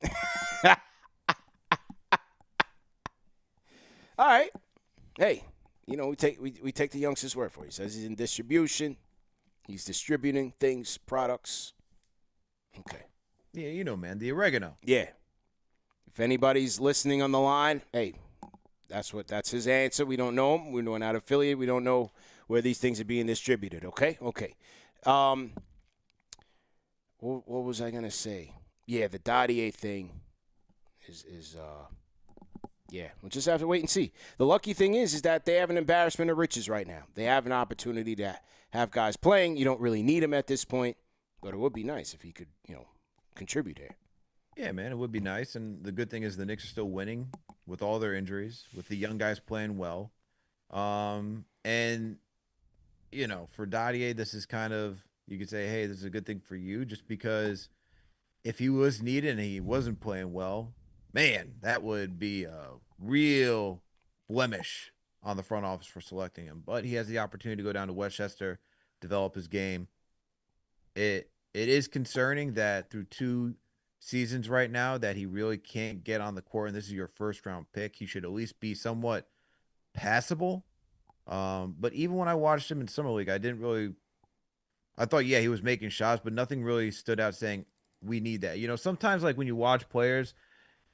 All right. Hey, we take the youngster's word for it. He says he's in distribution. He's distributing things, products. Okay. Yeah, man, the oregano. Yeah. If anybody's listening on the line, hey, that's his answer. We don't know him. We're not affiliated. We don't know where these things are being distributed. Okay. What was I gonna say? Yeah, the Dottier thing is we'll just have to wait and see. The lucky thing is that they have an embarrassment of riches right now. They have an opportunity to have guys playing. You don't really need them at this point, but it would be nice if he could, contribute here. Yeah, man, it would be nice. And the good thing is the Knicks are still winning with all their injuries, with the young guys playing well. And, for Dottier, this is kind of, you could say, hey, this is a good thing for you, just because if he was needed and he wasn't playing well, man, that would be a real blemish on the front office for selecting him. But he has the opportunity to go down to Westchester, develop his game. It is concerning that through 2 seasons right now that he really can't get on the court, and this is your first-round pick. He should at least be somewhat passable. But even when I watched him in Summer League, I thought, he was making shots, but nothing really stood out saying, we need that. Sometimes, like, when you watch players,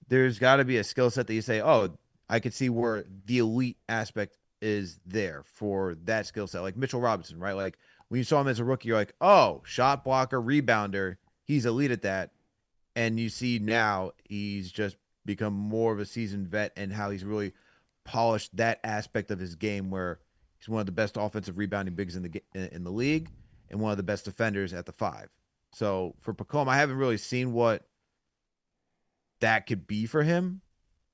there's got to be a skill set that you say, oh, I could see where the elite aspect is there for that skill set. Like Mitchell Robinson, right? Like when you saw him as a rookie, you're like, oh, shot blocker, rebounder. He's elite at that. And you see now he's just become more of a seasoned vet and how he's really polished that aspect of his game where he's one of the best offensive rebounding bigs in the league and one of the best defenders at the 5. So for Pacome, I haven't really seen what that could be for him.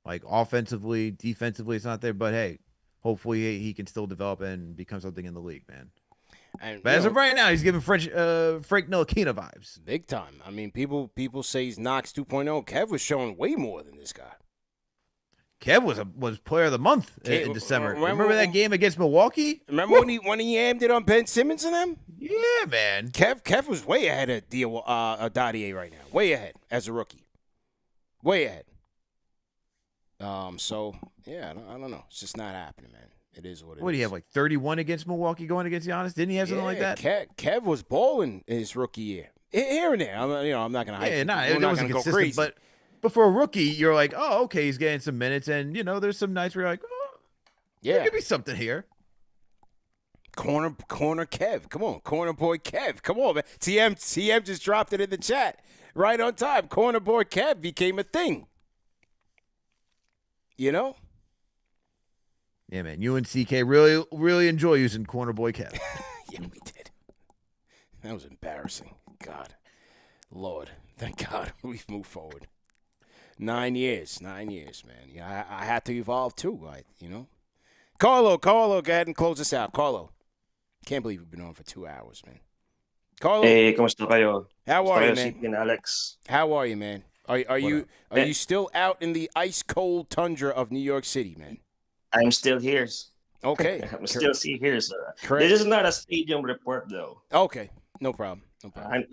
Like offensively, defensively, it's not there. But hey, hopefully he can still develop and become something in the league, man. But as of right now, he's giving Frank Ntilikina vibes. Big time. I mean, people say he's Knox 2.0. Kev was showing way more than this guy. Kev was player of the month in December. Remember that game against Milwaukee? Remember when he yammed it on Ben Simmons and them? Yeah, man. Kev was way ahead of Dottier right now. Way ahead as a rookie. Way ahead. So, yeah, I don't know. It's just not happening, man. It is what it is. What do you have, like 31 against Milwaukee going against Giannis? Didn't he have something like that? Kev was balling in his rookie year. Here and there. I'm not going to hype. Yeah, it wasn't consistent. Crazy. But for a rookie, you're like, oh, okay, he's getting some minutes. And, there's some nights where you're like, oh, there could be something here. Corner Kev. Come on. Corner boy Kev. Come on, man. TM just dropped it in the chat. Right on time. Corner boy Kev became a thing. Yeah, man. You and CK really, really enjoy using corner boy Kev. Yeah, we did. That was embarrassing. God. Lord. Thank God we've moved forward. 9 years, man. Yeah, I had to evolve too, Carlo, go ahead and close us out. Carlo. Can't believe we've been on for 2 hours, man. Carlo. Hey, kumusta kayo? How are you, man? CP and Alex. How are you, man? Are you still out in the ice cold tundra of New York City, man? I'm still here. Okay. I'm still here, sir. This is not a stadium report, though. Okay. No problem.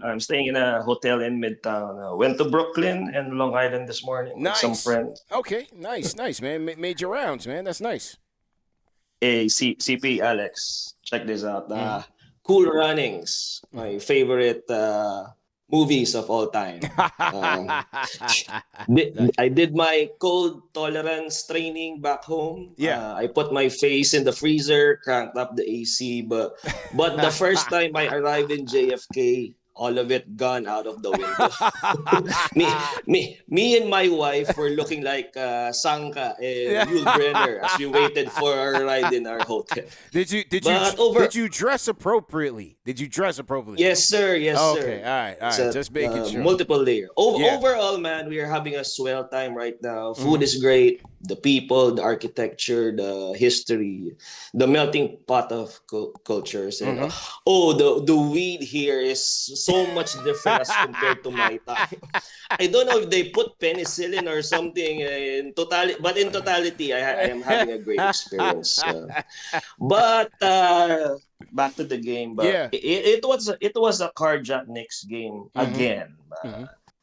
I'm staying in a hotel in Midtown. Went to Brooklyn and Long Island this morning with some friends. Okay. Nice, man. Made your rounds, man. That's nice. Hey, CP, Alex. Check this out. Cool Runnings. My favorite movies of all time. I did my cold tolerance training back home. Yeah. I put my face in the freezer, cranked up the AC, but the first time I arrived in JFK, all of it gone out of the window. me and my wife were looking like Sanka and Yul Brenner as we waited for our ride in our hotel. Did you dress appropriately? Did you dress appropriately? Yes, sir. Yes, sir. Okay, all right. Just making sure. Multiple layer. Overall, man, we are having a swell time right now. Food is great. The people, the architecture, the history, the melting pot of cultures. And the weed here is so much different as compared to my time. I don't know if they put penicillin or something in totality, but in totality, I am having a great experience. But back to the game. But it was a carjack Knicks game again.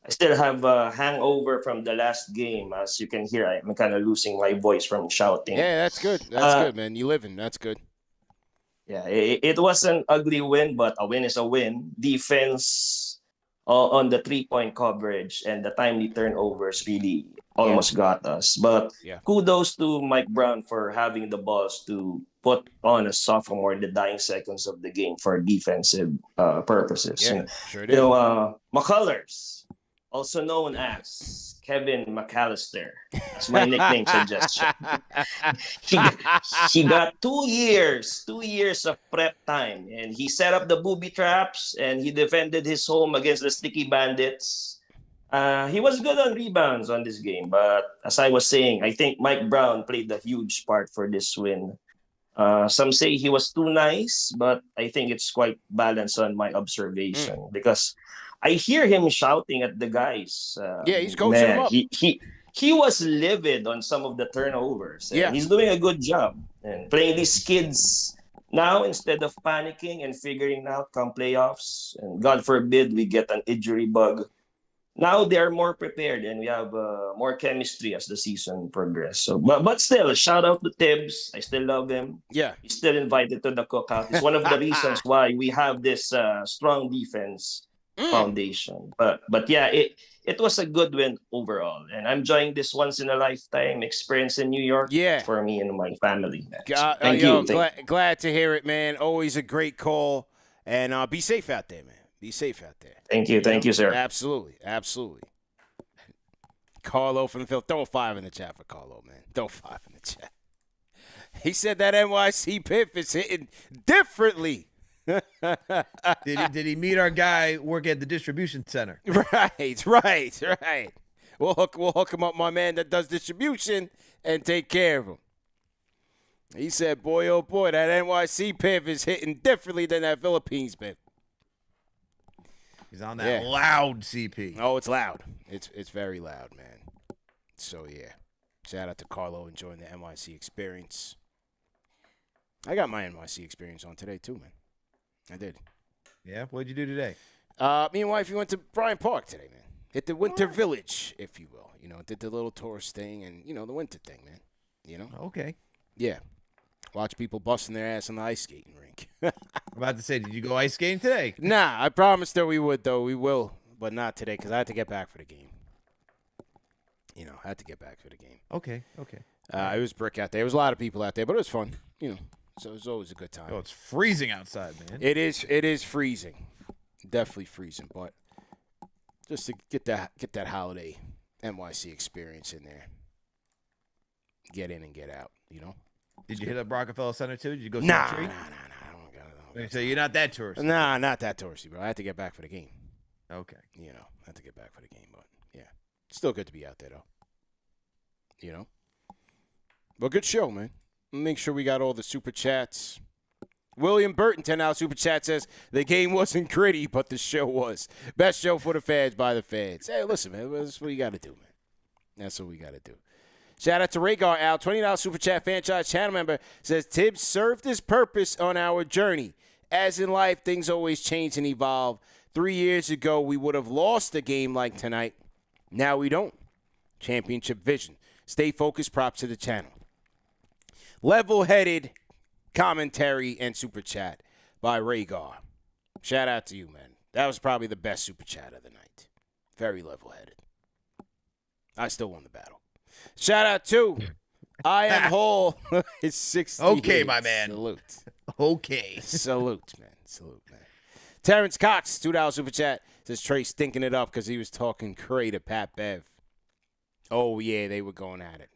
I still have a hangover from the last game. As you can hear, I'm kind of losing my voice from shouting. Yeah, that's good. That's good, man. You living. That's good. Yeah, it was an ugly win, but a win is a win. Defense on the 3-point coverage and the timely turnovers really almost got us. But kudos to Mike Brown for having the balls to put on a sophomore in the dying seconds of the game for defensive purposes. Yeah, sure did. McCullars, also known as Kevin McAllister. That's my nickname suggestion. He got 2 years of prep time, and he set up the booby traps, and he defended his home against the Sticky Bandits. He was good on rebounds on this game, but as I was saying, I think Mike Brown played a huge part for this win. Some say he was too nice, but I think it's quite balanced on my observation because I hear him shouting at the guys. He's coaching them up. He was livid on some of the turnovers. He's doing a good job and playing these kids now instead of panicking and figuring out come playoffs. And God forbid we get an injury bug. Now they are more prepared and we have more chemistry as the season progresses. So, but still, shout out to Thibs. I still love him. Yeah, he's still invited to the cookout. It's one of the reasons why we have this strong defense foundation. But yeah, it was a good win overall, and I'm enjoying this once in a lifetime experience in New York. For me and my family. Thank you. Glad to hear it, man. Always a great call, and be safe out there, man. Be safe out there. Thank you, sir. Absolutely. Carlo from the field. Throw a 5 in the chat for Carlo, man. Throw a 5 in the chat. He said that NYC Piff is hitting differently. Did he meet our guy working at the distribution center? Right. We'll hook him up, my man that does distribution, and take care of him. He said, boy, oh boy, that NYC Piff is hitting differently than that Philippines Piff. He's on that loud CP. Oh, it's loud. It's very loud, man. So, yeah. Shout out to Carlo enjoying the NYC experience. I got my NYC experience on today, too, man. I did. Yeah? What'd you do today? Me and wifey went to Bryant Park today, man. Hit the Winter Village, if you will. Did the little tourist thing and, the winter thing, man. Okay. Yeah. Watch people busting their ass on the ice skating rink. I'm about to say, did you go ice skating today? Nah, I promised her we would, though. We will, but not today because I had to get back for the game. I had to get back for the game. Okay. It was brick out there. There was a lot of people out there, but it was fun, So it was always a good time. Oh, it's freezing outside, man. It is freezing. Definitely freezing, but just to get that holiday NYC experience in there. Get in and get out, Did you hit up Rockefeller Center too? Did you go see Nah. the tree? I don't go. So you're not that touristy. Nah, not that touristy, bro. I had to get back for the game. Okay. I had to get back for the game, but yeah. Still good to be out there though. But good show, man. Make sure we got all the super chats. William Burton, $10 super chat says, the game wasn't gritty, but the show was. Best show for the fans by the fans. Hey, listen, man, that's what you got to do, man. That's what we got to do. Shout out to Rhaegar Al, $20 super chat franchise channel member, says, Thibs served his purpose on our journey. As in life, things always change and evolve. 3 years ago, we would have lost a game like tonight. Now we don't. Championship vision. Stay focused. Props to the channel. Level-headed commentary and super chat by Rhaegar. Shout out to you, man. That was probably the best super chat of the night. Very level-headed. I still won the battle. Shout out to I Am Whole. It's 60. Okay, my man. Salute. Okay. Salute, man. Terrence Cox, $2 super chat. Says Trey stinking it up because he was talking cray to Pat Bev. Oh, yeah, they were going at it.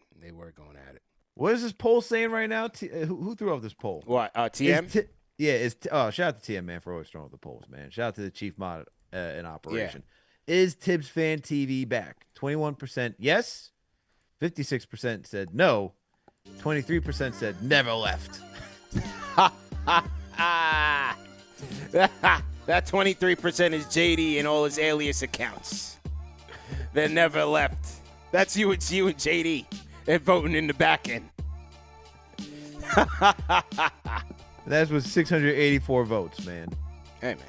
What is this poll saying right now? Who threw up this poll? What, TM? Shout out to TM, man, for always throwing up the polls, man. Shout out to the chief mod in operation. Yeah. Is ThibsFanTV back? 21% yes. 56% said no. 23% said never left. That 23% is JD and all his alias accounts. They never left. That's you and JD. They're voting in the back end. That was 684 votes, man. Hey, man.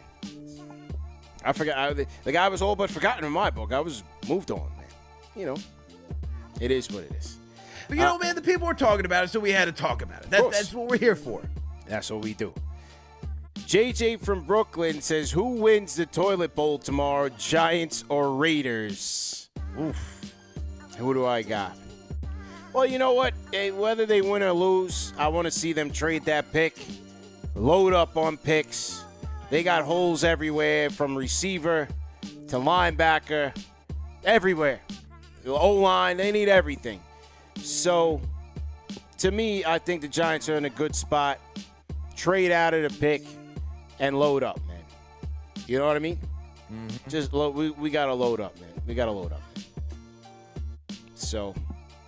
I forgot. The guy was all but forgotten in my book. I was moved on, man. You know, it is what it is. But, you know, man, the people were talking about it, so we had to talk about it. That's what we're here for. That's what we do. JJ from Brooklyn says, who wins the toilet bowl tomorrow, Giants or Raiders? Oof. Who do I got? Well, you know what? Hey, whether they win or lose, I want to see them trade that pick, load up on picks. They got holes everywhere from receiver to linebacker, everywhere. O-line, they need everything. So, to me, I think the Giants are in a good spot. Trade out of the pick and load up, man. You know what I mean? Mm-hmm. Just we got to load up, man. We got to load up. So,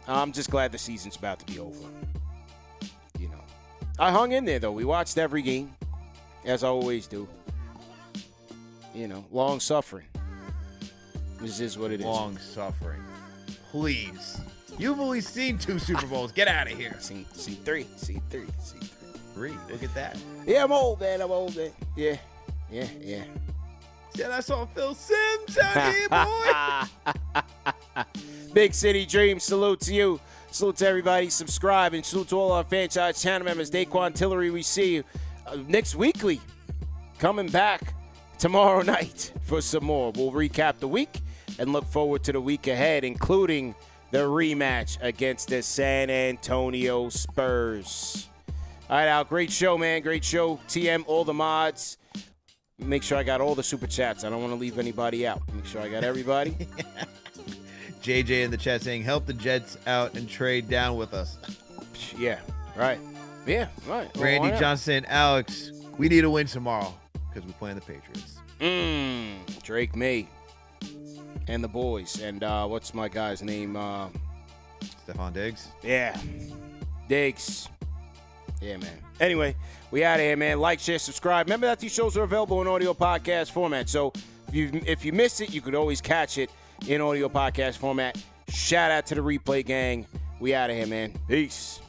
I'm just glad the season's about to be over. You know. I hung in there, though. We watched every game, as I always do. You know, long suffering. This is what it is. Long suffering. Please. You've only seen 2 Super Bowls. Get out of here. See three. Look at that. Yeah, I'm old, man. Yeah. Yeah, I saw Phil Simms out here, boy. Big City Dreams, salute to you. Salute to everybody. Subscribe and salute to all our franchise channel members. Daquan Tillery, we see you. Next Weekly coming back tomorrow night for some more. We'll recap the week and look forward to the week ahead, including the rematch against the San Antonio Spurs. All right, Al, great show, man. Great show. TM, all the mods. Make sure I got all the super chats. I don't want to leave anybody out. Make sure I got everybody. JJ in the chat saying, help the Jets out and trade down with us. Yeah, right. Yeah, right. Randy Johnson, Alex, we need a win tomorrow because we're playing the Patriots. Drake May and the boys. And what's my guy's name? Stephon Diggs? Yeah. Diggs. Yeah, man. Anyway, we out of here, man. Like, share, subscribe. Remember that these shows are available in audio podcast format. So if you missed it, you could always catch it in audio podcast format. Shout out to the replay gang. We out of here, man. Peace.